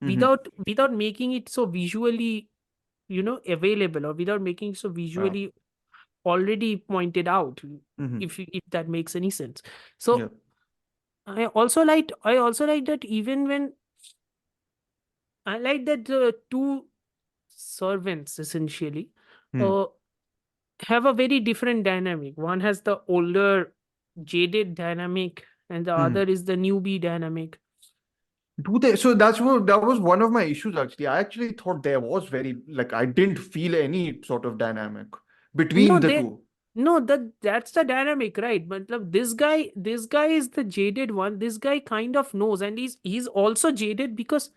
Mhm. without making it so visually available or without making it so Yeah. visually already pointed out Mhm. if that makes any sense. Yeah. So I also like that even when I like that the two servants essentially Hmm. uh, have a very different dynamic. One has the older jaded dynamic and the Hmm. other is the newbie dynamic. Do they? So that was one of my issues actually. I actually thought there was very like I didn't feel any sort of dynamic No, between the they two. no that's the dynamic, right? But like, this guy is the jaded one. This guy kind of knows, and he's also jaded because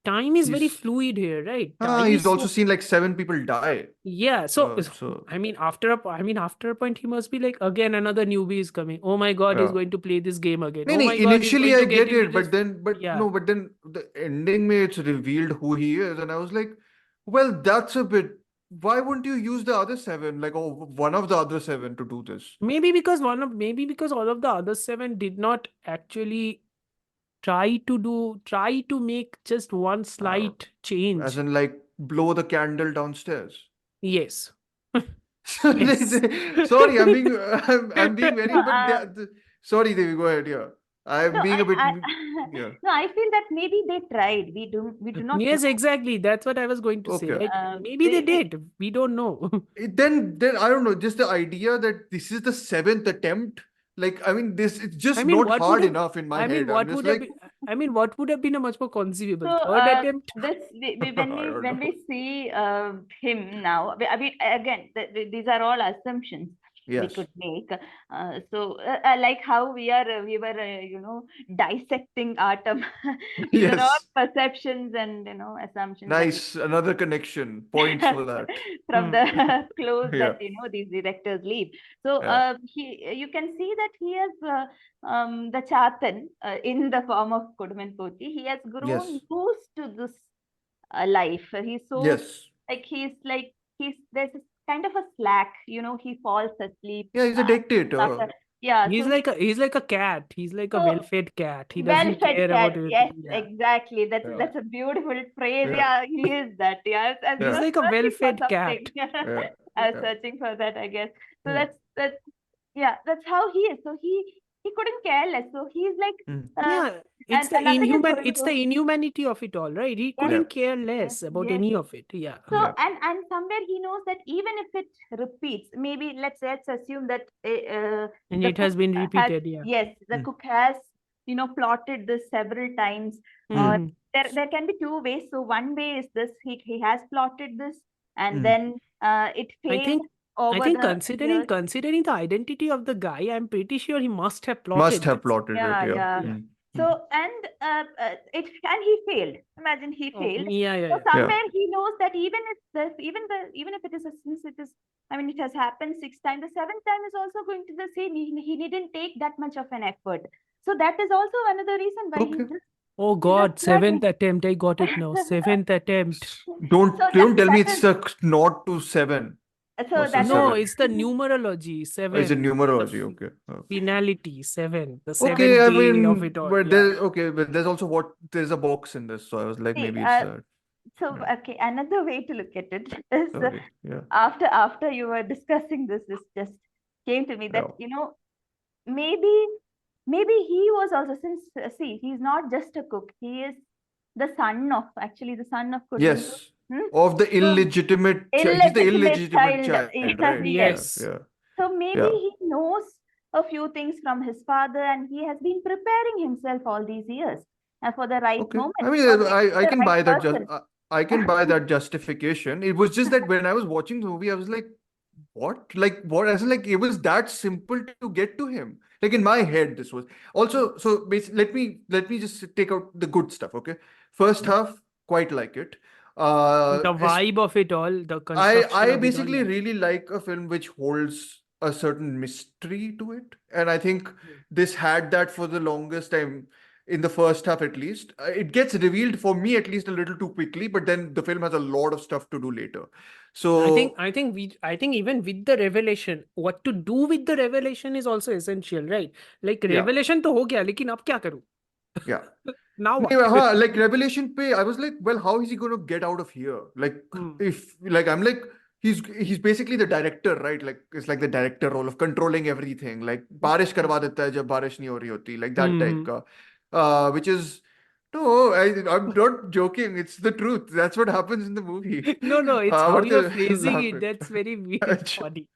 time is very He's fluid here, right? Time he's is also so seen like 7 people die. yeah. So So I mean after a point he must be like again another newbie is coming. Oh my god, he's yeah. going to play this game again. No, Oh no, my god, he's initially going I to get get into it, this. Yeah. but then the ending may it's revealed who he is, and I was like, well, that's a bit. Why wouldn't you use the other 7, like one of the other 7 to do this? Maybe because all of the other 7 did not actually try to make just one Uh, slight as change. in like blow the candle downstairs. Yes. Yes. Sorry, I'm being very, No, but sorry, Devi, go ahead. Yeah, I'm no, being a bit, I yeah. no, I feel that maybe they tried. We do not know. Yes, exactly. That's what I was going to say, Okay. right? Maybe they did. We don't know. Then I don't know. Just the idea that this is the 7th attempt. Like, I mean, this it's I just mean, not what would hard have enough in my I mean, head. I'm what just would have like, been what would have been a much more So conceivable third attempt? this when I we don't when know. we see him now, I mean again these are all assumptions we Yes. could make. I like how we were dissecting Aattam. These are all Yes. perceptions and assumptions that we Nice. Another connection. Points for that. from the clothes Yeah. that these directors leave. So Yeah. you can see that he has the Chatan in the form of Koduman Poti. He has grown Yes. used to this life. He's so Yes. like he's there's this kind of a slack. He falls asleep Yeah, he's a dictator. after. Yeah, He's so like a cat. He's like a so well-fed cat. He doesn't well-fed care cat. about Yes, anything. Yeah. exactly. That's Yeah. that's a beautiful phrase. Yeah. Yeah, he is that. Yeah, I Yeah. He's was like a searching for well-fed something. cat. Yeah. I was Yeah. searching for that, I guess. So Yeah. that's how he is. So he couldn't care less. So he's like Mm. Yeah, and nothing is going it's to the inhumanity of it all, right? He yes, Yeah. couldn't care yes, less about yes. any of it. Yeah. So Yeah. and somewhere he knows that even if it repeats, maybe let's assume that And the it has cook been has repeated, yeah. the Mm. cook has plotted this several times, or Mhm. there can be two ways. So one way is this: he has plotted this, and Mhm. then it I failed I over think the years. considering the identity of the guy, I'm pretty sure he must have Must plotted have this. plotted it. Yeah, Yeah. yeah. Yeah. Mm. So Mm. and he failed. Imagine he Oh, failed. yeah, yeah, So yeah. Yeah. somewhere he knows that even if it is since it is, I mean, it has happened 6 times, the 7th time is also going to the same. He didn't take that much of an effort. So that is also another reason why Okay. Oh he's just God, seventh flirting. attempt. I got it now. Seventh attempt. So Don't tell me that it's is a not to 7. So What's the that No, seven? it's the numerology, Oh, it's a seven. numerology. Okay. Finality, seven. The Okay, seventh I day of mean, it all. but Yeah. there's also there's a box in this, so I was like, see, maybe it's so yeah. okay, another way to look at it is Okay, yeah, after you were discussing this just came to me that yeah. maybe he was also, since see, he's not just a cook, he is the son of Kodundu. Yes, Hmm? of the So illegitimate he's the illegitimate illegitimate child. child, right? Yes. Yeah, Yes. yeah, So maybe yeah. he knows a few things from his father, and he has been preparing himself all these years for the right Okay. moment, I mean, or maybe I the can right buy that person. I can buy that justification. It was just that when I was watching the movie, I was like, what? Like what? I was like, it was that simple to get to him. Like in my head, this was also so basically let me just take out the good stuff, okay? First half, quite like it. The Es- vibe of it all, the construction I of it all. basically Yeah. really like a film which holds a certain mystery to it, and I think this had that for the longest time in the first half at least. It gets revealed for me at least a little too quickly, but then the film has a lot of stuff to do later. So I think even with the revelation, what to do with the revelation is also essential, right? Like yeah, revelation to ho gaya, lekin ab kya karu? yeah. Now नहीं, what? हाँ, like Revelation पे, I was like, well, how is he going to get out of here? Like, Hmm. if like I'm like, he's basically the director, right? Like it's like the director role of controlling everything. Like बारिश करवा देता है जब बारिश नहीं हो रही होती, like that type Hmm. का, which is no, I'm not joking. It's the truth. That's what happens in the movie. No, it's how you're Amartya phrasing it. laughing. That's very weird, funny.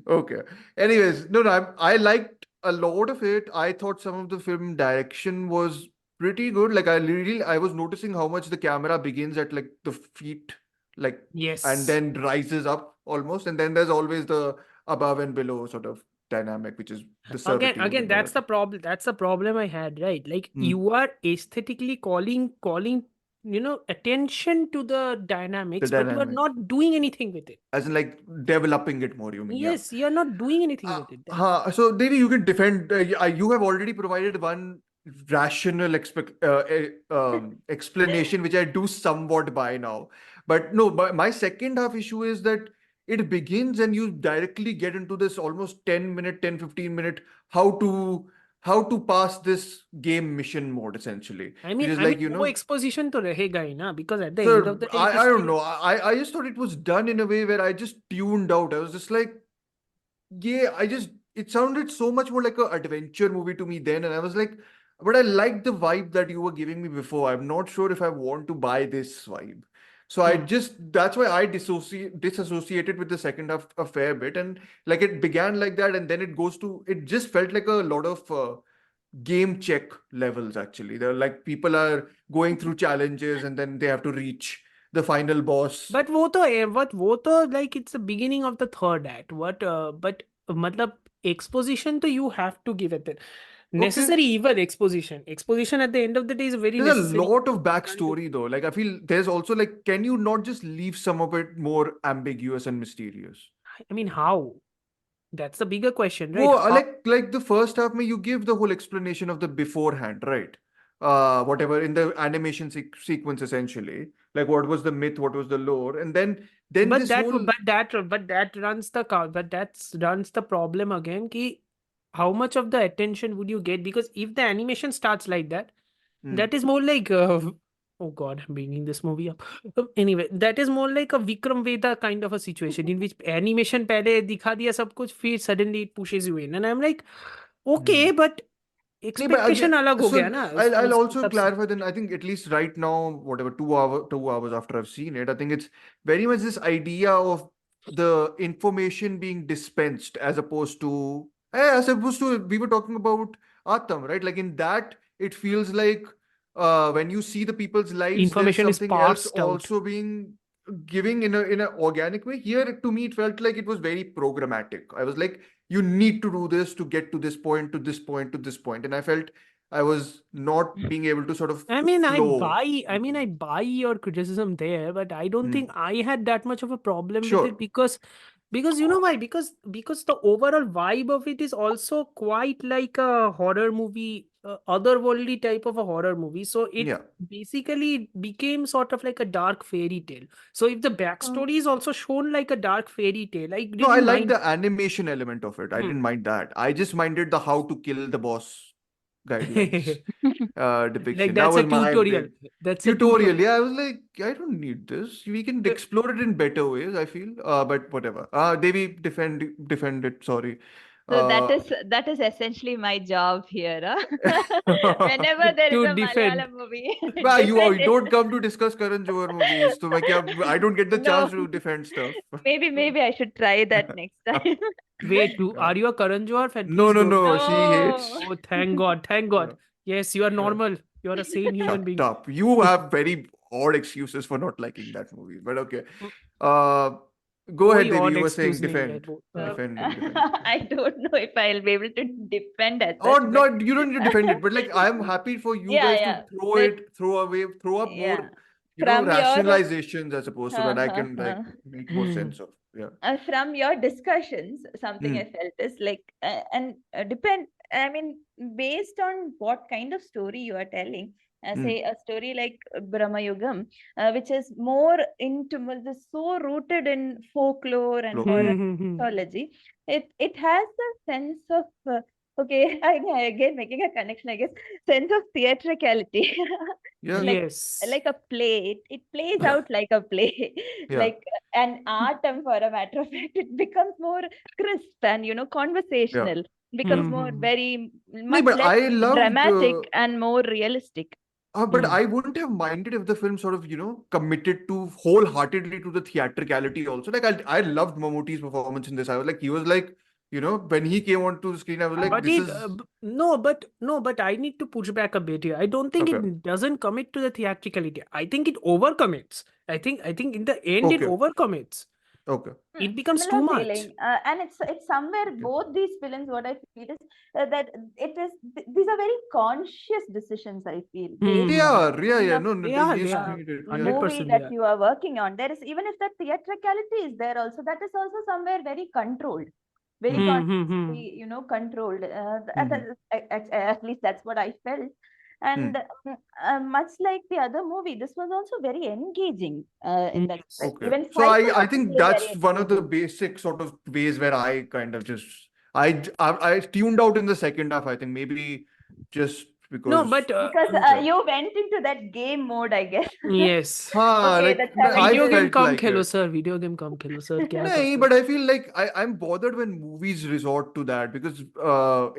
Okay. Anyways, no, I liked a lot of it. I thought some of the film direction was pretty good. Like I was noticing how much the camera begins at like the feet, like, and Yes. then rises up almost, and then there's always the above and below sort of dynamic, which is the servitude Again, and all that's that the stuff. problem. That's the problem I had, right? Like Hmm. you are aesthetically calling, attention to the The dynamics, but you are dynamic, not doing anything with it. as in like developing it more. You mean, yeah. Yes, you are not doing anything with it. So maybe you can defend. You have already provided one rational explanation, which I do somewhat buy now. But no, but my second half issue is that it begins and you directly get into this almost 10-minute, 10-15 minute how to pass this game mission mode essentially, which is like वो exposition तो रहेगा ही ना, because at the end Sir, of the day, it is I don't still. know. I just thought it was done in a way where I just tuned out. I was just like, yeah, it sounded so much more like an adventure movie to me then. And I was like, but I liked the vibe that you were giving me before. I'm not sure if I want to buy this vibe. So that's why I disassociated with the second half a fair bit. And like it began like that. And then it just felt like a lot of game check levels actually. They're like people are going through challenges and then they have to reach the final boss. But वो तो like it's the beginning of the third act. But मतलब exposition तो you have to give it. Necessary evil exposition. Exposition at the end of the day is very There's a necessary. lot of backstory though. Like I feel there's also like, can you not just leave some of it more ambiguous and mysterious? I mean, how? That's the bigger question, right? Well, How? like the first half, you give the whole explanation of the beforehand, right? Whatever in the animation sequence, essentially, like what was the myth, what was the lore, and then But this that whole but that runs the problem again. Ki how much of the attention would you get? Because if the animation starts like that, that is more like oh God, I'm bringing this movie up. Anyway, that is more like a Vikram Veda kind of a situation in which animation पहले दिखा दिया सब कुछ, फिर suddenly it pushes you in, and I'm like, okay, but नहीं, but expectation again, अलग हो so गया ना I'll उस also तब से. clarify then. I think at least right now, whatever 2 hours after I've seen it, I think it's very much this idea of the information being dispensed as opposed to we were talking about Aattam, right? Like in that, it feels like when you see the people's lives, there's Information is something else passed out. also being giving in a organic way. Here, to me, it felt like it was very programmatic. I was like, you need to do this to get to this point, to this point, to this point. And I felt I was not being able to sort of I mean, flow. I buy your criticism there, but I don't think I had that much of a problem with Sure. it because Because you know why? Because the overall vibe of it is also quite like a horror movie, otherworldly type of a horror movie. So it Yeah. basically became sort of like a dark fairy tale. So if the backstory is also shown like a dark fairy tale, I No, I didn't like mind. the animation element of it. I didn't mind that. I just minded the how to kill the boss guidelines Like depiction. That that's a was my tutorial. big That's a tutorial. tutorial. Yeah, I was like, I don't need this. We can explore it in better ways, I feel. But whatever. Devi, defend it. Sorry. So Uh, that is essentially my job here. Whenever there is To a defend. Malayalam movie, well, you defend don't it. come to discuss Karan Johar movies. So I don't get the No, chance to defend stuff. maybe I should try that next time. Wait, are you a Karan Johar fan? No, Please no, don't. no. She No. hates. Oh, thank God. Thank God. Yes, you are Yeah. normal. You are a sane human Shut being. up. You have very odd excuses for not liking that movie. But okay. Uh, go ahead, कोई Devi. odd You were excuse saying नहीं है defend. वो So, Defend and defend. I don't know if I'll be able to defend as Or such, but not, you don't need to defend it, but like I'm happy for you yeah, guys to yeah. throw up more, Yeah. From your rationalizations, I suppose, so that I can like make more sense of. Yeah. from your discussions, something I Hmm. felt is like, depend. I mean, based on what kind of story you are telling. Say a story like Bramayugam, which is more into so rooted in folklore and horror mythology. It has a sense of okay, again making a connection, I guess, sense of theatricality. Yeah. Yes. Like a play, it plays out like a play, Yeah. like an atom, for a matter of fact. It becomes more crisp and Yeah. conversational, becomes more very No, much but less I loved. dramatic and more realistic. But I wouldn't have minded if the film sort of, committed to wholeheartedly to the theatricality also. Like I loved Mammootty's performance in this. I was like, he was like, when he came onto the screen, I was like, But this it is no, but I need to push back a bit here. I don't think okay. it doesn't commit to the theatricality. I think it overcommits. I think in the end it Okay. overcommits. Okay. It becomes too Similar much. feeling, and it's somewhere both these films. What I feel is that these are very conscious decisions. I feel based They on are, yeah. No, They don't are, yes, they are. made it. Yeah. 100% movie they that are. you are working on. There is, even if that theatricality is there, also that is also somewhere very controlled, very consciously, controlled. At least that's what I felt. And much like the other movie, this was also very engaging in that respect. Okay. Even So I think psychologically that's very one of the engaging. basic sort of ways where I kind of just I tuned out in the second half. I think maybe just No, because but Because you went into that game mode, I guess. yes. Okay, like the I Video challenges. game felt come like Khelo it. sir. Video game come Khelo sir. क्या No, करते हो? but I feel like I'm bothered when movies resort to that because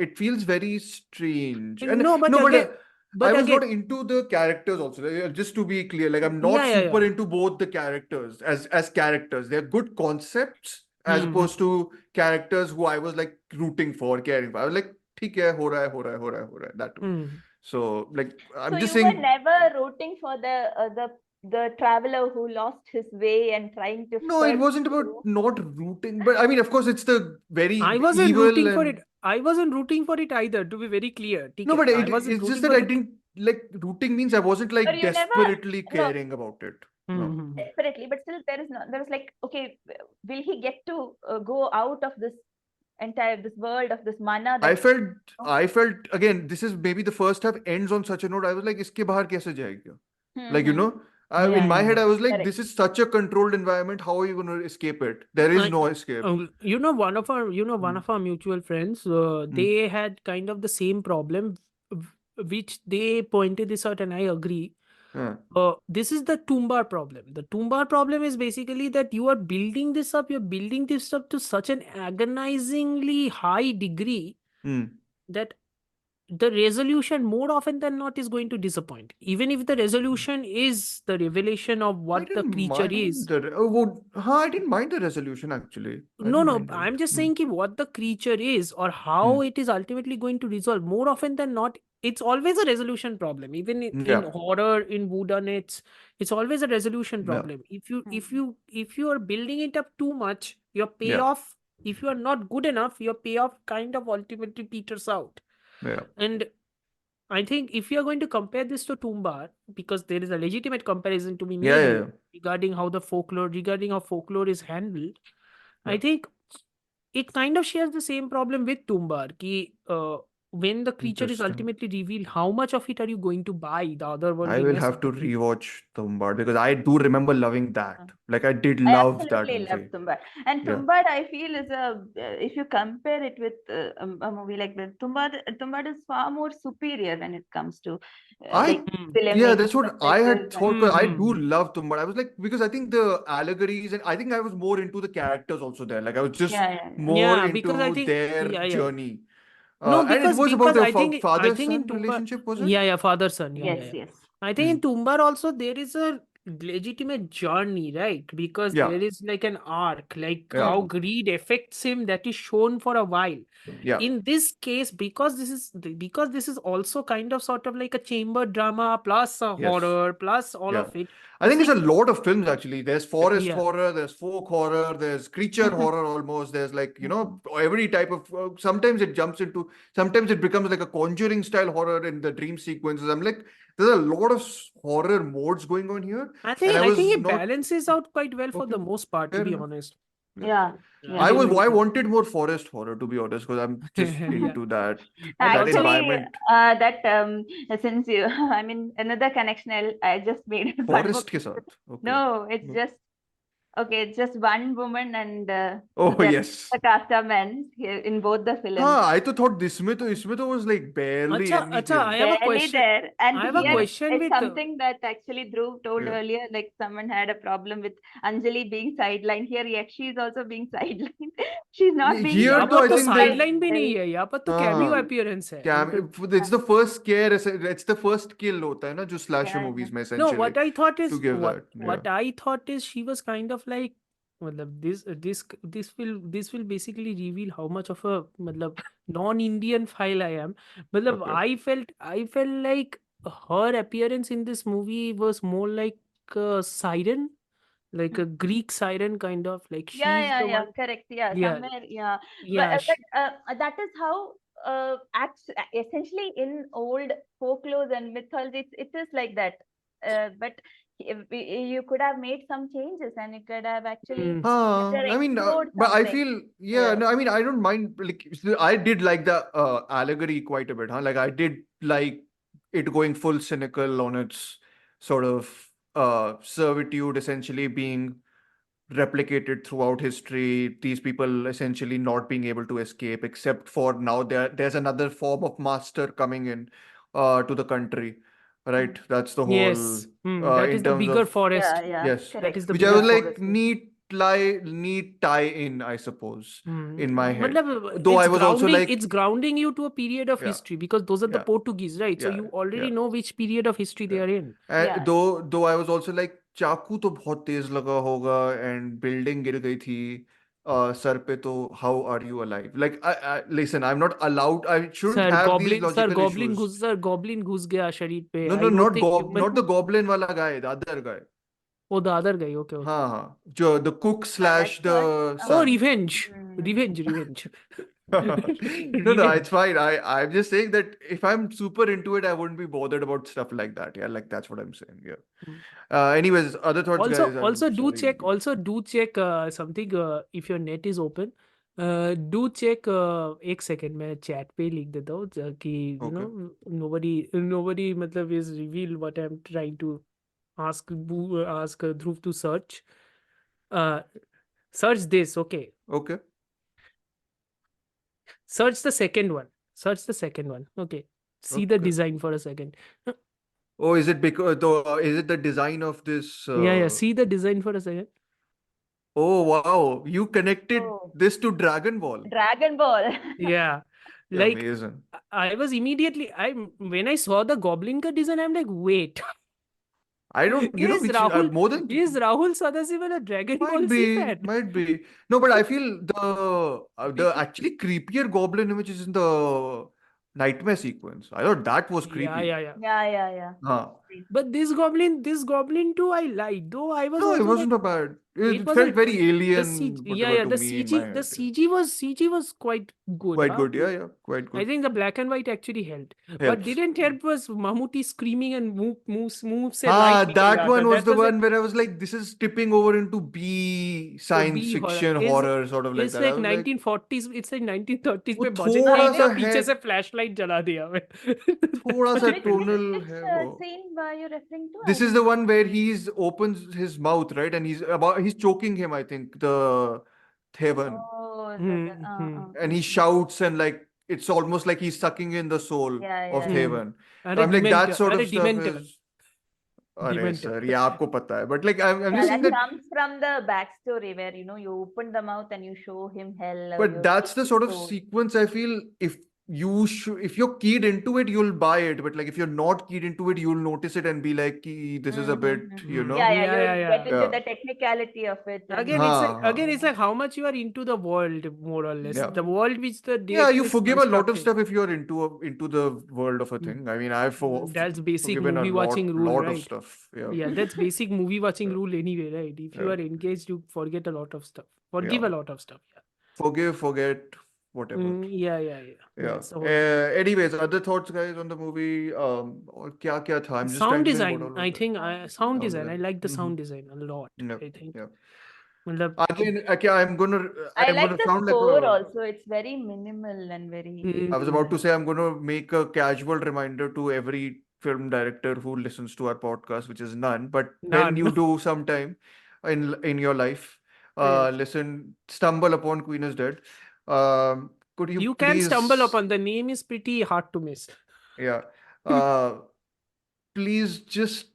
it feels very strange. And No, but no, again, I but was not again, into the characters also. Just to be clear, like I'm not yeah. super into both the characters as characters. They're good concepts as opposed to characters who I was like rooting for, caring for. I was like, ठीक है, हो रहा है, हो रहा है, हो रहा है, हो रहा है, that too. So like So I'm just you were saying. never rooting for the traveler who lost his way and trying to No, it search wasn't about through. not rooting, but I mean, of course, it's the very I wasn't evil rooting for and it. I wasn't rooting for it either, to be very clear. ठीक no, है? but I wasn't it's just rooting that for I it. didn't like rooting means I wasn't Or like you never, desperately no, caring about it. No. desperately, but still there is like, okay, will he get to go out of this world of this mana that I felt again, this is maybe the first half ends on such a note. I was like, इसके बाहर कैसे जाएगा? Like, in my head, I was like, Correct. this is such a controlled environment. How are you going to escape it? There is no escape. One of our mutual friends, they had kind of the same problem, which they pointed this out, and I agree. This is the Tumbbad problem. The Tumbbad problem is basically that you are building this up. You're building this up to such an agonizingly high degree that the resolution more often than not is going to disappoint. Even if the resolution is the revelation of what the creature is. I didn't mind the resolution actually. No, I'm just saying what the creature is or how it is ultimately going to resolve. More often than not, it's always a resolution problem. Even in horror, in whodunits, it's always a resolution problem. If you are building it up too much, your payoff, if you are not good enough, your payoff kind of ultimately peters out. And I think if you are going to compare this to Tumbbad, because there is a legitimate comparison to be made regarding how folklore is handled, I think it kind of shares the same problem with Tumbbad. Ki, when the creature is Interesting. ultimately revealed, how much of it are you going to buy? The I otherworldliness will of have to the creature. rewatch Tumbbad because I do remember loving that. Like I did I love that absolutely love movie. Tumbbad. And Yeah. Tumbbad, I feel, is if you compare it with a movie like this, Tumbbad is far more superior when it comes to like Yeah, filmmaking that's what I had perspectives. thought. 'Cause I do love Tumbbad. I was like, because I think the allegories and I think I was more into the characters also there. Like I was just Yeah, more Yeah, because I into think their yeah. journey. No, And it was because about a I think in father-son Tumbbad, relationship, was it? yeah, father son, yes, yes. I think in Tumbbad also there is a legitimate journey, right? Because Yeah, there is like an arc, like yeah, how greed affects him that is shown for a while. yeah. In this case, because this is also kind of sort of like a chamber drama plus a Yes. horror plus all Yeah. of it. I think it's a lot of films actually. There's forest Yeah. horror, there's folk horror, there's creature horror almost. There's like, every type of, sometimes it becomes like a conjuring style horror in the dream sequences. I'm like, there's a lot of horror modes going on here. I And I think was it not, balances out quite well for okay, the most part, to fair be enough. honest. Yeah. I I didn't wanted more forest horror to be honest, because I'm just yeah. into that But also Actually, environment. since you, I mean, another connection, I just made one more. Forest ke saath. Okay. No, it's just okay. It's just one woman and Oh there yes. are a cast of men in both the films. I thought isme to was like barely Acha, anything. I have a Barely question. there, and I have a here question it's with something that actually Dhruv told Yeah. earlier. Like someone had a problem with Anjali being sidelined. Here, she is also being sidelined. She's not being Here यहाँ though, पर I तो think they sideline भी नहीं है, यहाँ पर तो cameo appearance है. it's the first scare, it's the first kill होता है ना जो slasher Yeah, movies में No, essentially what I thought to is give that. what I thought is she was kind of like, मतलब this will basically reveal how much of a मतलब non-Indian file I am. मतलब Okay. I felt like her appearance in this movie was more like a siren, like a Greek siren kind of, like she's the one. correct. Yeah, Yeah, somewhere. Yeah, yeah, but that is how essentially in old folklore and mythology, it is like that. But you could have made some changes, and you could have actually I mean, explored but I something. feel, Yeah. no, I mean, I don't mind. Like, I did like the allegory quite a bit, huh? Like, I did like it going full cynical on its sort of servitude, essentially being replicated throughout history. These people essentially not being able to escape, except for now there's another form of master coming in to the country, right? That's the whole yes. That is in the terms bigger of forest. yes, That is the which I bigger was like forest. neat tie in, I suppose, in my head. Matlab, Though I was also like, it's grounding you to a period of yeah, history because those are the yeah, Portuguese, right? So yeah, you already yeah. know which period of history they are in. And though I was also like चाकू तो बहुत तेज लगा होगा and building गिर गई थी sir पे तो how are you alive? Like listen, I'm not allowed. I shouldn't have these logical issues. Sir goblin घुस गया शरीर पे. No, I don't not think human. not the goblin वाला guy, the other guy. Oh, the other guy. Okay. हाँ, जो the cook slash That's what, the Oh, son. revenge. No, it's fine. I'm just saying that if I'm super into it, I wouldn't be bothered about stuff like that. Yeah, like that's what I'm saying. Yeah. Anyways, other thoughts, guys. I'm Also do sorry. check. Also do check something. If your net is open, do check. एक second मैं chat पे लिख देता हूँ कि you know nobody मतलब is reveal what I'm trying to ask Dhruv to search. Search this. Okay. Okay. Search the second one. Okay. See the design for a second. Oh, is it because is it the design of this? Yeah. See the design for a second. Oh wow, you connected this to Dragon Ball. Dragon Ball. Yeah. Like amazing. I was immediately when I saw the goblin ka design, I'm like, wait. I don't, you know, which more than is Rahul Sadasivan a Dragon Ball Z fan? Might be. No, but I feel the actually creepier goblin which is in the nightmare sequence. I thought that was creepy. Yeah. Yeah. scene. But this goblin too, I liked. Though I was No, it also wasn't like, a bad. it It was felt like very the alien, CG, whatever to the me in my CG, the head. CG was quite good. Quite Huh? good. Yeah, quite I good. think the black and white actually helped. What Helps. didn't help was Mammootty screaming and moves se light Ah, that nikal one aata. was That the was like one where I was like, this is tipping over into B science B horror. fiction horror, sort of like It's that. I like was like, 1940s. It's like 1930s वो में budget थोड़ा नहीं सा था, पीछे है, से flashlight जला दिया मैं. थोड़ा सा Which, tonal which है वो. scene were you referring to? This is the one where he's opens his mouth, right? And he's choking him, I think, the Thevan. Oh, And he shouts and like it's almost like he's sucking in the soul yeah, of yeah, yeah. Thevan. अरे So I'm like, that dementor, sort अरे of stuff dementor, is. अरे dementor. sir, ये आपको पता है. But like, I'm Yeah, just that saying that. comes from the backstory where you open the mouth and you show him hell. Or But you that's the see sort of soul. sequence I feel if you're keyed into it, you'll buy it. But like if you're not keyed into it, you'll notice it and be like, this is a bit, you know. Yeah, yeah, Yeah, you yeah, get yeah. into the technicality of it. and- Again, it's like how much you are into the world, more or less. Yeah. The world which the Yeah, you director is forgive a lot of constructing. stuff if you're into the world of a thing. I mean, I've That's basic forgiven movie a watching rule, lot right? of stuff. Yeah. Yeah, that's basic movie watching rule anyway, right? If you Yeah. are engaged, you forget a lot of stuff. Forgive Yeah. a lot of stuff. Yeah. Forgive, forget, whatever. Yeah. Yeah. That's the whole Anyways, other thoughts, guys, on the movie? और क्या था? I'm just sound trying to think design. what all I was think there. sound design. I like the Mhm. sound design a lot. Yeah. I think. Yeah. मतलब Again, okay, I'm I gonna like the sound like score a. also. It's very minimal and very. I was about to say I'm going to make a casual reminder to every film director who listens to our podcast, which is none. But when None. you do sometime in your life, Yes. stumble upon Queen is Dead. Could you You can please? stumble upon. The name is pretty hard to miss. Yeah. Please just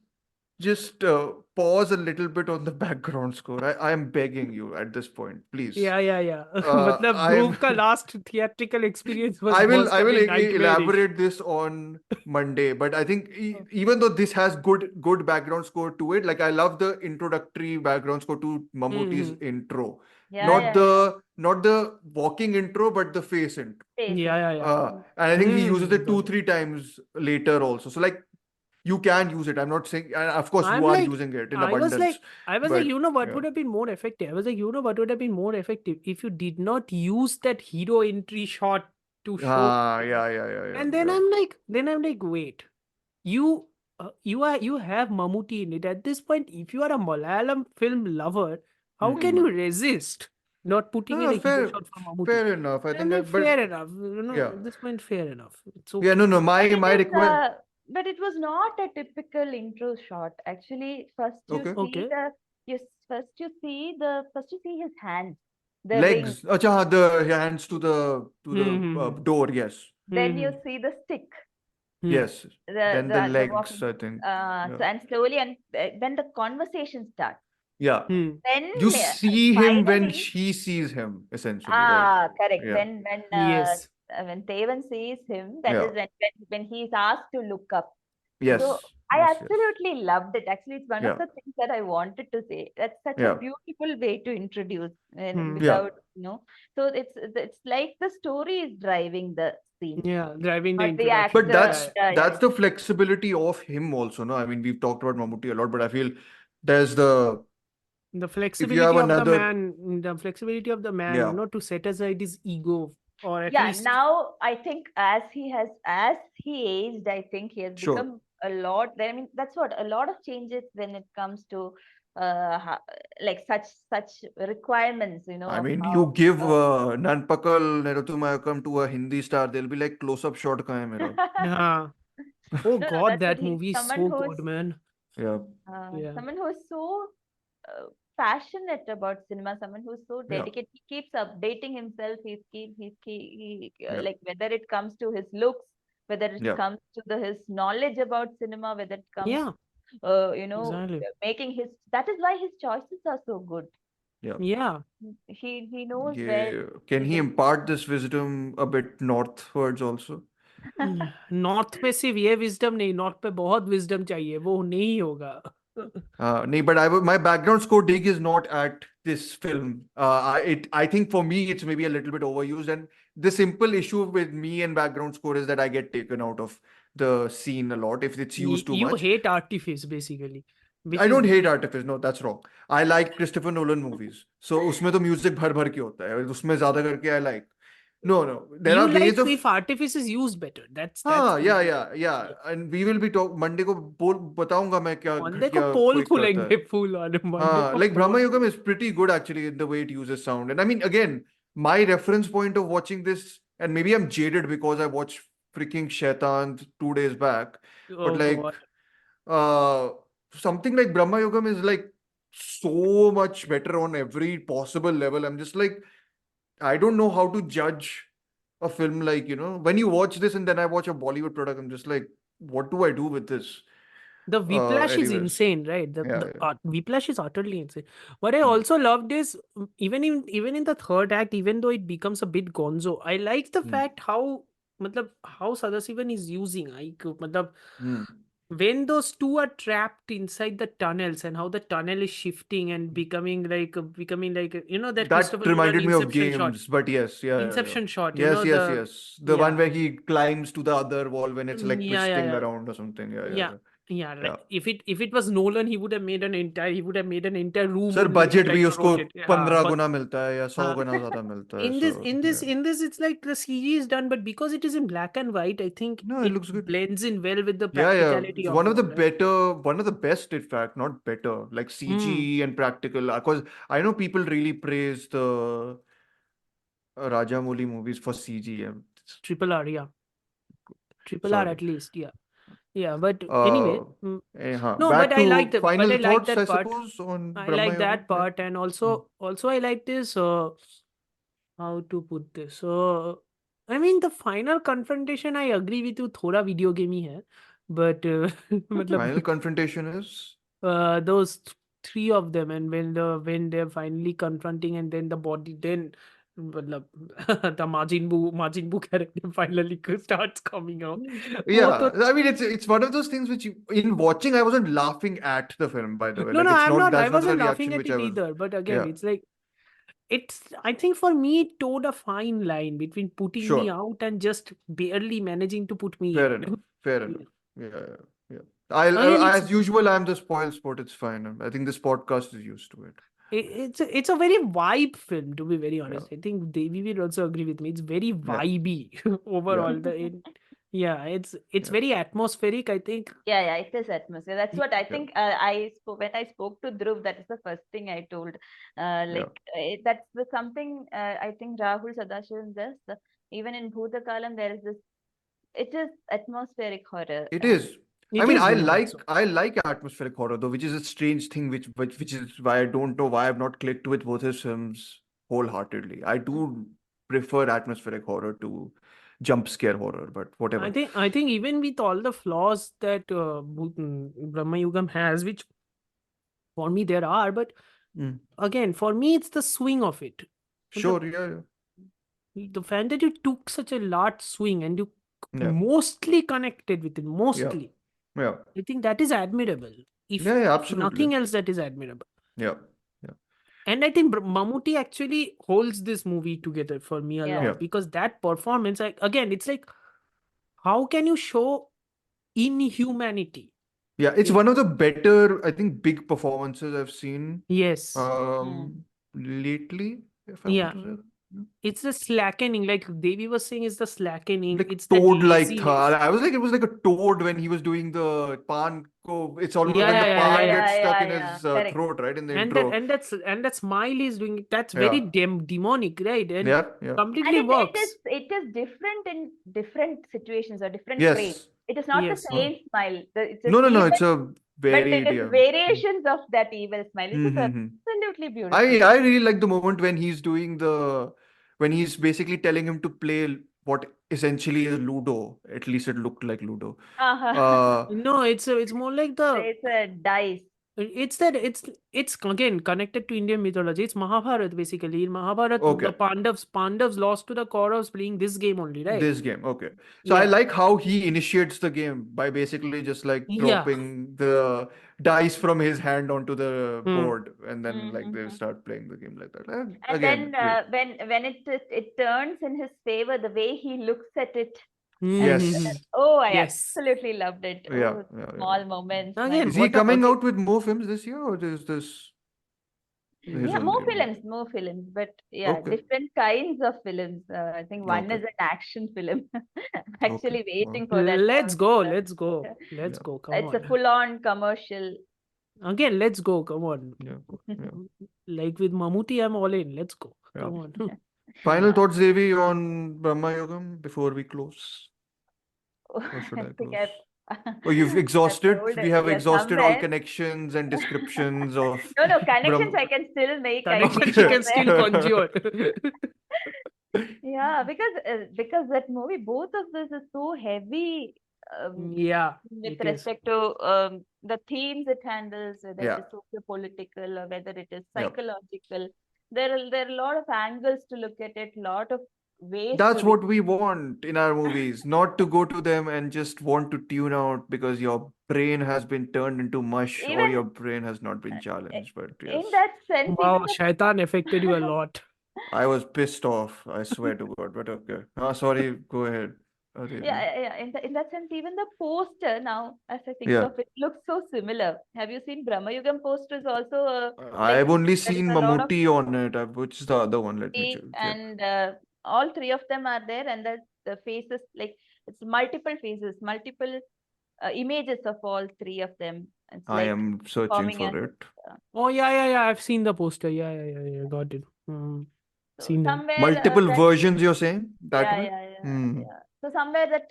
pause a little bit on the background score. I am begging you at this point, please. Yeah. मतलब I'm. Dhruv का last theatrical experience was I will worst of a nightmare-ish. elaborate this on Monday, but I think even though this has good background score to it, like I love the introductory background score to Mammootty's intro. Yeah, Not the walking intro, but the face intro. Yeah. And I think he uses it 2-3 times later also. So like you can use it. I'm not saying, and of course I'm you are like, using it in I was abundance. like, but, you know what yeah. would have been more effective? I was like, you know what would have been more effective if you did not use that hero entry shot to show. Yeah. And then I'm like, wait, you have Mammootty in it. At this point, if you are a Malayalam film lover, how can you resist not putting in a hero shot for Mammootty? Fair enough. I think fair enough. yeah. At this point, fair enough. It's okay. Yeah, no. My request. But it was not a typical intro shot. Actually, first you see his hands, the legs. ring. Acha, the hands to the door. Yes. Then you see the stick. Yes. Then the legs. walking. I think. So, and slowly, and then the conversation starts. Yeah. Then You see him when finally- she sees him, essentially. Right? Correct. Yeah. When Thevan sees him, that is when he's asked to look up. Yes. So I Yes. absolutely loved it. Actually, it's one of the things that I wanted to say. That's such a beautiful way to introduce without, So it's like the story is driving the scene. Yeah, driving the Not the introduction. But that's the flexibility of him also, no? I mean, we've talked about Mammootty a lot, but I feel there's the flexibility have of another- the flexibility of the man, Yeah. to set aside his ego, or at Yeah, least now I think as he aged, I think he has Sure. become a lot. I mean, that's what a lot of changes when it comes to like such requirements, I of mean, how- you give Nanpakal Nerotumayakam to a Hindi star, they'll be like close-up shot ka hai mera. yeah. Oh No, God, that's that what he's movie is someone so who's- good, man. Yeah. Yeah. someone who is so passionate about cinema, someone who's so Yeah. dedicated. He keeps updating himself. Yeah. Like whether it comes to his looks, whether it Yeah. comes to his knowledge about cinema, whether it comes Yeah. Exactly. making his, that is why his choices are so good. Yeah. He knows Yeah. where Can he can- impart this wisdom a bit northwards also? North पे सिर्फ ये wisdom नहीं, north पे बहुत wisdom चाहिए, वो नहीं होगा. No, but my background score dig is not at this film. I think for me it's maybe a little bit overused, and the simple issue with me and background score is that I get taken out of the scene a lot if it's used too You much. hate artifice basically, which I is don't hate artifice. No, that's wrong. I like Christopher Nolan movies. So उसमें तो music भर भर के होता है. उसमें ज़्यादा करके I like. No, there you are ways like of. if artifice is used better. That's हाँ, completely- yeah. And we will be talk. Monday को बताऊंगा मैं क्या Monday को घटिया poll कोई करता है. खुलेंगे full on Monday को Like poll. Brahmayugam is pretty good actually in the way it uses sound. And I mean, again, my reference point of watching this, and maybe I'm jaded because I watched freaking Shaitan 2 days back, but Oh like, God. something like Brahmayugam is like so much better on every possible level. I'm just like, I don't know how to judge a film like, when you watch this and then I watch a Bollywood product, I'm just like, what do I do with this? The whiplash is Anyways. insane, right? The Yeah. whiplash is utterly insane. What I Hmm. also loved is even in the third act, even though it becomes a bit gonzo, I like the fact how Sadasivan is using matlab, Hmm. when those two are trapped inside the tunnels and how the tunnel is shifting and becoming like that That Christopher Nolan reminded me of Inception shot. games, but yes, yeah. Inception shot, Yes, the yes. The one yeah. where he climbs to the other wall when it's like Yeah, twisting yeah. around or something. Yeah. Yeah, like Yeah. if it was Nolan, he would have made an entire room Sir, only budget trying भी to उसको rotate. 15 But गुना मिलता है या 100 गुना ज़्यादा मिलता है. in So, this, it's like the CG is done, but because it is in black and white, I think no, it looks good. blends in well with the Yeah. practicality It's of one of the it, right? one of the best, in fact, not better, like CG and practical. Because I know people really praise the Rajamouli movies for CG. Triple R, yeah. Triple R Sorry. at least, yeah. Yeah, but Uh, anyway, no, Back but I to like the final thoughts, I that part. suppose, on I like Brahmayugam. that part, and also I like this. How to put this? So, I mean, the final confrontation, I agree with you. थोड़ा video game ही है, but मतलब Final confrontation is those three of them, and when they're finally confronting, and then the body, then मतलब the Majin Buu character finally starts coming out. वो yeah. तो I mean, it's one of those things which in watching I wasn't laughing at the film, by the way. no, Like it's I'm not not. I that's not the wasn't laughing reaction at which it I was. either. But again, Yeah. it's like I think for me it towed a fine line between putting me Sure. out and just barely managing to put me Fair in. enough. Fair enough. Yeah. Again, As usual, I'm the spoil sport. It's fine. I think this podcast is used to it. it's a very vibe film, to be very honest. I think Devi will also agree with me. It's very vibey overall. It's very atmospheric, I think. Yeah, it is atmosphere. That's what I think. I spoke when I spoke to Dhruv. That is the first thing I told. That's something I think Rahul Sadashivan does. Even in Bhutakalam, there is this. It is atmospheric horror. It is. I mean, I like atmospheric horror though, which is a strange thing, which is why I don't know why I've not clicked with both his films wholeheartedly. I do prefer atmospheric horror to jump scare horror, but whatever. I think even with all the flaws that Brahmayugam has, which for me there are, but again, for me it's the swing of it. Sure, yeah. The fact that you took such a large swing and you mostly connected with it, mostly. Yeah. I think that is admirable. If absolutely. nothing else, that is admirable. Yeah. And I think Mammootty actually holds this movie together for me a lot because that performance, again, it's like, how can you show inhumanity? Yeah, it's one of the better, I think, big performances I've seen. Yes. Lately, if I want to say that. It's the slackening, like Devi was saying, it's the slackening. Like it's toad-like laziness. I was like, it was like a toad when he was doing the pan. It's almost when the pan gets stuck in his throat, right? In the intro. And that smile is doing it. That's very demonic, right? And completely and works. It is different in different situations or different frames. It is not the same smile. It's no, it's a very but it is variations of that evil smile. It is absolutely beautiful. I really like the moment when he's doing when he's basically telling him to play what essentially is Ludo. At least it looked like Ludo. No, it's more like it's a dice. It's again connected to Indian mythology. It's Mahabharata basically. In Mahabharata, the Pandavs lost to the Kauravas playing this game only, right? This game, okay. So I like how he initiates the game by basically just like dropping the dice from his hand onto the board, and then like they start playing the game like that. And again, then when it turns in his favor, the way he looks at it. Yes. Oh, I Yes. absolutely loved it. Yeah, Oh, yeah, small yeah. moments. Again, Is he what a- coming again- out with more films this year, or is this his Yeah, more only one? films, but yeah, Okay. different kinds of films. I think one Okay. is an action film. I'm Okay. actually Oh, waiting for that Let's one. go. Let's go. Let's Yeah. go. Come It's a on. full-on commercial. Again, let's go. Come on. yeah, yeah, Like with Mammootty, I'm all in. Let's go. yeah. Come on. Final thoughts, Devi, on Brahmayugam before we close? Or should I I think close? I've, Oh, you've I've exhausted? told We it. have Yeah, exhausted all somewhere. connections and descriptions of No, connections Brahm. I can still make. I Connection think she can somewhere. still conjure. Yeah, because that movie, both of this is so heavy Yeah, with it is. respect to the themes it handles, whether Yeah. it is socio-political or whether it is Yeah. psychological. There are a lot of angles to look at it, lot of ways That's to what we want in our movies, not to go to them and just want to tune out because your brain has been turned into mush or even your brain has not been challenged. But in yes, that sense, Wow, even the Shaitan affected you a lot. I was pissed off, I swear to God. But okay. Sorry, go ahead. Devi. yeah. In that sense, even the poster now, as I think Yeah. of it, looks so similar. Have you seen Bramayugam posters also? I've only there seen is a lot of Mammootty on it. Which is the other one? Let me check. and all three of them are there, and the faces, like it's multiple faces, multiple images of all three of them. It's I like am searching forming for as it. Oh, yeah. I've seen the poster. Yeah. Got it. so Seen them. somewhere Multiple that versions, you're saying? That way? yeah. So somewhere that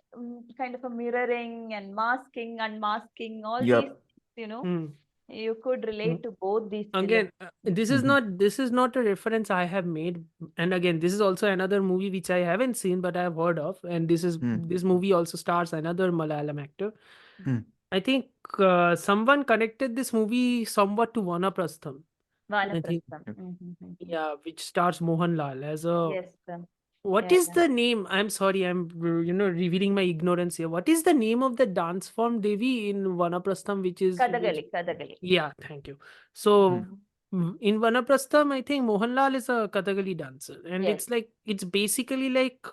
kind of a mirroring and masking, unmasking, all Yep. these, you know, Hmm. you could relate to both these Again, films. this is not a reference I have made, and again, this is also another movie which I haven't seen but I have heard of, and this movie also stars another Malayalam actor. I think someone connected this movie somewhat to Vanaprastham. I think, Vanaprastham. yeah, which stars Mohanlal as a. Yes. What Yeah, is the name? I'm sorry, I'm revealing my ignorance here. What is the name of the dance form, Devi, in Vanaprastham, which is Kathakali. Yeah, thank you. So in Vanaprastham, I think Mohanlal is a Kathakali dancer, and Yes. it's basically like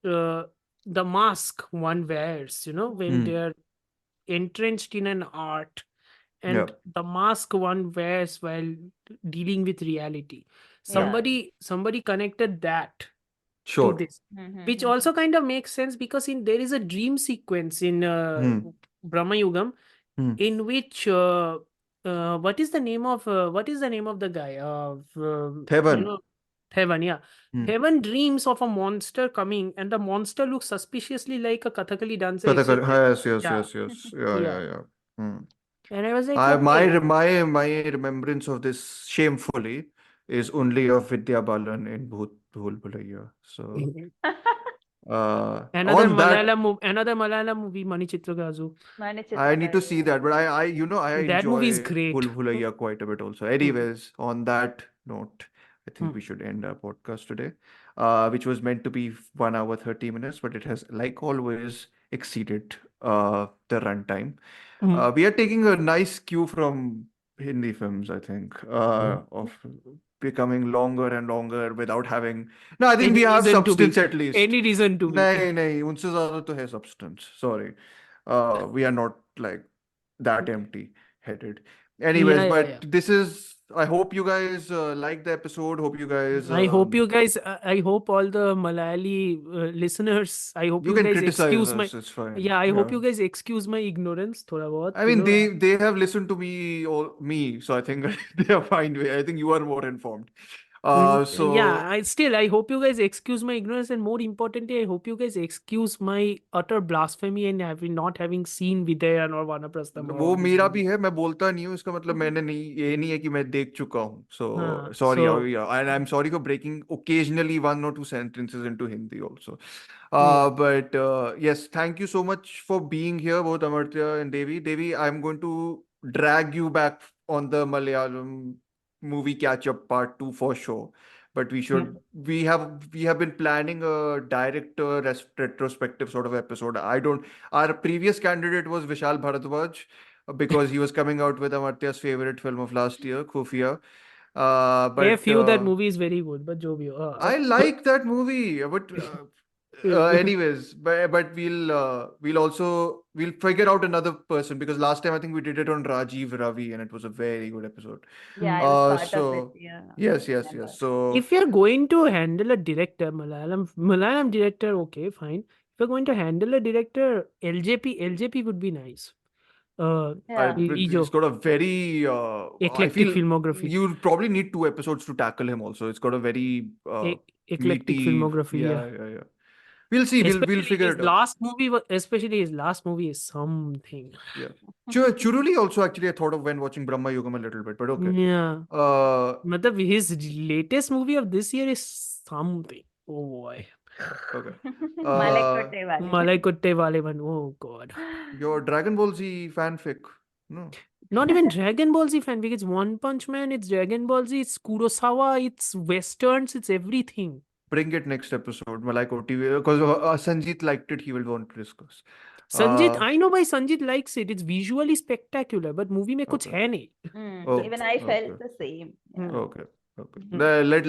the mask one wears, when they're entrenched in an art, and Yep. the mask one wears while dealing with reality. Somebody connected that to Sure. this, which also kind of makes sense because there is a dream sequence in Brahmayugam in which what is the name of the guy Theban. Thevan, yeah. Thevan dreams of a monster coming, and the monster looks suspiciously like a Kathakali dancer, Kathakali. except that- Yes. yeah. Yeah. And I was like, My okay. remembrance of this shamefully is only of Vidya Balan in Bhool Bhulaiya. So Another on that, Malayalam movie, Manichitra Gazu. I need to see that, but I That movie is enjoy great. Bhool Bhulaiya quite a bit also. Anyways, on that note, I think we should end our podcast today, which was meant to be 1 hour 30 minutes, but it has, like always, exceeded the runtime. We are taking a nice cue from Hindi films, I think, of becoming longer and longer without having. No, I think Any we have reason to be. substance at least. Any reason to be. नहीं उनसे ज़्यादा तो है substance. Sorry, we are not like that empty-headed. Anyways, but this is. I hope you guys like the episode. Hope you guys. I hope you guys. I hope all the Malayali listeners. I hope You you can guys criticize excuse us, my. it's fine. Yeah, I hope Yeah. you guys excuse my ignorance. Thoda bahut, I mean, they have listened to me, so I think they are fine. I think you are more informed. So yeah, I hope you guys excuse my ignorance, and more importantly, I hope you guys excuse my utter blasphemy and not having seen Vidayan or Vanaprastham. or वो all these मेरा movies. भी है, मैं बोलता नहीं हूँ, इसका मतलब मैंने नहीं, ये नहीं है कि मैं देख चुका हूँ. So हाँ, sorry, so- yeah, and I'm sorry for breaking occasionally one or two sentences into Hindi also. But yes, thank you so much for being here, both Amartya and Devi. Devi, I'm going to drag you back on the Malayalam movie catch up part 2 for sure. But we have been planning a director retrospective sort of episode. Our previous candidate was Vishal Bharadwaj because he was coming out with Amartya's favorite film of last year, Khufia. I But feel that movie is very good, but jo bhi ho. I like that movie, but Anyways, but we'll figure out another person because last time I think we did it on Rajiv Ravi and it was a very good episode. Yeah, I was part of it. So Yeah. yes. Remember. So If you're going to handle a director, Malayalam director, okay, fine. If you're going to handle a director, LJP would be nice. Yeah. It's got a very I Eclectic feel filmography. you probably need 2 episodes to tackle him also. It's got a very Eclectic meaty, filmography, yeah. yeah. We'll see. We'll figure it out. Especially his last movie is something. Yeah. Churuli also actually I thought of when watching Brahmayugam a little bit, but okay. Yeah. Uh, His latest movie of this year is something. Oh boy. okay. Malaikotte Wale. Malaikotte Wale one. Oh god. Your Dragon Ball Z fanfic. No. Not even Dragon Ball Z fanfic. It's One Punch Man. It's Dragon Ball Z. It's Kurosawa. It's westerns. It's everything. Bring it next episode, Malaikotte, because Sanjeet liked it. He will want to discuss. Sanjeet, I know why Sanjeet likes it. It's visually spectacular, but movie में कुछ है नहीं. Even I felt the same. Yeah. Okay. Let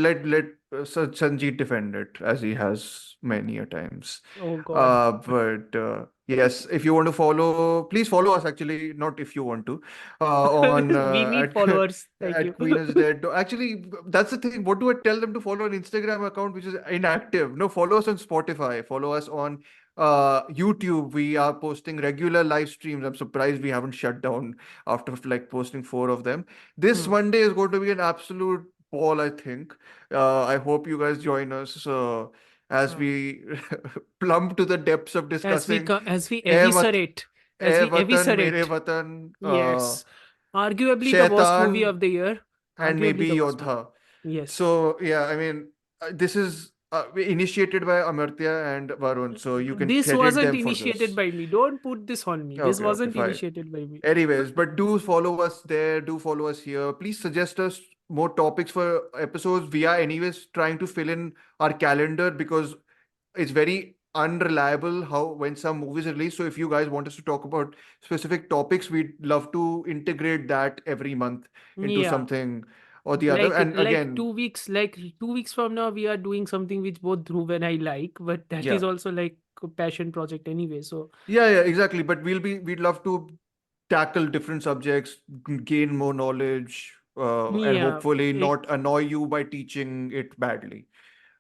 Sanjeet defend it as he has many a times. Oh god. But yes, if you want to follow, please follow us. Actually, not if you want to. On we need followers. Thank at you. Queen is Dead. Actually, that's the thing. What do I tell them to follow an Instagram account which is inactive? No, follow us on Spotify. Follow us on YouTube. We are posting regular live streams. I'm surprised we haven't shut down after like posting 4 of them. This Monday is going to be an absolute ball, I think. I hope you guys join us as we plumb to the depths of discussing As we eviscerate. Mere Watan, Yes. Arguably the worst Shaitan, movie of the year. and maybe Yodha. Yes. So yeah, I mean, this is initiated by Amartya and Varun, so you can This credit wasn't them for initiated this. by me. Don't put this on me. This Okay, wasn't fine. initiated by me. Anyways, but do follow us there. Do follow us here. Please suggest us more topics for episodes. We are anyways trying to fill in our calendar because it's very unreliable how when some movies are released. So if you guys want us to talk about specific topics, we'd love to integrate that every month into something or the other. And again, 2 weeks, like 2 weeks from now, we are doing something which both Dhruv and I like, but that is also like a passion project anyway. So yeah, exactly. But we'd love to tackle different subjects, gain more knowledge, and hopefully not annoy you by teaching it badly.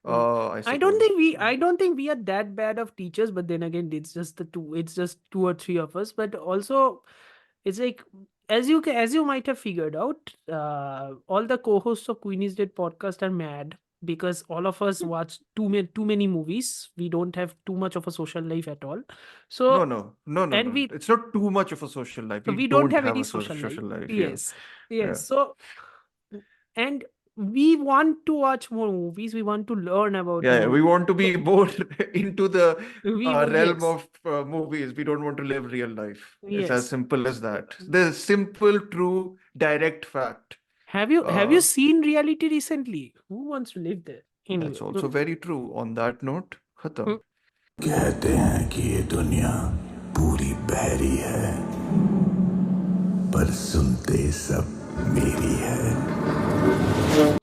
I don't think we are that bad of teachers, but then again, it's just 2 or 3 of us. But also, it's like as you might have figured out, all the co-hosts of Queen is Dead podcast are mad because all of us watch too many movies. We don't have too much of a social life at all. So no. and we It's not too much of a social life. we don't have any a social life. Yes. Yeah. So and we want to watch more movies. We want to learn about. Yeah, we movies. want to be more into the realm yes. of movies. We don't want to live real life. It's as Yes. simple as that. The simple, true, direct fact. Have you seen reality recently? Who wants to live there? Anyway. That's also very true. On that note, khatam. कहते हैं कि ये दुनिया पूरी बहरी है पर सुनते सब मेरी है